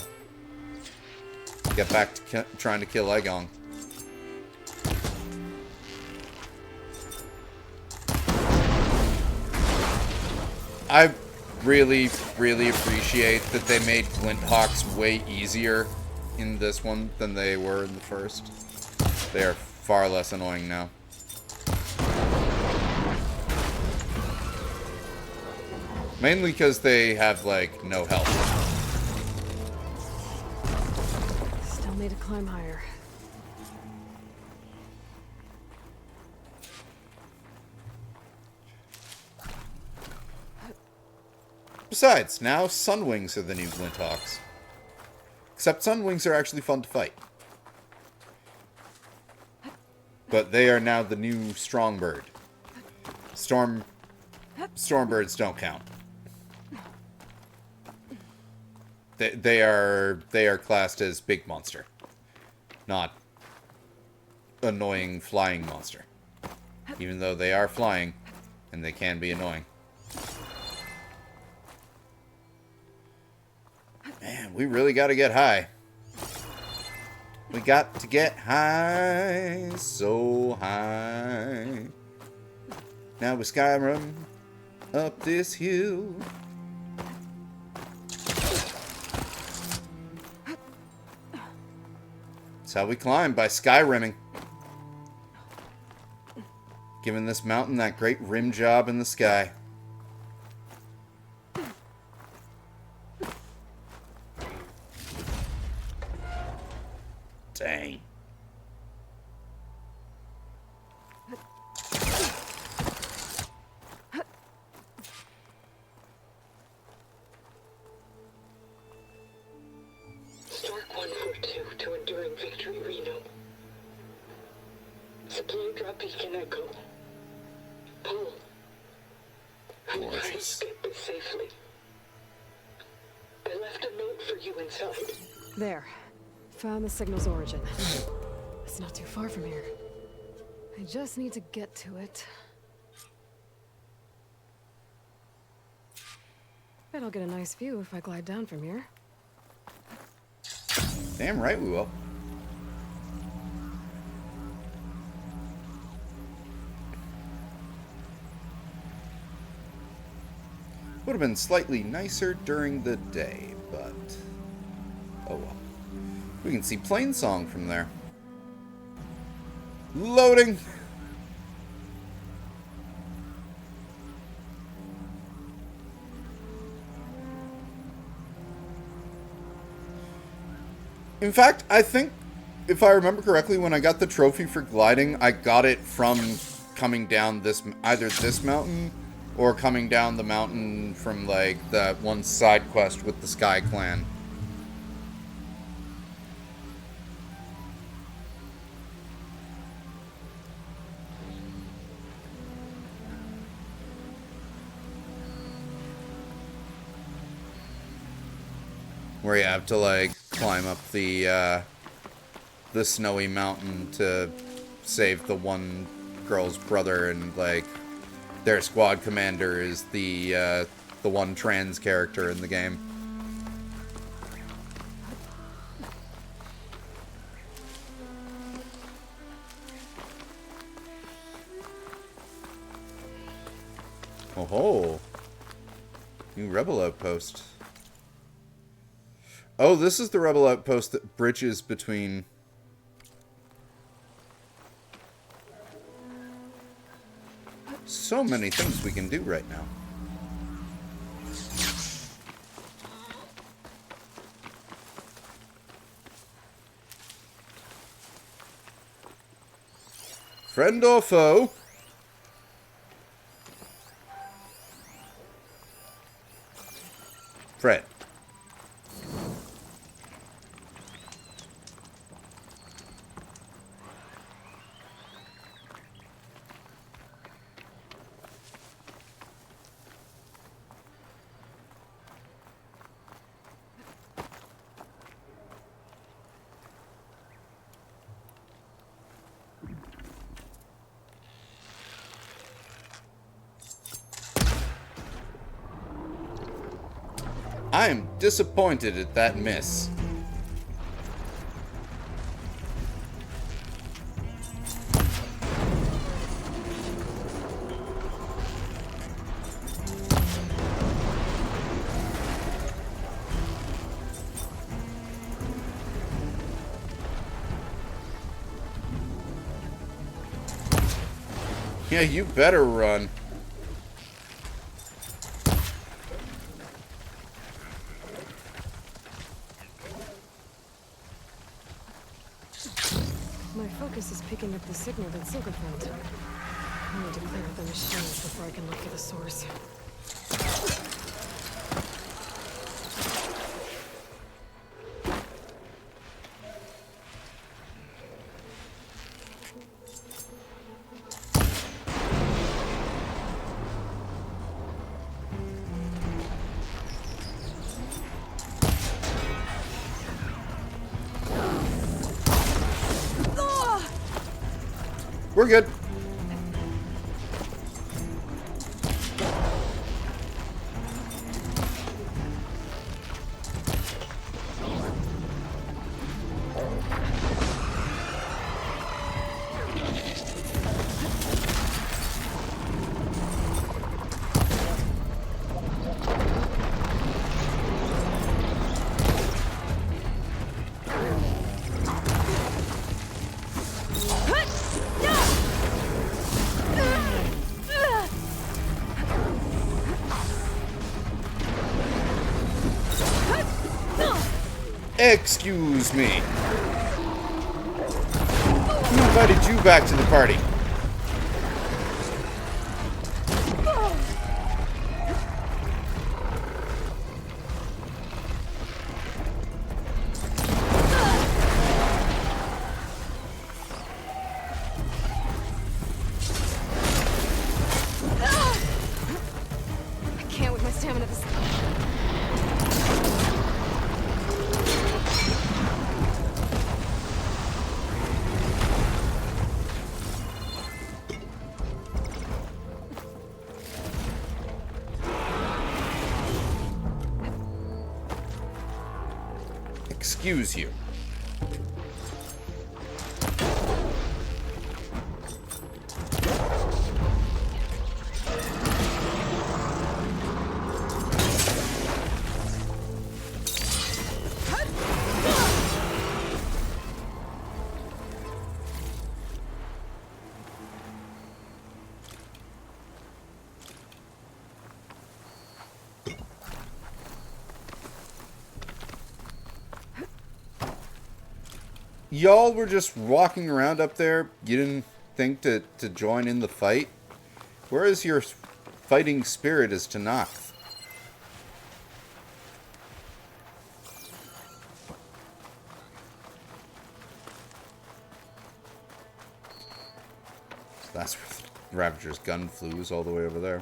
get back to trying to kill Aegon. I really, really appreciate that they made Glint Hawks way easier in this one than they were in the first. They are far less annoying now. Mainly because they have, like, no health. still need to climb higher. Besides, now Sunwings are the new Glint Hawks. Except Sunwings are actually fun to fight. But they are now the new Strongbird. Stormbirds don't count. They are classed as big monster, not annoying flying monster. Even though they are flying, and they can be annoying. we really got to get high. We got to get high, so high. Now we're Skyrim up this hill. That's how we climb, by Skyrimming. Giving this mountain that great rim job in the sky. Dang. Stark 142 to Enduring Victory, Reno. Supply drop beacon echo. Paul, I'm trying to get this safely. I left a note for you inside. There. Found the signal's origin. It's not too far from here. I just need to get to it. Bet I'll get a nice view if I glide down from here. Damn right we will. Would have been slightly nicer during the day, but oh well. We can see Plainsong from there. Loading! In fact, I think, if I remember correctly, when I got the trophy for gliding, I got it from coming down this, either this mountain, or coming down the mountain from, like, that one side quest with the Sky Clan. Where you have to, like, climb up the snowy mountain to save the one girl's brother, and, like, their squad commander is the one trans character in the game. Oh ho! New rebel outpost. Oh, this is the rebel outpost that bridges between... So many things we can do right now. Friend or foe? Friend. I am disappointed at that miss. Yeah, you better run. My focus is picking up the signal that Silka found. I need to clear out the machines before I can look for the source. We're good. Excuse me. Who invited you back to the party? I can't with my stamina this. Excuse you. Y'all were just walking around up there. You didn't think to join in the fight? Where is your fighting spirit as to Nox? So that's where the Ravager's gun flew, is all the way over there.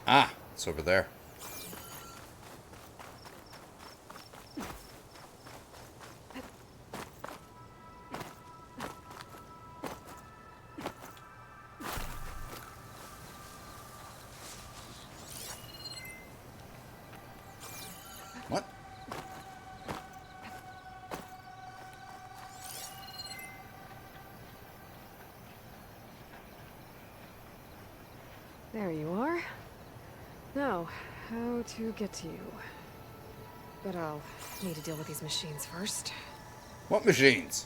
Ah, it's over there. What? There you are. Now, how to get to you. But I'll need to deal with these machines first. What machines?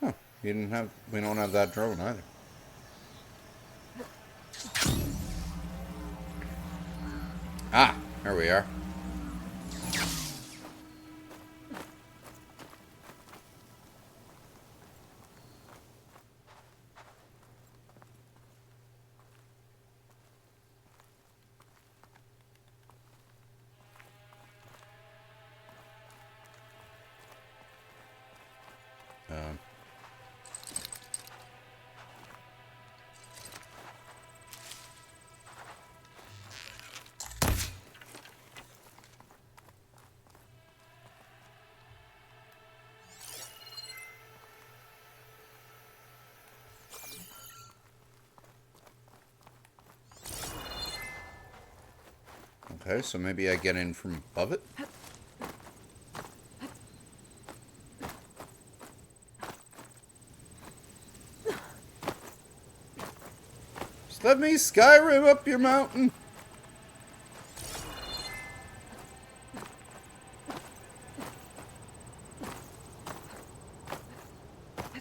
Huh. We don't have that drone either. Ah, there we are. Okay, so maybe I get in from above it? Just let me Skyrim up your mountain.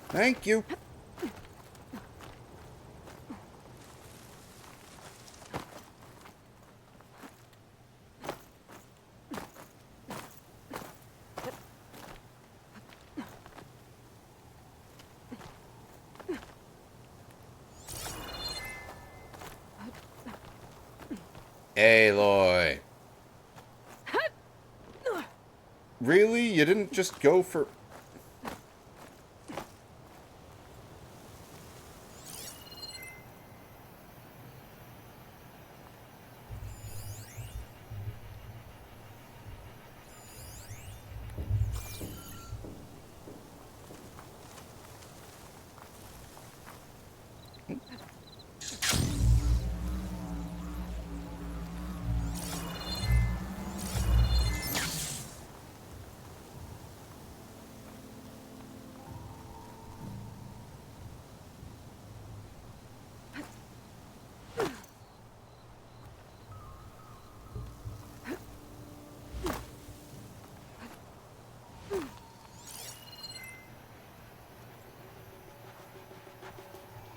Thank you. Aloy. Really? You didn't just go for...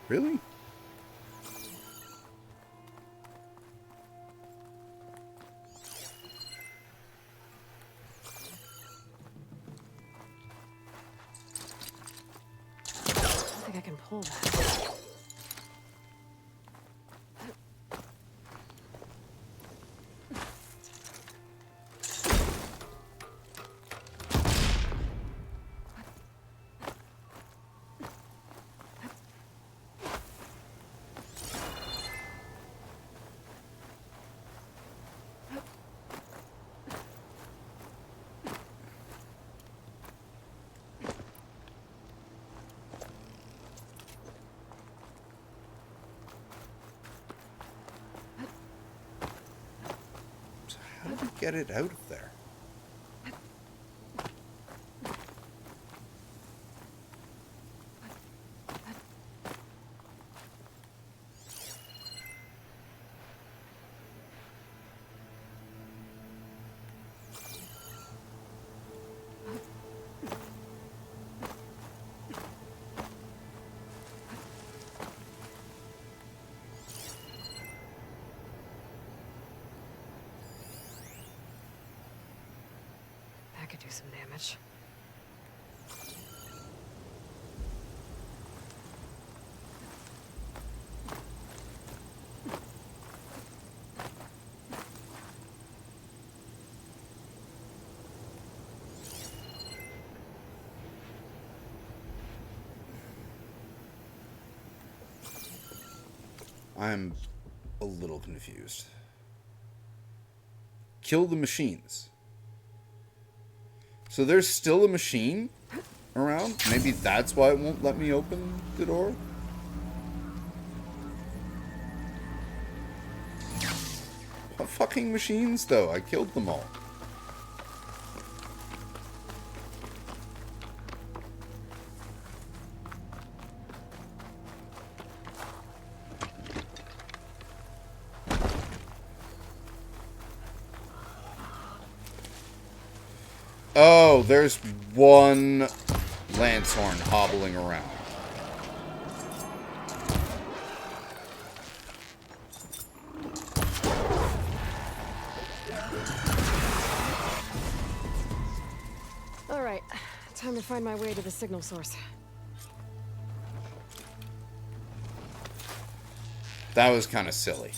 Really? I think I can pull that. How do we get it out of there? That could do some damage. I'm a little confused. Kill the machines. So there's still a machine around? Maybe that's why it won't let me open the door? What fucking machines, though? I killed them all. Oh, there's one Lancehorn hobbling around. All right, time to find my way to the signal source. That was kind of silly.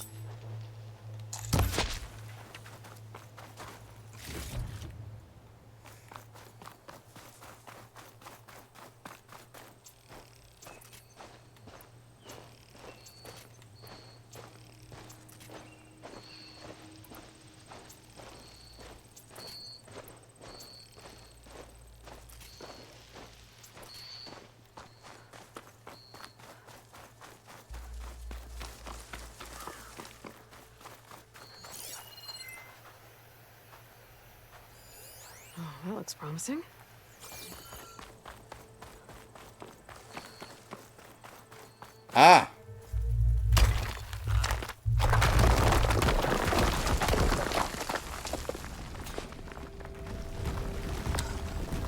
Oh, that looks promising. Ah!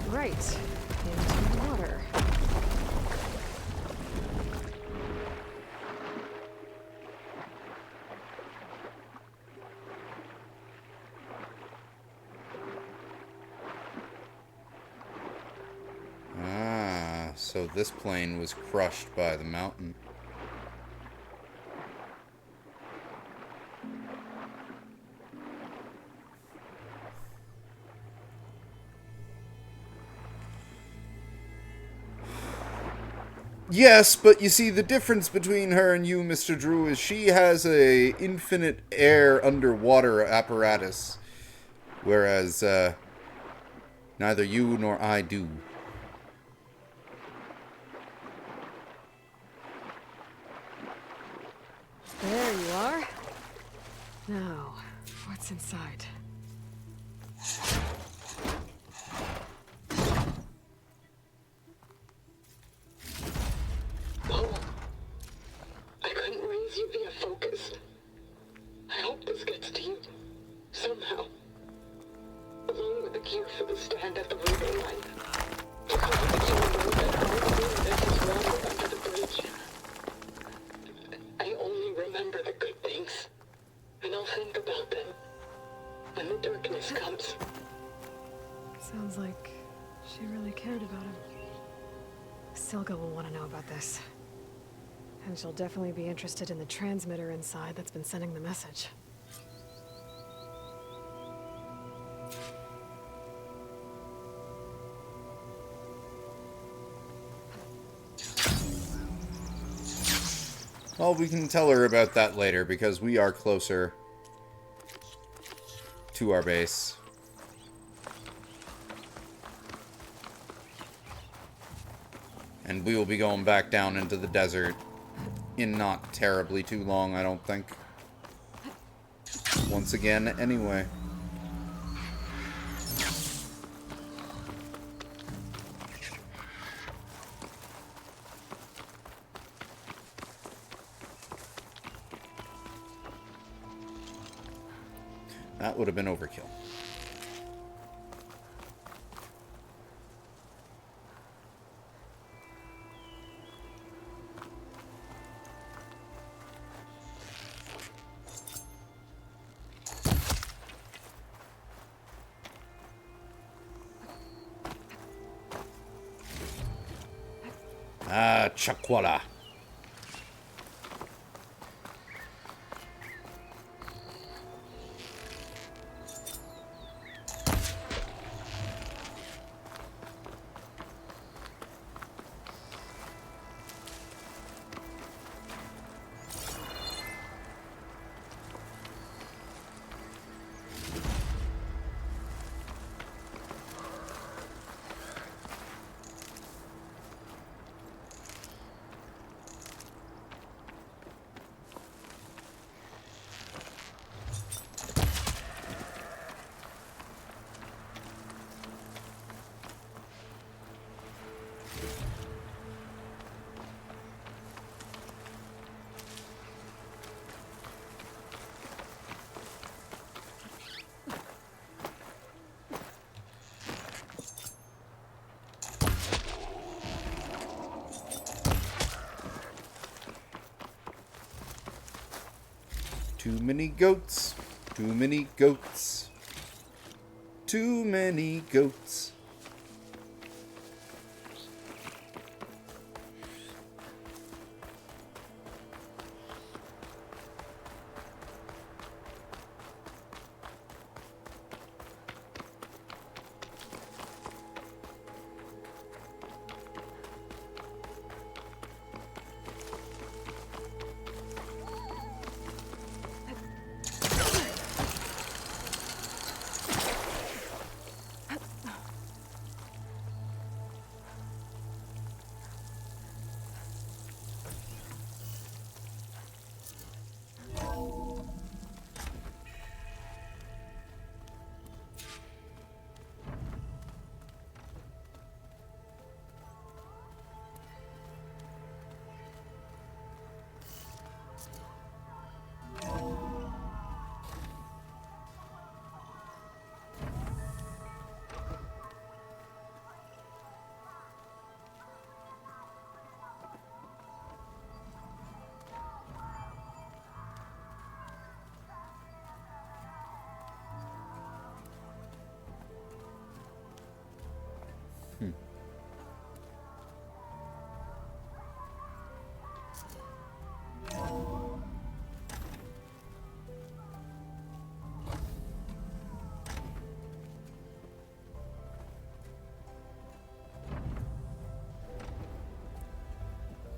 Right. Into the water. Ah, so this plane was crushed by the mountain. Yes, but you see, the difference between her and you, Mr. Drew, is she has a infinite air underwater apparatus, whereas neither you nor I do. There you are. Now, what's inside? Paul, I couldn't raise you via focus. I hope this gets to you, somehow. Along with the gear for the stand at the railway line. Because of the key know that all the this is water under the bridge. I only remember the good things. And I'll think about them when the darkness comes. Sounds like she really cared about him. Silga will want to know about this. And she'll definitely be interested in the transmitter inside that's been sending the message. Well, we can tell her about that later, because we are closer to our base. And we will be going back down into the desert in not terribly too long, I don't think. Once again, anyway. That would have been overkill. Ah, Chakwala. Too many goats. Too many goats. Too many goats.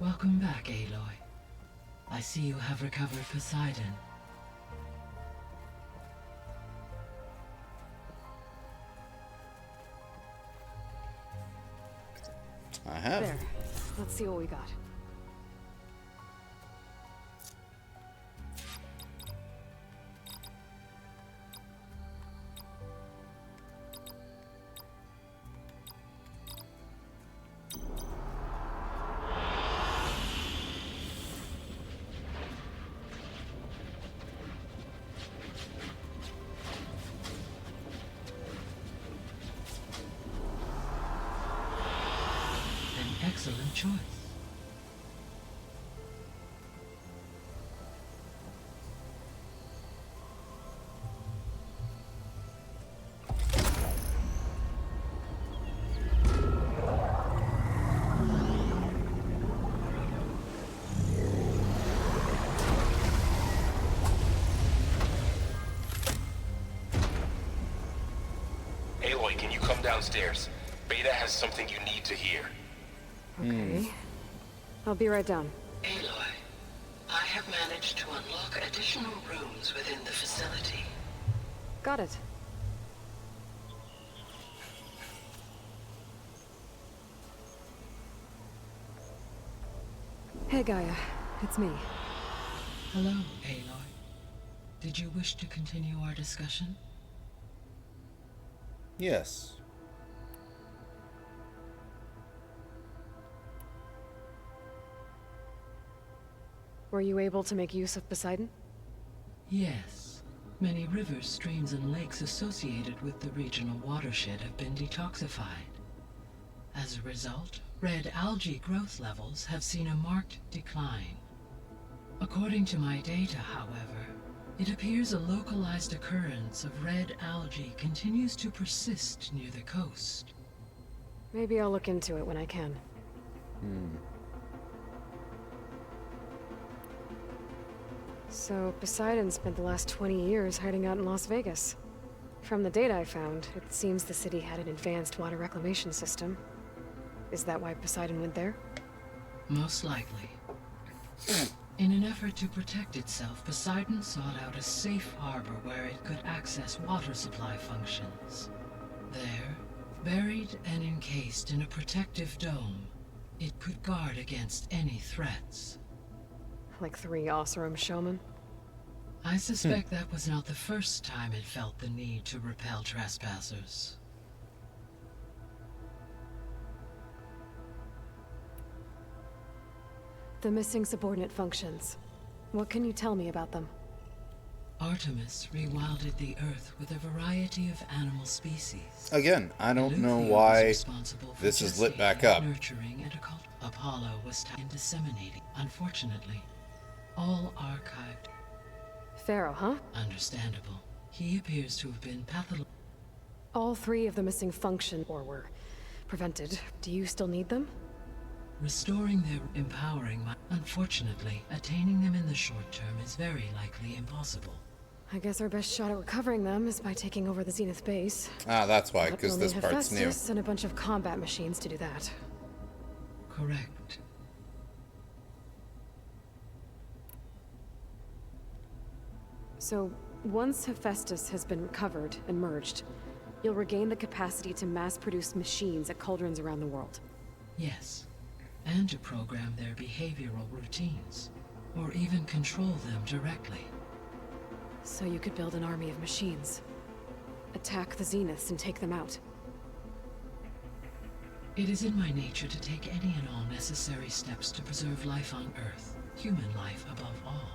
Welcome back, Aloy. I see you have recovered Poseidon. I have. There. Let's see what we got. Excellent choice. Aloy, can you come downstairs? Beta has something you need to hear. Okay. I'll be right down. Aloy, I have managed to unlock additional rooms within the facility. Got it. Hey, Gaia. It's me. Hello, Aloy. Did you wish to continue our discussion? Yes. Were you able to make use of Poseidon? Yes. Many rivers, streams, and lakes associated with the regional watershed have been detoxified. As a result, red algae growth levels have seen a marked decline. According to my data, however, it appears a localized occurrence of red algae continues to persist near the coast. Maybe I'll look into it when I can. So, Poseidon spent the last 20 years hiding out in Las Vegas. From the data I found, it seems the city had an advanced water reclamation system. Is that why Poseidon went there? Most likely. In an effort to protect itself, Poseidon sought out a safe harbor where it could access water supply functions. There, buried and encased in a protective dome, it could guard against any threats. Like 3 Oseram showmen? I suspect that was not the first time it felt the need to repel trespassers. The missing subordinate functions. What can you tell me about them? Artemis rewilded the Earth with a variety of animal species. Again, I don't know Eleuthia was why responsible for this is lit back gestating, up. Nurturing and occult. Apollo was in disseminating. Unfortunately, all archived. Pharaoh, huh? Understandable. He appears to have been pathological. All 3 of the missing function or were prevented. Do you still need them? Restoring their empowering. Unfortunately, attaining them in the short term is very likely impossible. I guess our best shot at recovering them is by taking over the Zenith base. Ah, that's why, But because we'll this need part's new. Hephaestus and a bunch of combat machines to do that. Correct. So, once Hephaestus has been recovered and merged, you'll regain the capacity to mass-produce machines at cauldrons around the world. Yes. And to program their behavioral routines, or even control them directly. So you could build an army of machines. Attack the Zeniths and take them out. It is in my nature to take any and all necessary steps to preserve life on Earth, human life above all.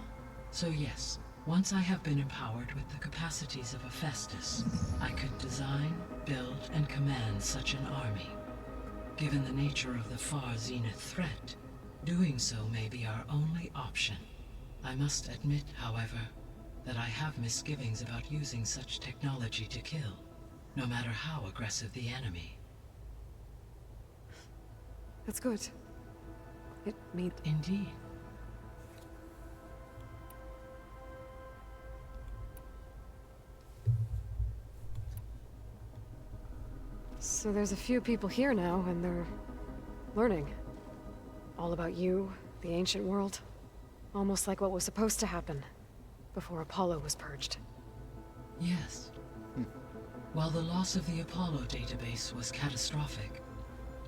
So yes, once I have been empowered with the capacities of Hephaestus, I could design, build, and command such an army. Given the nature of the far Zenith threat, doing so may be our only option. I must admit, however, that I have misgivings about using such technology to kill, no matter how aggressive the enemy. That's good. It means... Indeed. So there's a few people here now, and they're learning. All about you, the ancient world. Almost like what was supposed to happen before Apollo was purged. Yes. While the loss of the Apollo database was catastrophic,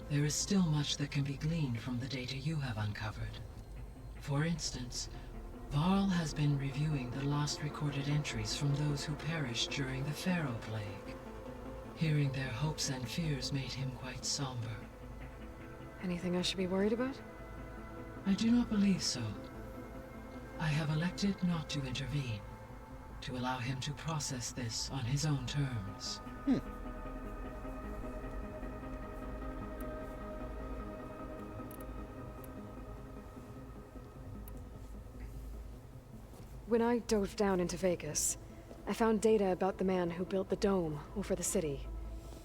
there is still much that can be gleaned from the data you have uncovered. For instance, Varl has been reviewing the last recorded entries from those who perished during the Pharaoh Plague. Hearing their hopes and fears made him quite somber. Anything I should be worried about? I do not believe so. I have elected not to intervene, to allow him to process this on his own terms. When I dove down into Vegas, I found data about the man who built the dome over the city,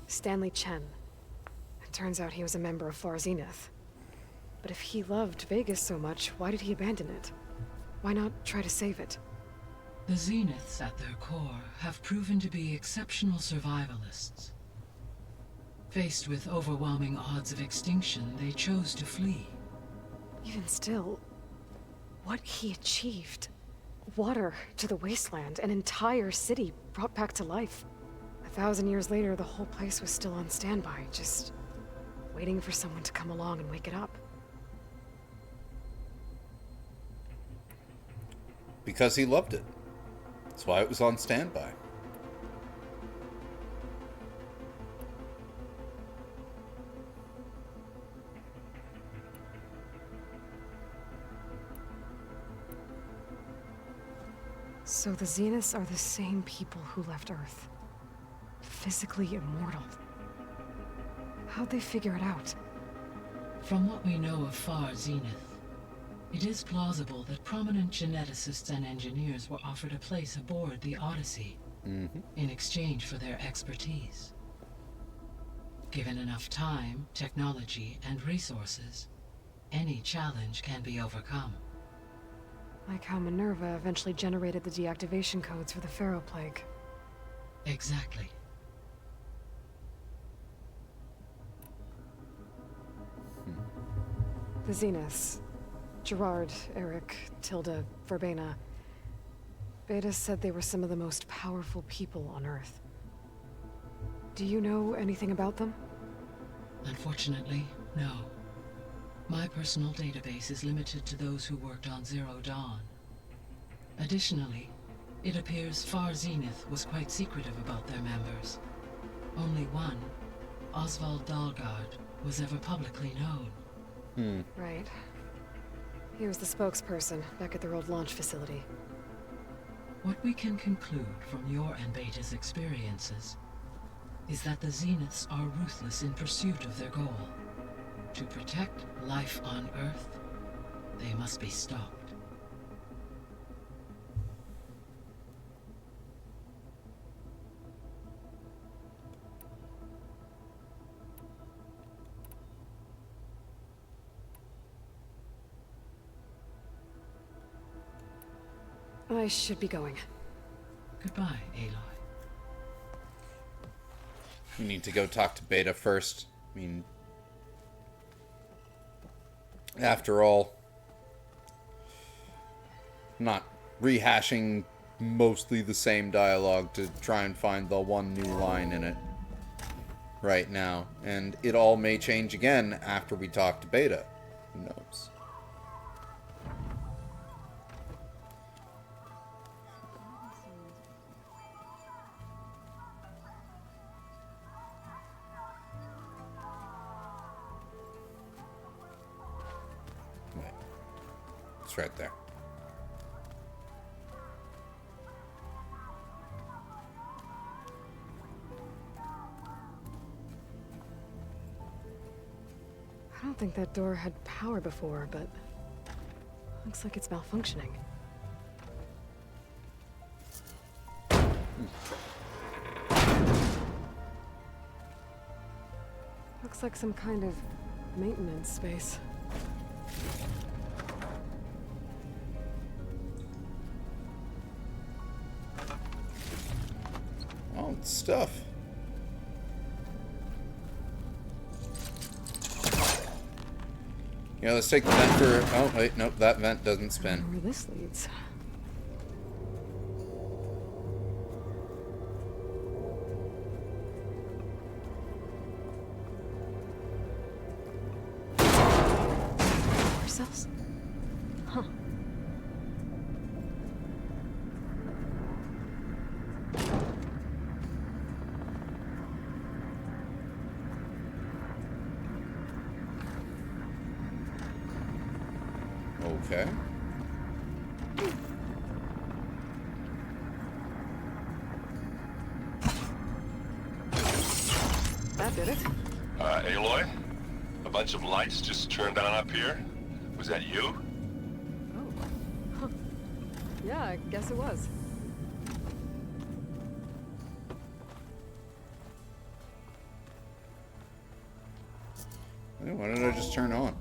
Stanley Chen. It turns out he was a member of Far Zenith. But if he loved Vegas so much, why did he abandon it? Why not try to save it? The Zeniths, at their core, have proven to be exceptional survivalists. Faced with overwhelming odds of extinction, they chose to flee. Even still, what he achieved. Water to the wasteland, an entire city brought back to life. 1,000 years later, the whole place was still on standby, just waiting for someone to come along and wake it up. Because he loved it. That's why it was on standby. So the Zeniths are the same people who left Earth. Physically immortal. How'd they figure it out? From what we know of Far Zenith, it is plausible that prominent geneticists and engineers were offered a place aboard the Odyssey in exchange for their expertise. Given enough time, technology, and resources, any challenge can be overcome. Like how Minerva eventually generated the deactivation codes for the Pharaoh Plague. Exactly. The Zeniths. Gerard, Eric, Tilda, Verbena. Beta said they were some of the most powerful people on Earth. Do you know anything about them? Unfortunately, no. My personal database is limited to those who worked on Zero Dawn. Additionally, it appears Far Zenith was quite secretive about their members. Only one, Oswald Dahlgard, was ever publicly known. Right. He was the spokesperson back at their old launch facility. What we can conclude from your and Beta's experiences is that the Zeniths are ruthless in pursuit of their goal. To protect life on Earth, they must be stopped. I should be going. Goodbye, Aloy. We need to go talk to Beta first. I mean, after all, not rehashing mostly the same dialogue to try and find the one new line in it right now. And it all may change again after we talk to Beta. Who knows? It's right there. I don't think that door had power before, but looks like it's malfunctioning. Looks like some kind of maintenance space. Oh, it's stuff. Yeah, let's take the vent for... Oh, wait, nope, that vent doesn't I spin. don't know where this leads. Power cells? Huh. Okay. That did it. Aloy? A bunch of lights just turned on up here? Was that you? Oh. Huh. Yeah, I guess it was. Why did I just turn on?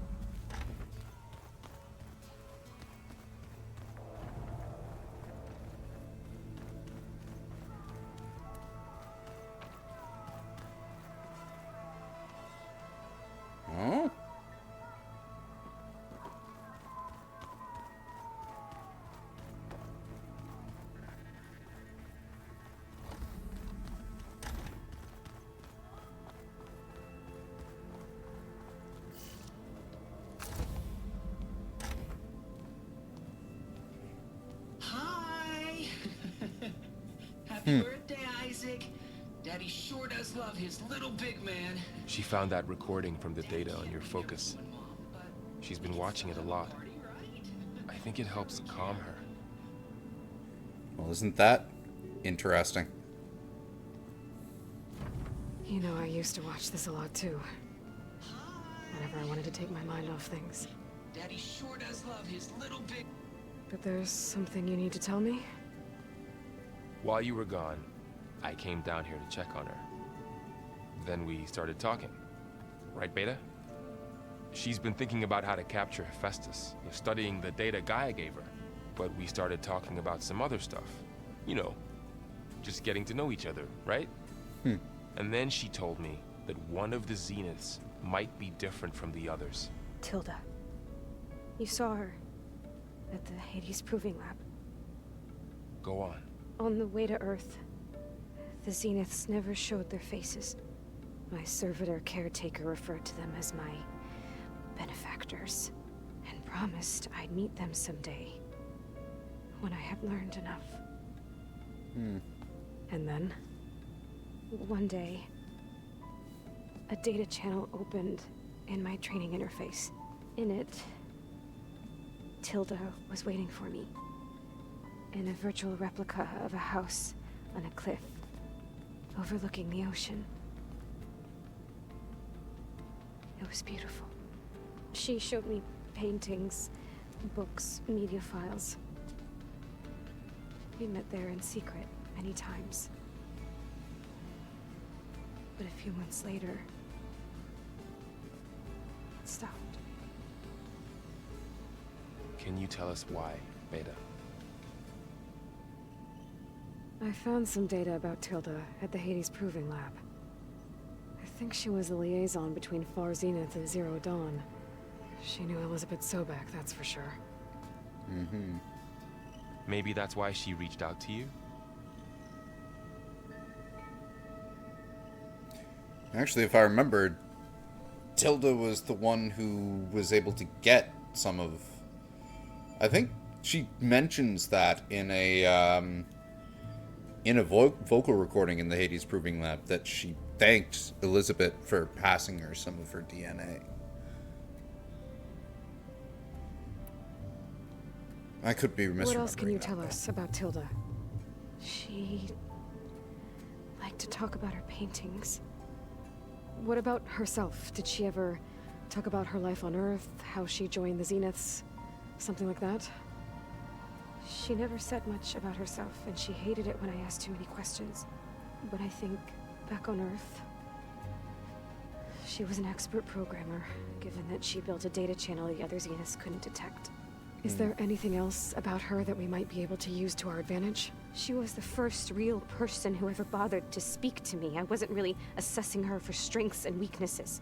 Oh? Hi! Happy birthday, Isaac. Daddy sure does love his little big man. She found that recording from the data on your focus. She's been watching it a lot. I think it helps calm her. Well, isn't that interesting? You know, I used to watch this a lot too. Whenever I wanted to take my mind off things. Daddy sure does love his little big... But there's something you need to tell me? While you were gone, I came down here to check on her. Then we started talking. Right, Beta? She's been thinking about how to capture Hephaestus, studying the data Gaia gave her. But we started talking about some other stuff. You know, just getting to know each other, right? And then she told me that one of the Zeniths might be different from the others. Tilda. You saw her at the Hades Proving Lab. Go on. On the way to Earth, the Zeniths never showed their faces. My servitor caretaker referred to them as my benefactors, and promised I'd meet them someday, when I had learned enough. And then, one day, a data channel opened in my training interface. In it, Tilda was waiting for me, in a virtual replica of a house on a cliff, overlooking the ocean. It was beautiful. She showed me paintings, books, media files. We met there in secret many times. But a few months later, it stopped. Can you tell us why, Beta? I found some data about Tilda at the Hades Proving Lab. I think she was a liaison between Far Zenith and Zero Dawn. She knew Elizabeth Sobek, that's for sure. Maybe that's why she reached out to you? Actually, if I remembered, Tilda was the one who was able to get some of... I think she mentions that in a vocal recording in the Hades Proving Lab, that she thanked Elizabeth for passing her some of her DNA. I could be misremembering. What else can you that, tell though. us about Tilda? She liked to talk about her paintings. What about herself? Did she ever talk about her life on Earth, how she joined the Zeniths, something like that? She never said much about herself, and she hated it when I asked too many questions. But I think, back on Earth, she was an expert programmer, given that she built a data channel the other Zeniths couldn't detect. Is there anything else about her that we might be able to use to our advantage? She was the first real person who ever bothered to speak to me. I wasn't really assessing her for strengths and weaknesses.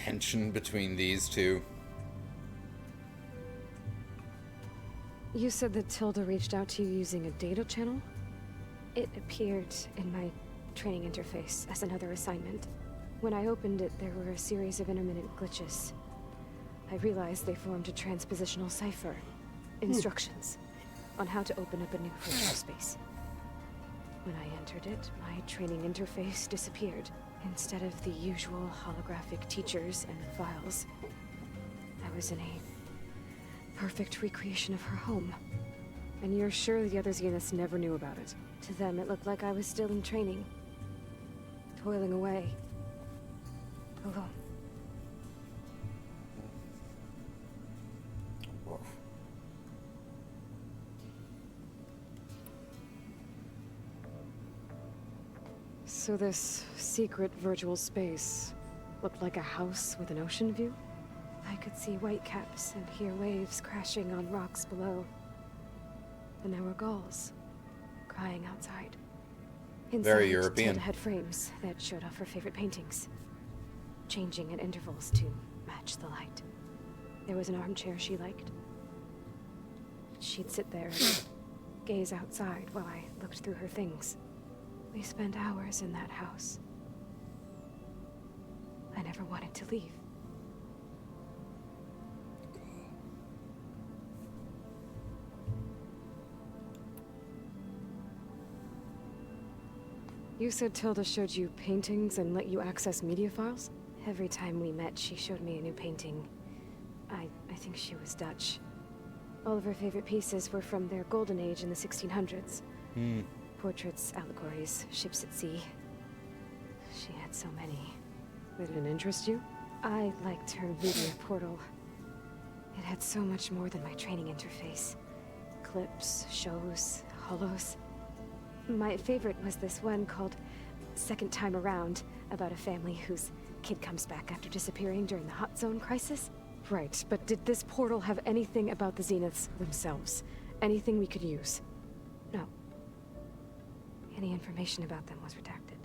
tension between these two. You said that Tilda reached out to you using a data channel? It appeared in my training interface as another assignment. When I opened it, there were a series of intermittent glitches. I realized they formed a transpositional cipher. Instructions on how to open up a new virtual space. When I entered it, my training interface disappeared. Instead of the usual holographic teachers and files, I was in a perfect recreation of her home. And you're sure the other Zeniths never knew about it? To them, it looked like I was still in training. Toiling away. Alone. Whoa. So this secret virtual space looked like a house with an ocean view? I could see whitecaps and hear waves crashing on rocks below. And there were gulls crying outside. Inside, Very European. Tilda had frames that showed off her favorite paintings, changing at intervals to match the light. There was an armchair she liked. She'd sit there and gaze outside while I looked through her things. We spent hours in that house. I never wanted to leave. You said Tilda showed you paintings and let you access media files? Every time we met, she showed me a new painting. I think she was Dutch. All of her favorite pieces were from their golden age in the 1600s. Portraits, allegories, ships at sea. She had so many. They didn't interest you? I liked her media portal. It had so much more than my training interface. Clips, shows, holos. My favorite was this one called Second Time Around, about a family whose kid comes back after disappearing during the Hot Zone crisis. Right, but did this portal have anything about the Zeniths themselves? Anything we could use? No. Any information about them was redacted.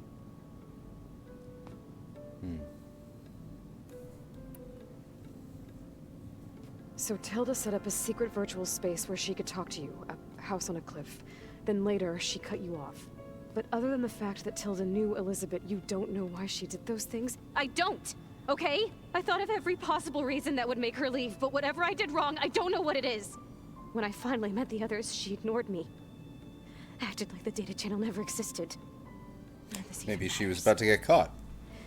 So Tilda set up a secret virtual space where she could talk to you, a house on a cliff. Then later, she cut you off. But other than the fact that Tilda knew Elizabeth, you don't know why she did those things? I don't, okay? I thought of every possible reason that would make her leave, but whatever I did wrong, I don't know what it is. When I finally met the others, she ignored me. Acted like the data channel never existed. Maybe she was about to get caught.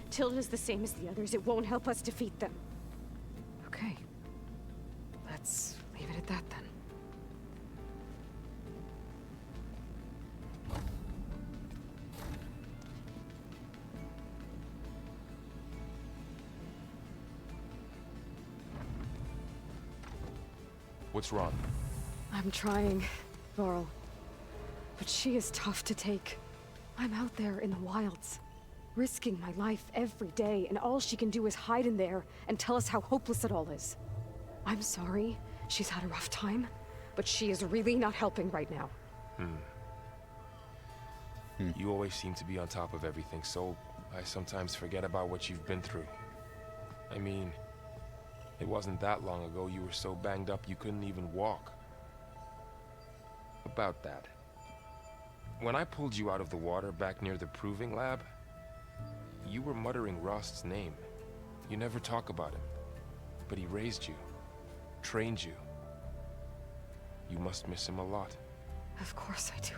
Tilda's the same as the others. It won't help us defeat them. Okay. Let's leave it at that then. What's wrong? I'm trying, Varl. But she is tough to take. I'm out there in the wilds, risking my life every day, and all she can do is hide in there and tell us how hopeless it all is. I'm sorry, she's had a rough time, but she is really not helping right now. You always seem to be on top of everything, so I sometimes forget about what you've been through. I mean, it wasn't that long ago you were so banged up you couldn't even walk. About that. When I pulled you out of the water back near the proving lab, you were muttering Rost's name. You never talk about him. But he raised you, trained you. You must miss him a lot. Of course I do.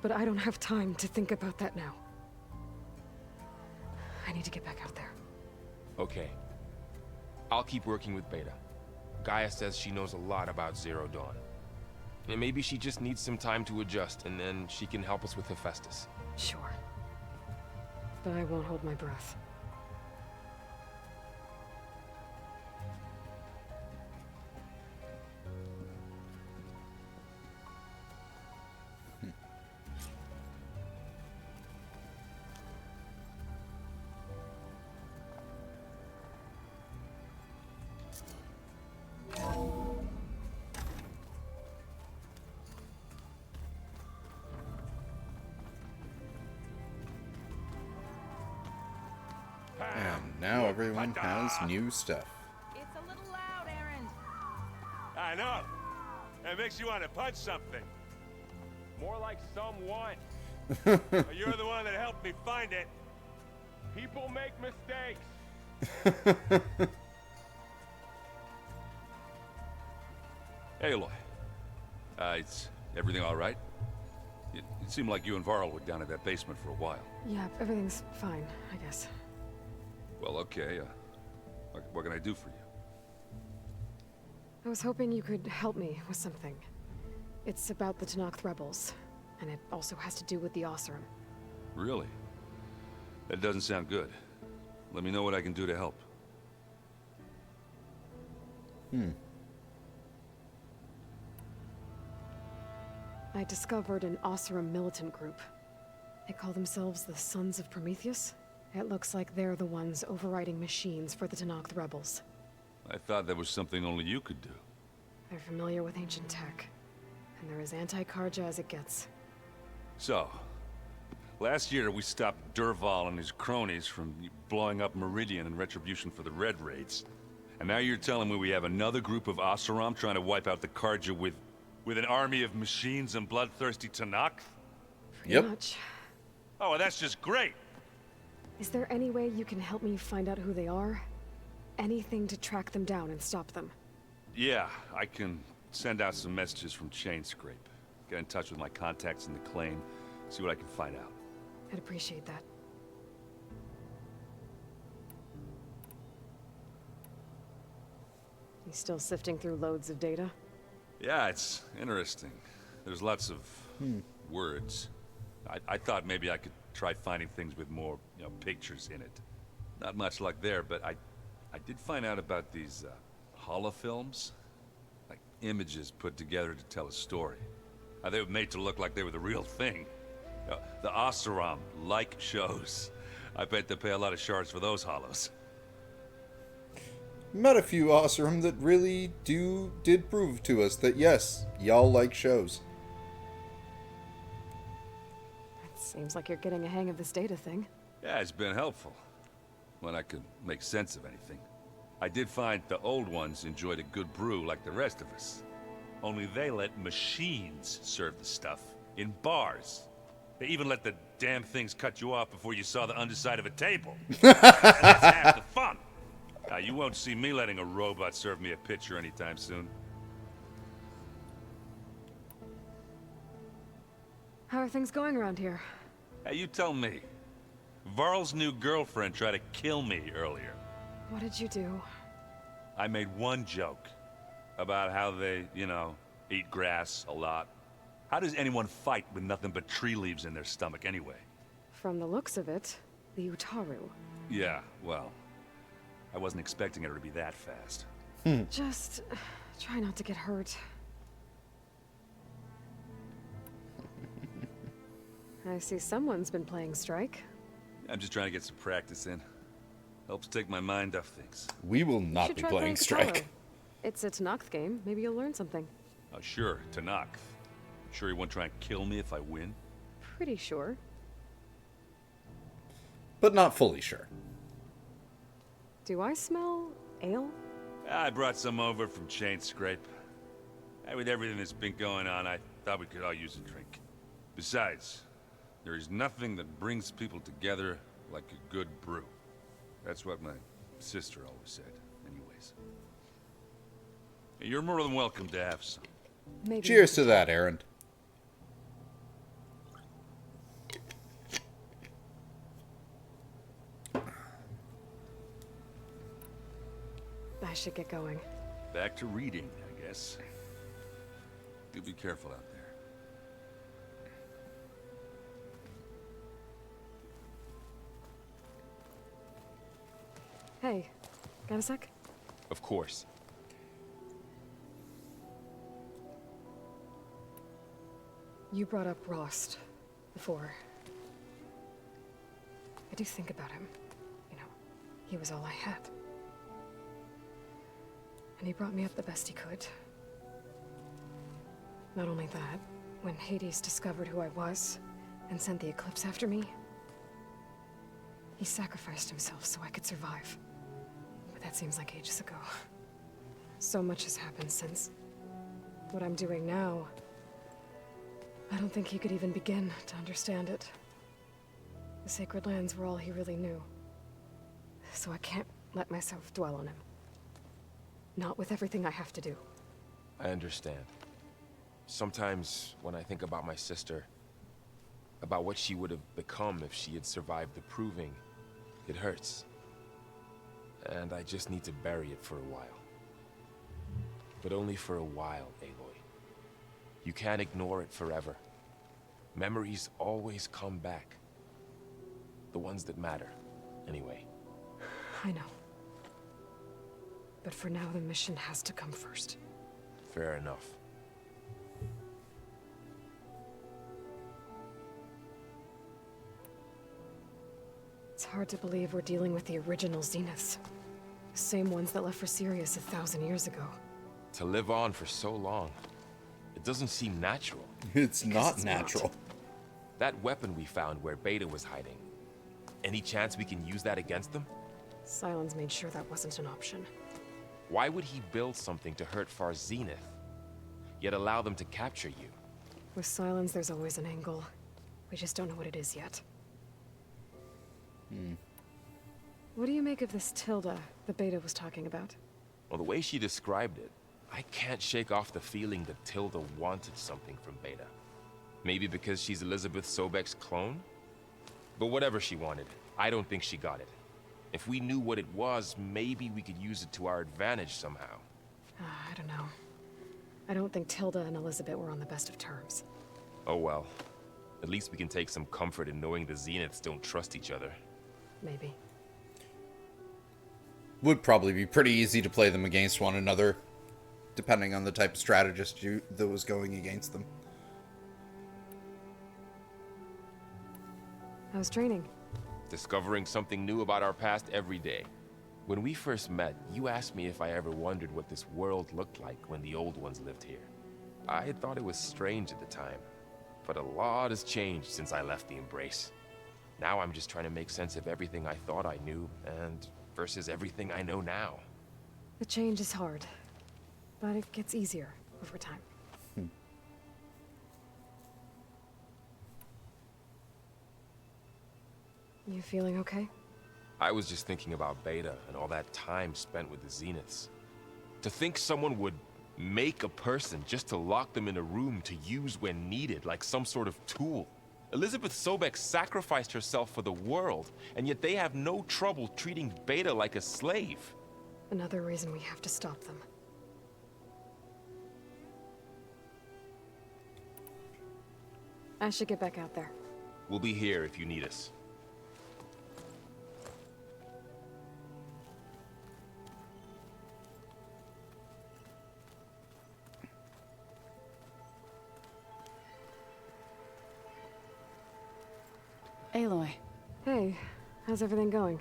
But I don't have time to think about that now. I need to get back out there. Okay. I'll keep working with Beta. Gaia says she knows a lot about Zero Dawn. And maybe she just needs some time to adjust, and then she can help us with Hephaestus. Sure. But I won't hold my breath. Now everyone has new stuff. It's a little loud, Aaron. I know. It makes you want to punch something. More like someone. You're the one that helped me find it. People make mistakes. Hey, Aloy. Is everything all right? It seemed like you and Varl were down at that basement for a while. Yeah, everything's fine, I guess. Well, okay. What can I do for you? I was hoping you could help me with something. It's about the Tenakth rebels, and it also has to do with the Oseram. Really? That doesn't sound good. Let me know what I can do to help. I discovered an Oseram militant group. They call themselves the Sons of Prometheus. It looks like they're the ones overriding machines for the Tenakth rebels. I thought that was something only you could do. They're familiar with ancient tech, and they're as anti-Karja as it gets. So, last year we stopped Durval and his cronies from blowing up Meridian in retribution for the Red Raids. And now you're telling me we have another group of Oseram trying to wipe out the Karja with an army of machines and bloodthirsty Tenakth? Pretty much. Oh, well, that's just great. Is there any way you can help me find out who they are? Anything to track them down and stop them. Yeah, I can send out some messages from Chainscrape. Get in touch with my contacts in the claim, see what I can find out. I'd appreciate that. You still sifting through loads of data? Yeah, it's interesting. There's lots of words. I thought maybe I could try finding things with more, pictures in it. Not much luck there, but I did find out about these holofilms. Like images put together to tell a story. They were made to look like they were the real thing. The Oseram like shows. I bet they pay a lot of shards for those hollows. Met a few Oseram that really did prove to us that yes, y'all like shows. It seems like you're getting a hang of this data thing. Yeah, it's been helpful. When I could make sense of anything. I did find the old ones enjoyed a good brew like the rest of us. Only they let machines serve the stuff in bars. They even let the damn things cut you off before you saw the underside of a table. That's half the fun. Now, you won't see me letting a robot serve me a pitcher anytime soon. How are things going around here? Hey, you tell me. Varl's new girlfriend tried to kill me earlier. What did you do? I made one joke about how they, eat grass a lot. How does anyone fight with nothing but tree leaves in their stomach anyway? From the looks of it, the Utaru. Yeah, well, I wasn't expecting her to be that fast. Just try not to get hurt. I see someone's been playing Strike. I'm just trying to get some practice in. Helps take my mind off things. We will not be playing Strike. It's a Tenakth game. Maybe you'll learn something. Oh, sure, Tenakth. Sure you won't try and kill me if I win? Pretty sure. But not fully sure. Do I smell ale? I brought some over from Chainscrape. With everything that's been going on, I thought we could all use a drink. Besides, there is nothing that brings people together like a good brew. That's what my sister always said, anyways. You're more than welcome to have some. Maybe. Cheers to that, Aaron. I should get going. Back to reading, I guess. You be careful out there. Hey, got a sec? Of course. You brought up Rost before. I do think about him. He was all I had. And he brought me up the best he could. Not only that, when Hades discovered who I was and sent the Eclipse after me, He sacrificed himself so I could survive. But that seems like ages ago. So much has happened since. What I'm doing now, I don't think he could even begin to understand it. The sacred lands were all he really knew. So I can't let myself dwell on him. Not with everything I have to do. I understand. Sometimes when I think about my sister, about what she would have become if she had survived the proving, it hurts. And I just need to bury it for a while. But only for a while, Aloy. You can't ignore it forever. Memories always come back. The ones that matter, anyway. I know. But for now, the mission has to come first. Fair enough. It's hard to believe we're dealing with the original Zeniths. The same ones that left for Sirius 1,000 years ago. To live on for so long, it doesn't seem natural. It's not natural. That weapon we found where Beta was hiding, any chance we can use that against them? Sylens made sure that wasn't an option. Why would he build something to hurt Far Zenith, yet allow them to capture you? With Sylens, there's always an angle. We just don't know what it is yet. What do you make of this Tilda the Beta was talking about? Well, the way she described it, I can't shake off the feeling that Tilda wanted something from Beta. Maybe because she's Elizabeth Sobek's clone? But whatever she wanted, I don't think she got it. If we knew what it was, maybe we could use it to our advantage somehow. I don't know. I don't think Tilda and Elizabeth were on the best of terms. Oh well. At least we can take some comfort in knowing the Zeniths don't trust each other. Maybe. Would probably be pretty easy to play them against one another, depending on the type of strategist that was going against them. How's training? Discovering something new about our past every day. When we first met, you asked me if I ever wondered what this world looked like when the old ones lived here. I had thought it was strange at the time, but a lot has changed since I left the Embrace. Now I'm just trying to make sense of everything I thought I knew, and versus everything I know now. The change is hard, but it gets easier over time. You feeling okay? I was just thinking about Beta and all that time spent with the Zeniths. To think someone would make a person just to lock them in a room to use when needed, like some sort of tool. Elizabeth Sobek sacrificed herself for the world, and yet they have no trouble treating Beta like a slave. Another reason we have to stop them. I should get back out there. We'll be here if you need us. Aloy. Hey, how's everything going?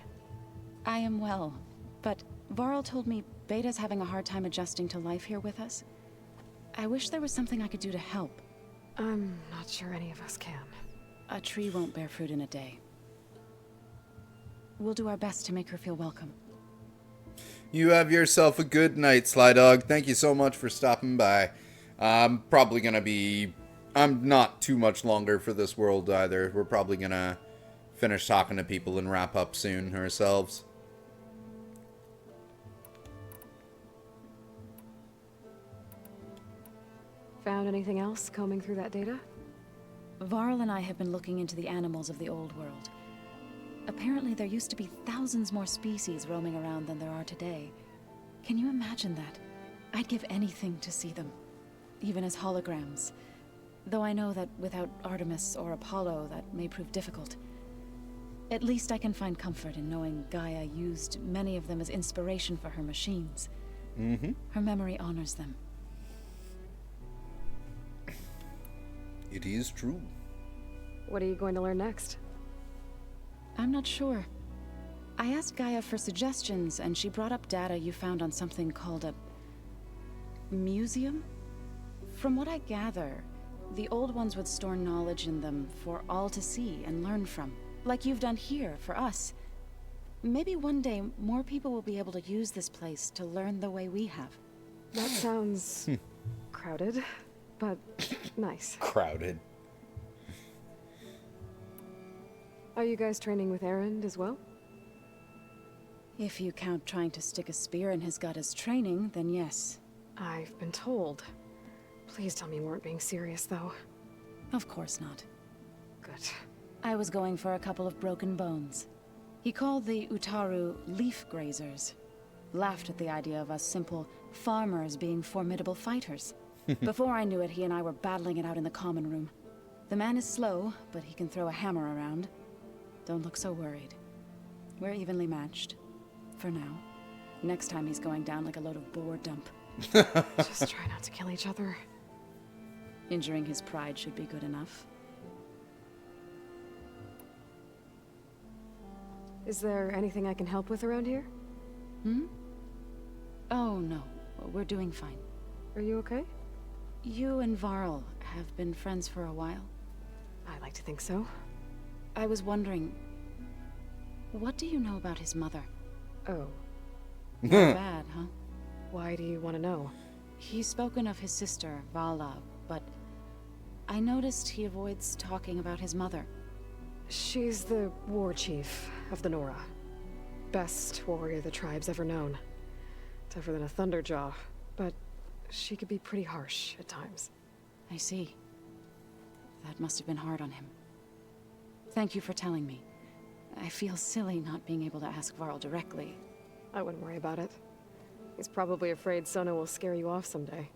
I am well, but Varl told me Beta's having a hard time adjusting to life here with us. I wish there was something I could do to help. I'm not sure any of us can. A tree won't bear fruit in a day. We'll do our best to make her feel welcome. You have yourself a good night, Sly Dog. Thank you so much for stopping by. I'm not too much longer for this world either. We're probably gonna finish talking to people and wrap up soon ourselves. Found anything else combing through that data? Varl and I have been looking into the animals of the old world. Apparently there used to be thousands more species roaming around than there are today. Can you imagine that? I'd give anything to see them, even as holograms. Though I know that without Artemis or Apollo, that may prove difficult. At least I can find comfort in knowing Gaia used many of them as inspiration for her machines. Her memory honors them. It is true. What are you going to learn next? I'm not sure. I asked Gaia for suggestions, and she brought up data you found on something called a museum? From what I gather, the old ones would store knowledge in them for all to see and learn from, like you've done here for us. maybe one day more people will be able to use this place to learn the way we have. That sounds crowded, but nice. Crowded. Are you guys training with Erend as well? If you count trying to stick a spear in his gut as training, then yes. I've been told. Please tell me you weren't being serious, though. Of course not. Good. I was going for a couple of broken bones. He called the Utaru leaf grazers. Laughed at the idea of us simple farmers being formidable fighters. Before I knew it, he and I were battling it out in the common room. The man is slow, but he can throw a hammer around. Don't look so worried. We're evenly matched. For now. Next time he's going down like a load of boar dump. Just try not to kill each other. Injuring his pride should be good enough. Is there anything I can help with around here? Oh, no. We're doing fine. Are you okay? You and Varl have been friends for a while? I like to think so. I was wondering... what do you know about his mother? Oh. Not bad, huh? Why do you want to know? He's spoken of his sister, Vala, but... I noticed he avoids talking about his mother. She's the war chief of the Nora. Best warrior the tribe's ever known. Tougher than a Thunderjaw, but she could be pretty harsh at times. I see. That must have been hard on him. Thank you for telling me. I feel silly not being able to ask Varl directly. I wouldn't worry about it. He's probably afraid Sona will scare you off someday.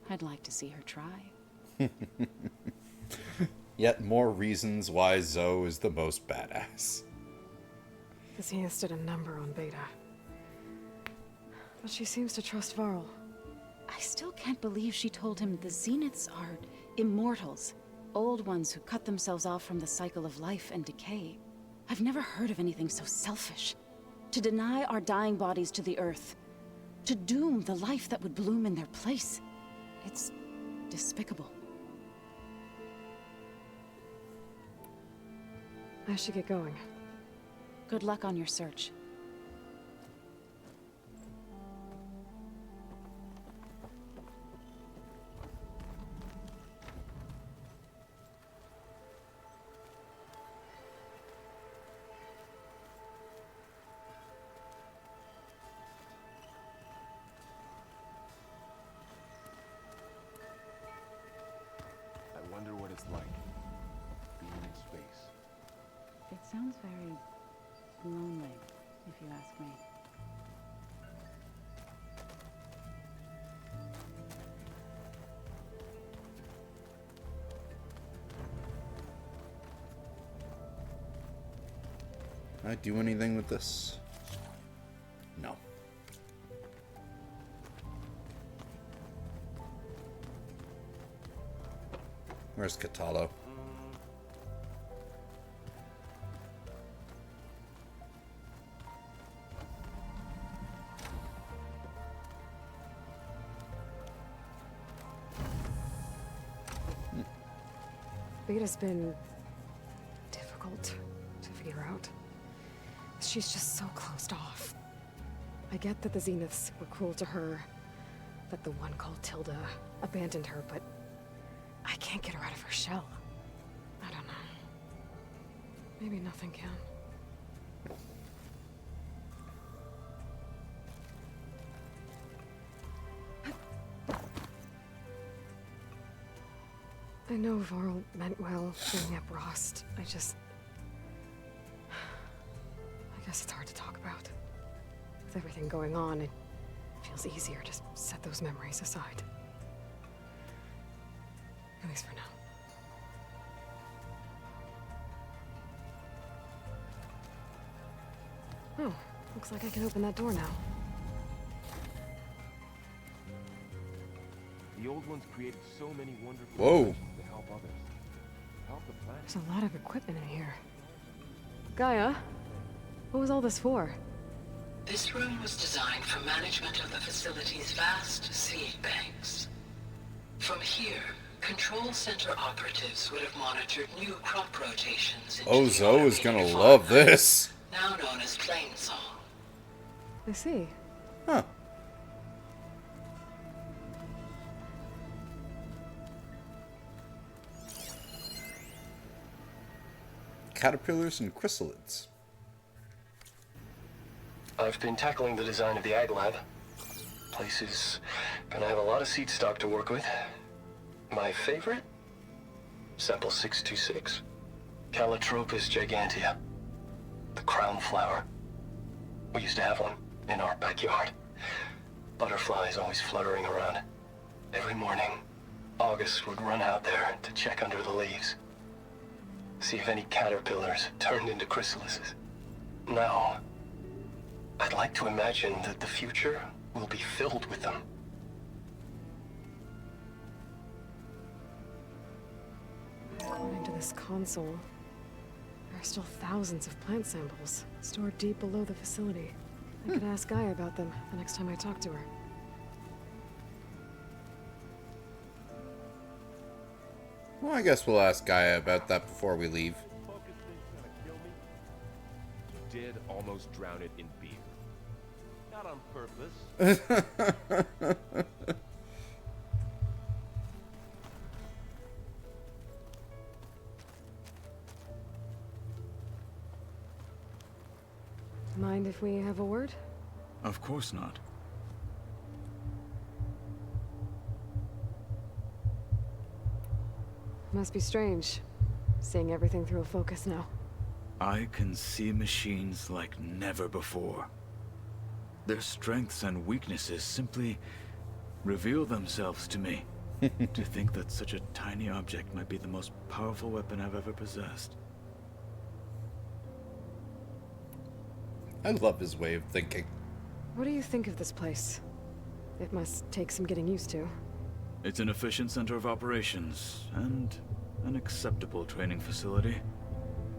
I'd like to see her try. Yet more reasons why Zoe is the most badass. The Zenith did a number on Beta. But she seems to trust Varl. I still can't believe she told him the Zeniths are immortals. Old ones who cut themselves off from the cycle of life and decay. I've never heard of anything so selfish. To deny our dying bodies to the earth. To doom the life that would bloom in their place. It's despicable. I should get going. Good luck on your search. I wonder what it's like, being in space. It sounds very lonely, if you ask me. Can I do anything with this? No. Where's Katalo? Beta's been difficult to figure out. She's just so closed off. I get that the Zeniths were cruel to her, that the one called Tilda abandoned her, but I can't get her out of her shell. I don't know. Maybe nothing can. I know Varl meant well bringing up Rost. I guess it's hard to talk about. With everything going on, it feels easier to set those memories aside. At least for now. Oh, looks like I can open that door now. The old ones created so many wonderful Whoa. inventions to help others. Help the planet. There's a lot of equipment in here. Gaia, what was all this for? This room was designed for management of the facility's vast seed banks. From here, control center operatives would have monitored new crop rotations into Oh, the Zoe is automated gonna farm love line, this. now known as Plainsong. I see. Huh. Caterpillars and chrysalids. I've been tackling the design of the Ag Lab. Place is gonna have a lot of seed stock to work with. My favorite? Sample 626. Calotropis gigantea. The crown flower. We used to have one in our backyard. Butterflies always fluttering around. Every morning, August would run out there to check under the leaves. See if any caterpillars turned into chrysalises. Now, I'd like to imagine that the future will be filled with them. According to this console, there are still thousands of plant samples stored deep below the facility. I could ask Gaia about them the next time I talk to her. Well, I guess we'll ask Gaia about that before we leave. You did almost drown it in beer. Not on purpose. Mind if we have a word? Of course not. Must be strange, seeing everything through a focus now. I can see machines like never before. Their strengths and weaknesses simply reveal themselves to me. To think that such a tiny object might be the most powerful weapon I've ever possessed. I love his way of thinking. What do you think of this place? It must take some getting used to. It's an efficient center of operations, and an acceptable training facility.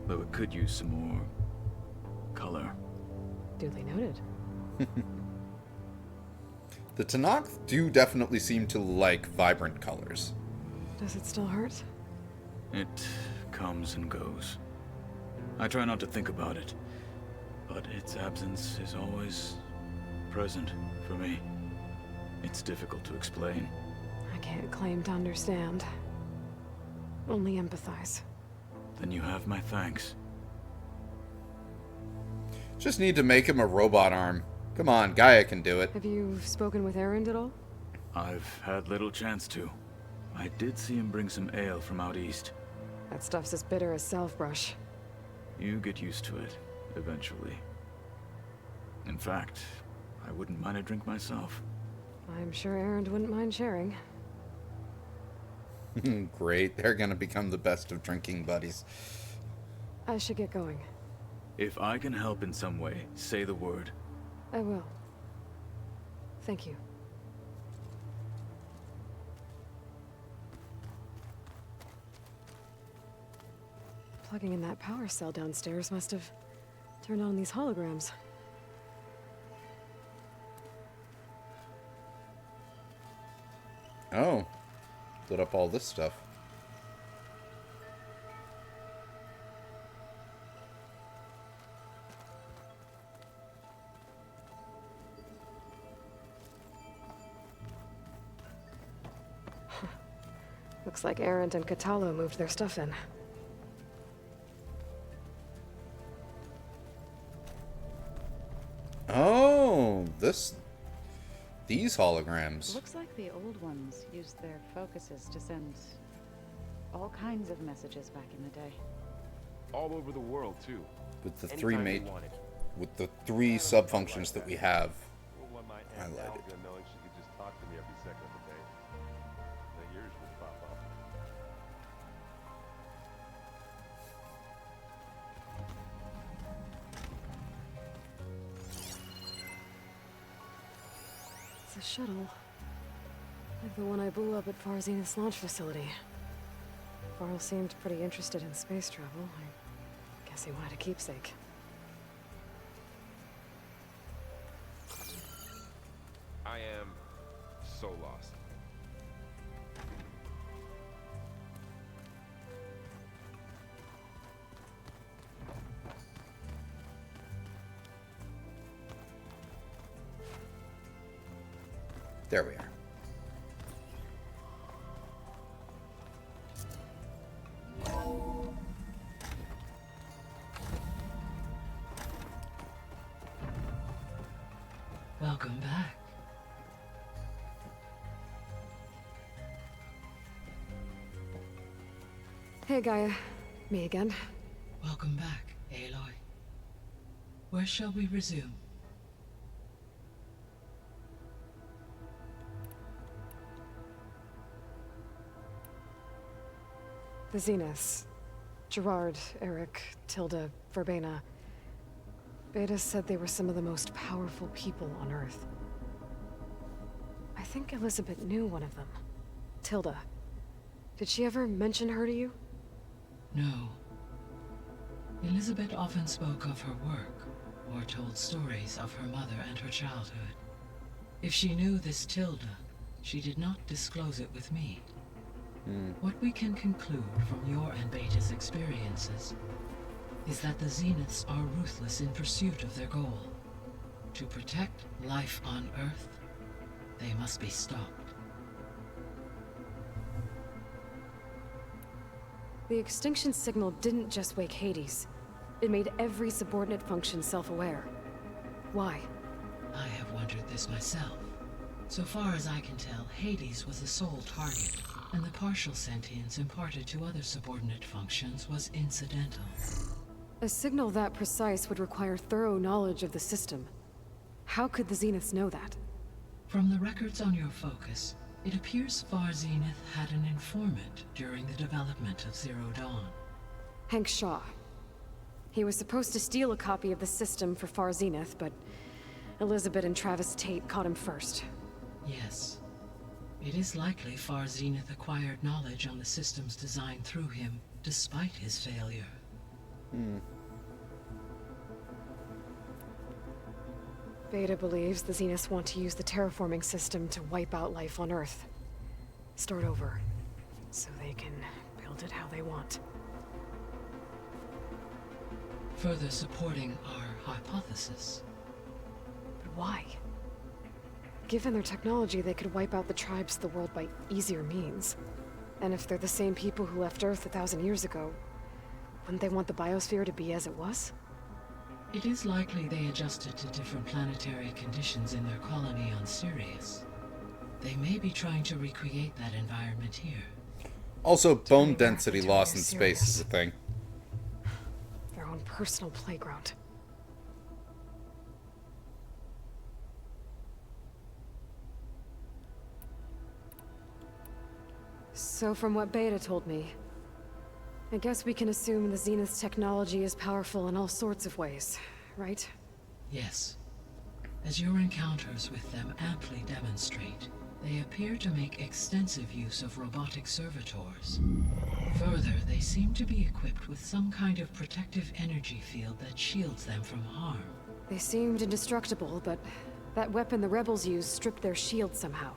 Though it could use some more color. Duly noted. The Tanakh do definitely seem to like vibrant colors. Does it still hurt? It comes and goes. I try not to think about it, but its absence is always present for me. It's difficult to explain. I can't claim to understand. Only empathize. Then you have my thanks. Just need to make him a robot arm. Come on, Gaia can do it. Have you spoken with Erend at all? I've had little chance to. I did see him bring some ale from out east. That stuff's as bitter as self-brush. You get used to it, eventually. In fact, I wouldn't mind a drink myself. I'm sure Erend wouldn't mind sharing. Great, they're gonna become the best of drinking buddies. I should get going. If I can help in some way, say the word. I will. Thank you. Plugging in that power cell downstairs must have turned on these holograms. Oh. Lit up all this stuff. Looks like Erend and Katalo moved their stuff in. Oh, these holograms. Looks like the old ones used their focuses to send all kinds of messages back in the day. All over the world, too. With the Anytime three three sub-functions that we have highlighted. Knowing she could just talk to me every second of the day. The ears would pop up. It's a shuttle. Like the one I blew up at Farzin's launch facility. Varl seemed pretty interested in space travel. I guess he wanted a keepsake. I am so lost. There we are. Welcome back. Hey, Gaia. Me again. Welcome back, Aloy. Where shall we resume? The Zeniths. Gerard, Eric, Tilda, Verbena. Beta said they were some of the most powerful people on Earth. I think Elizabeth knew one of them. Tilda. Did she ever mention her to you? No. Elizabeth often spoke of her work, or told stories of her mother and her childhood. If she knew this Tilda, she did not disclose it with me. What we can conclude from your and Beta's experiences is that the Zeniths are ruthless in pursuit of their goal. To protect life on Earth, they must be stopped. The extinction signal didn't just wake Hades. It made every subordinate function self-aware. Why? I have wondered this myself. So far as I can tell, Hades was the sole target, and the partial sentience imparted to other subordinate functions was incidental. A signal that precise would require thorough knowledge of the system. How could the Zeniths know that? From the records on your focus, it appears Far Zenith had an informant during the development of Zero Dawn. Hank Shaw. He was supposed to steal a copy of the system for Far Zenith, but Elizabeth and Travis Tate caught him first. Yes. It is likely Far Zenith acquired knowledge on the system's design through him, despite his failure. Beta believes the Zeniths want to use the terraforming system to wipe out life on Earth. Start over, so they can build it how they want. Further supporting our hypothesis. But why? Given their technology, they could wipe out the tribes of the world by easier means. And if they're the same people who left Earth 1,000 years ago, wouldn't they want the biosphere to be as it was? It is likely they adjusted to different planetary conditions in their colony on Sirius. They may be trying to recreate that environment here. Also, bone density loss in space is a thing. Their own personal playground. So from what Beta told me, I guess we can assume the Zenith's technology is powerful in all sorts of ways, right? Yes. As your encounters with them amply demonstrate, they appear to make extensive use of robotic servitors. Further, they seem to be equipped with some kind of protective energy field that shields them from harm. They seemed indestructible, but that weapon the rebels used stripped their shield somehow.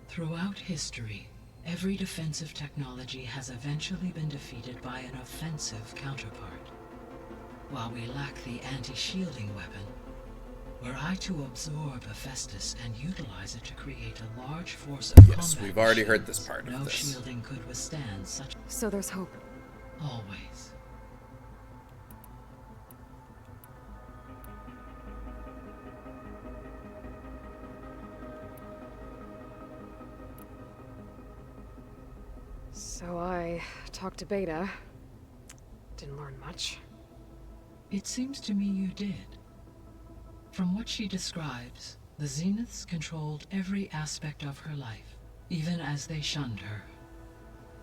Throughout history, every defensive technology has eventually been defeated by an offensive counterpart. While we lack the anti-shielding weapon, were I to absorb Hephaestus and utilize it to create a large force of combat Yes, we've already heard machines, this part of no this. shielding could withstand such... So there's hope. Always. So I talked to Beta. Didn't learn much. It seems to me you did. From what she describes, the Zeniths controlled every aspect of her life, even as they shunned her.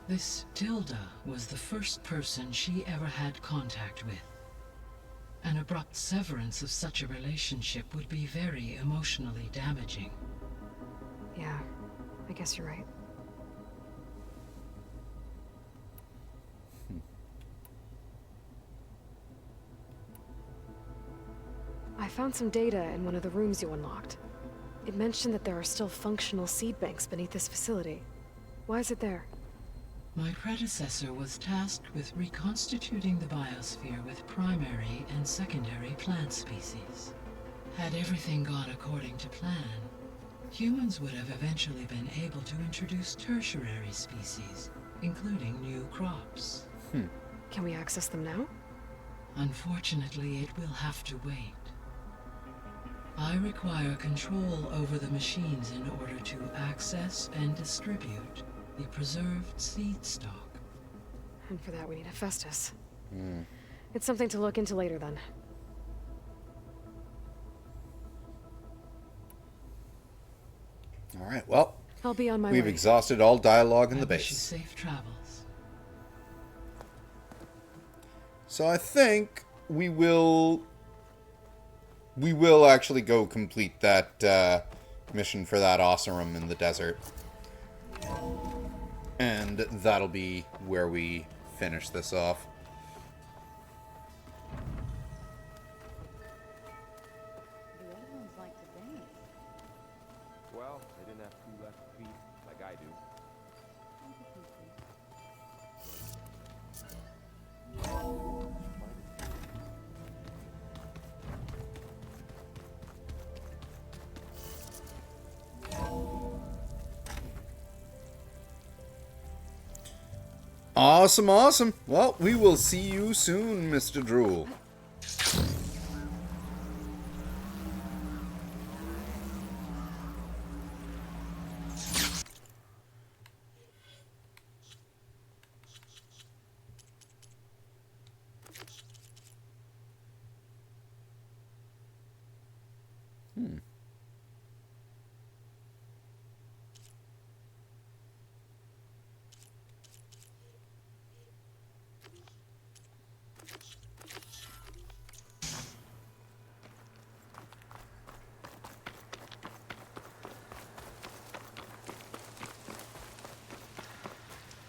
This Tilda was the first person she ever had contact with. An abrupt severance of such a relationship would be very emotionally damaging. Yeah, I guess you're right. I found some data in one of the rooms you unlocked. It mentioned that there are still functional seed banks beneath this facility. Why is it there? My predecessor was tasked with reconstituting the biosphere with primary and secondary plant species. Had everything gone according to plan, humans would have eventually been able to introduce tertiary species, including new crops. Can we access them now? Unfortunately, it will have to wait. I require control over the machines in order to access and distribute the preserved seed stock. And for that we need Hephaestus. It's something to look into later then. All right, well, I'll be on my we've way. exhausted all dialogue in the I wish you base. safe travels. So I think we will actually go complete that mission for that Oseram in the desert. And that'll be where we finish this off. The other ones like to dance. Well, they didn't have two left feet like I do. Awesome, awesome. Well, we will see you soon, Mr. Drool.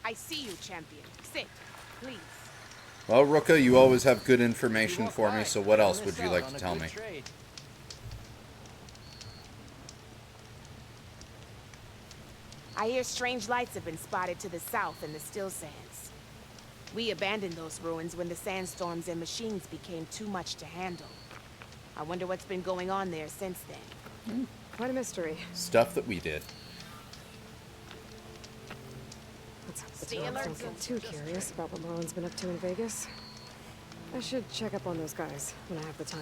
I see you, champion. Sit, please. Well, Ruka, you always have good information for me, so what else would you like to tell me? I hear strange lights have been spotted to the south in the still sands. We abandoned those ruins when the sandstorms and machines became too much to handle. I wonder what's been going on there since then. Quite a mystery. Stuff that we did. Let's hope the Terrans don't get too curious about what Merlin's been up to in Vegas. I should check up on those guys when I have the time.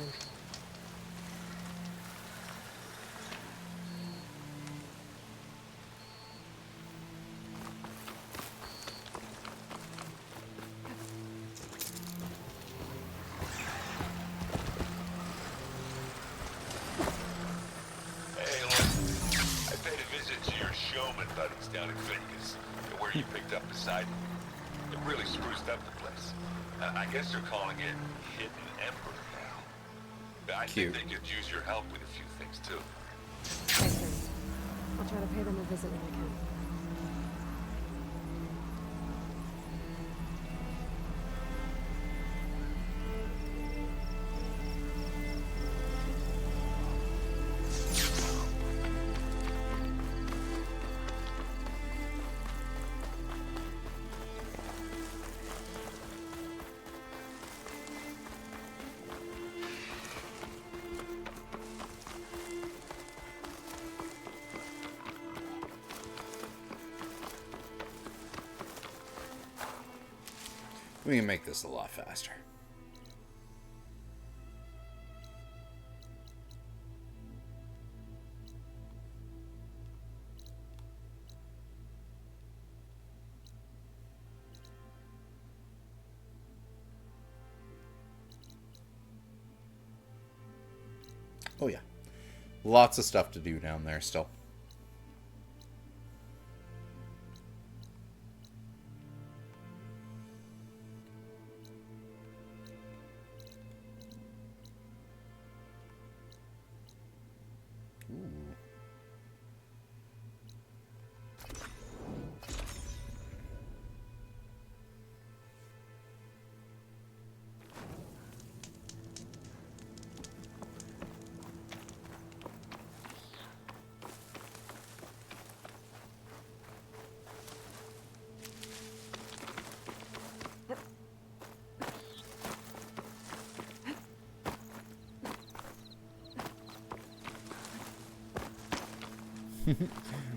Hey, look, I paid a visit to your showman buddies down in Vegas, where you picked up beside me. It really spruced up the place. I guess they're calling it Hidden Emperor now. I think they could use your help with a few things, too. Thanks, Ernie. I'll try to pay them a visit when I can. We can make this a lot faster. Oh yeah. Lots of stuff to do down there still.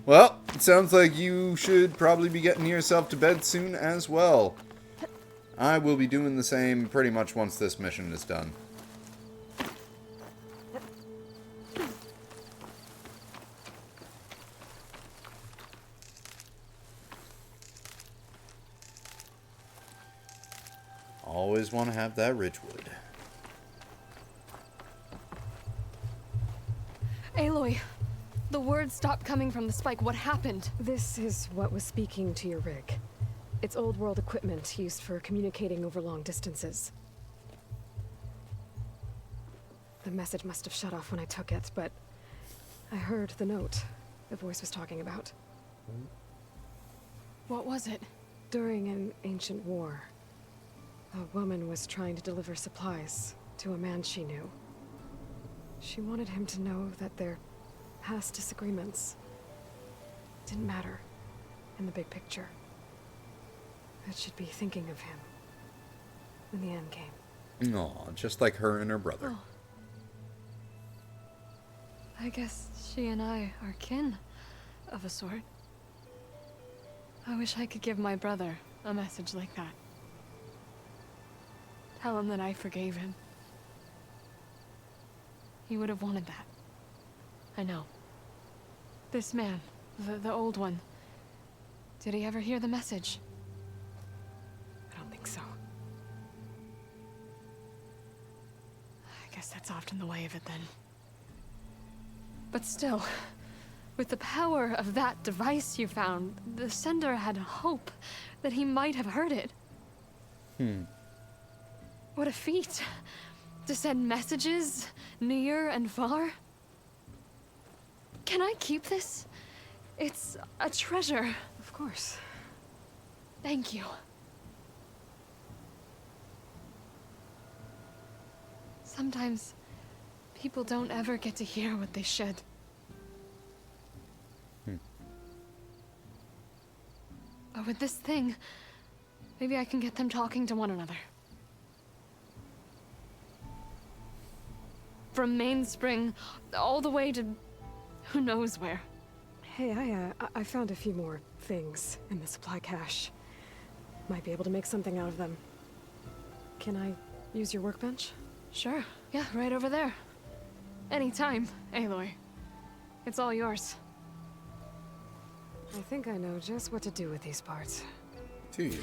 Well, it sounds like you should probably be getting yourself to bed soon as well. I will be doing the same pretty much once this mission is done. Always want to have that Ridgewood. Aloy, the words stopped coming from the spike. What happened? This is what was speaking to your rig. It's old world equipment used for communicating over long distances. The message must have shut off when I took it, but I heard the note the voice was talking about. What was it? During an ancient war, a woman was trying to deliver supplies to a man she knew. She wanted him to know that their past disagreements didn't matter in the big picture. That she'd be thinking of him when the end came. Aw, just like her and her brother. Oh. I guess she and I are kin, of a sort. I wish I could give my brother a message like that. Tell him that I forgave him. He would have wanted that. I know. This man, the old one, did he ever hear the message? I don't think so. I guess that's often the way of it then. But still, with the power of that device you found, the sender had hope that he might have heard it. What a feat! To send messages near and far. Can I keep this? It's a treasure. Of course. Thank you. Sometimes people don't ever get to hear what they should. But with this thing, maybe I can get them talking to one another. From Mainspring all the way to who knows where. Hey, I found a few more things in the supply cache. Might be able to make something out of them. Can I use your workbench? Sure. Yeah, right over there. Anytime, Aloy. It's all yours. I think I know just what to do with these parts. Do you?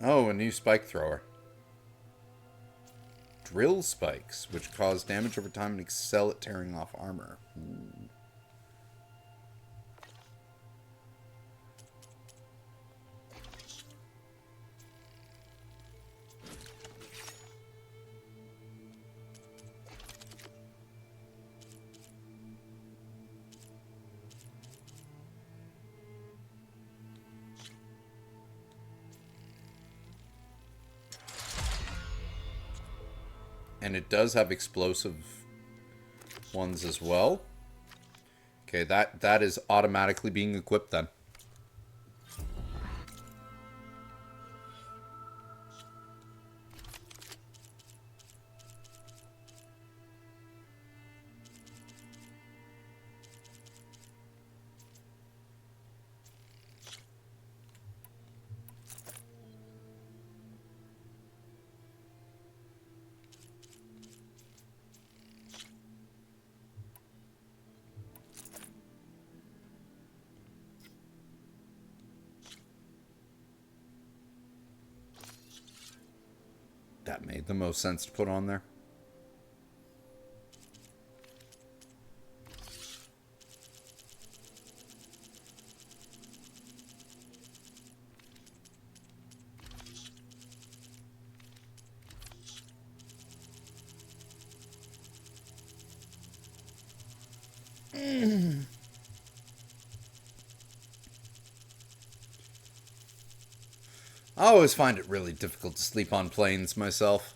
Oh, a new spike thrower. Drill spikes, which cause damage over time and excel at tearing off armor. Ooh. And it does have explosive ones as well. Okay, that is automatically being equipped then. That made the most sense to put on there. I always find it really difficult to sleep on planes myself.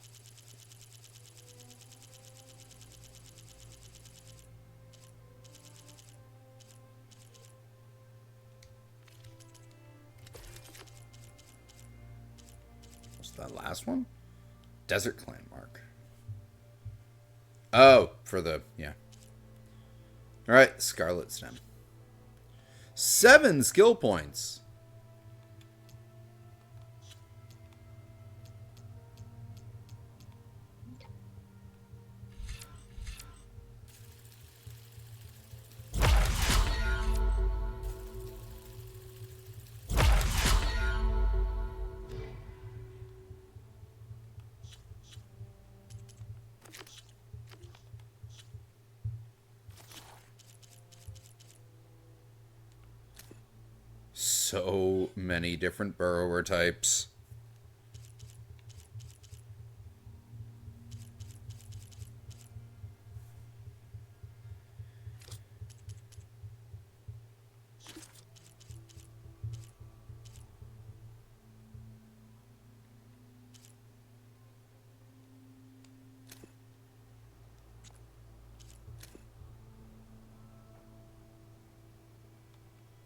Was that last one? Desert Clan mark. Oh, for the, yeah. Alright, Scarlet Stem. 7 skill points. So many different burrower types.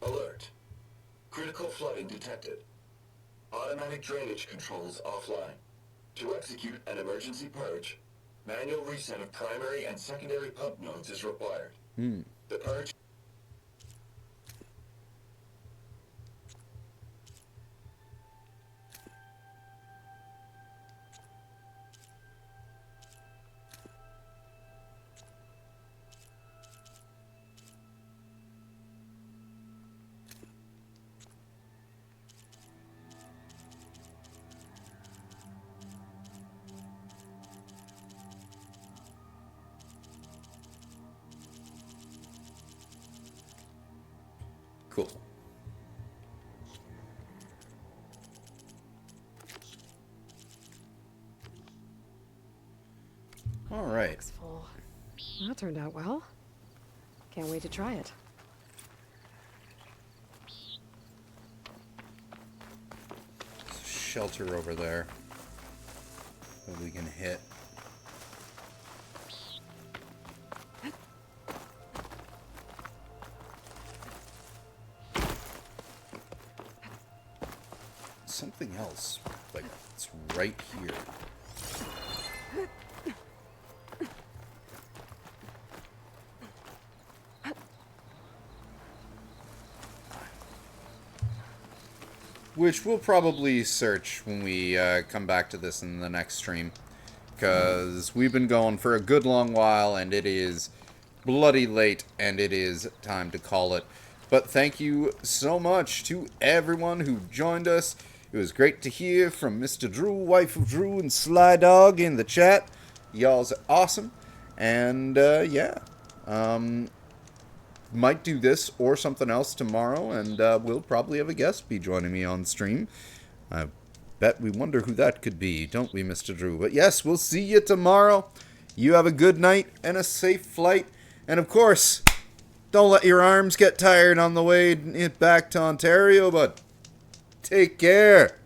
Alert. Critical flooding detected. Automatic drainage controls offline. To execute an emergency purge, manual reset of primary and secondary pump nodes is required. The purge... Cool. All right. Looks full. That turned out well. Can't wait to try it. There's a shelter over there that we can hit. Something else, like, it's right here. Which we'll probably search when we come back to this in the next stream. Because we've been going for a good long while, and it is bloody late, and it is time to call it. But thank you so much to everyone who joined us. It was great to hear from Mr. Drew, Wife of Drew, and Sly Dog in the chat. Y'all's awesome. And, yeah. Might do this or something else tomorrow, and we'll probably have a guest be joining me on stream. I bet we wonder who that could be, don't we, Mr. Drew? But yes, we'll see you tomorrow. You have a good night and a safe flight. And, of course, don't let your arms get tired on the way back to Ontario, but take care.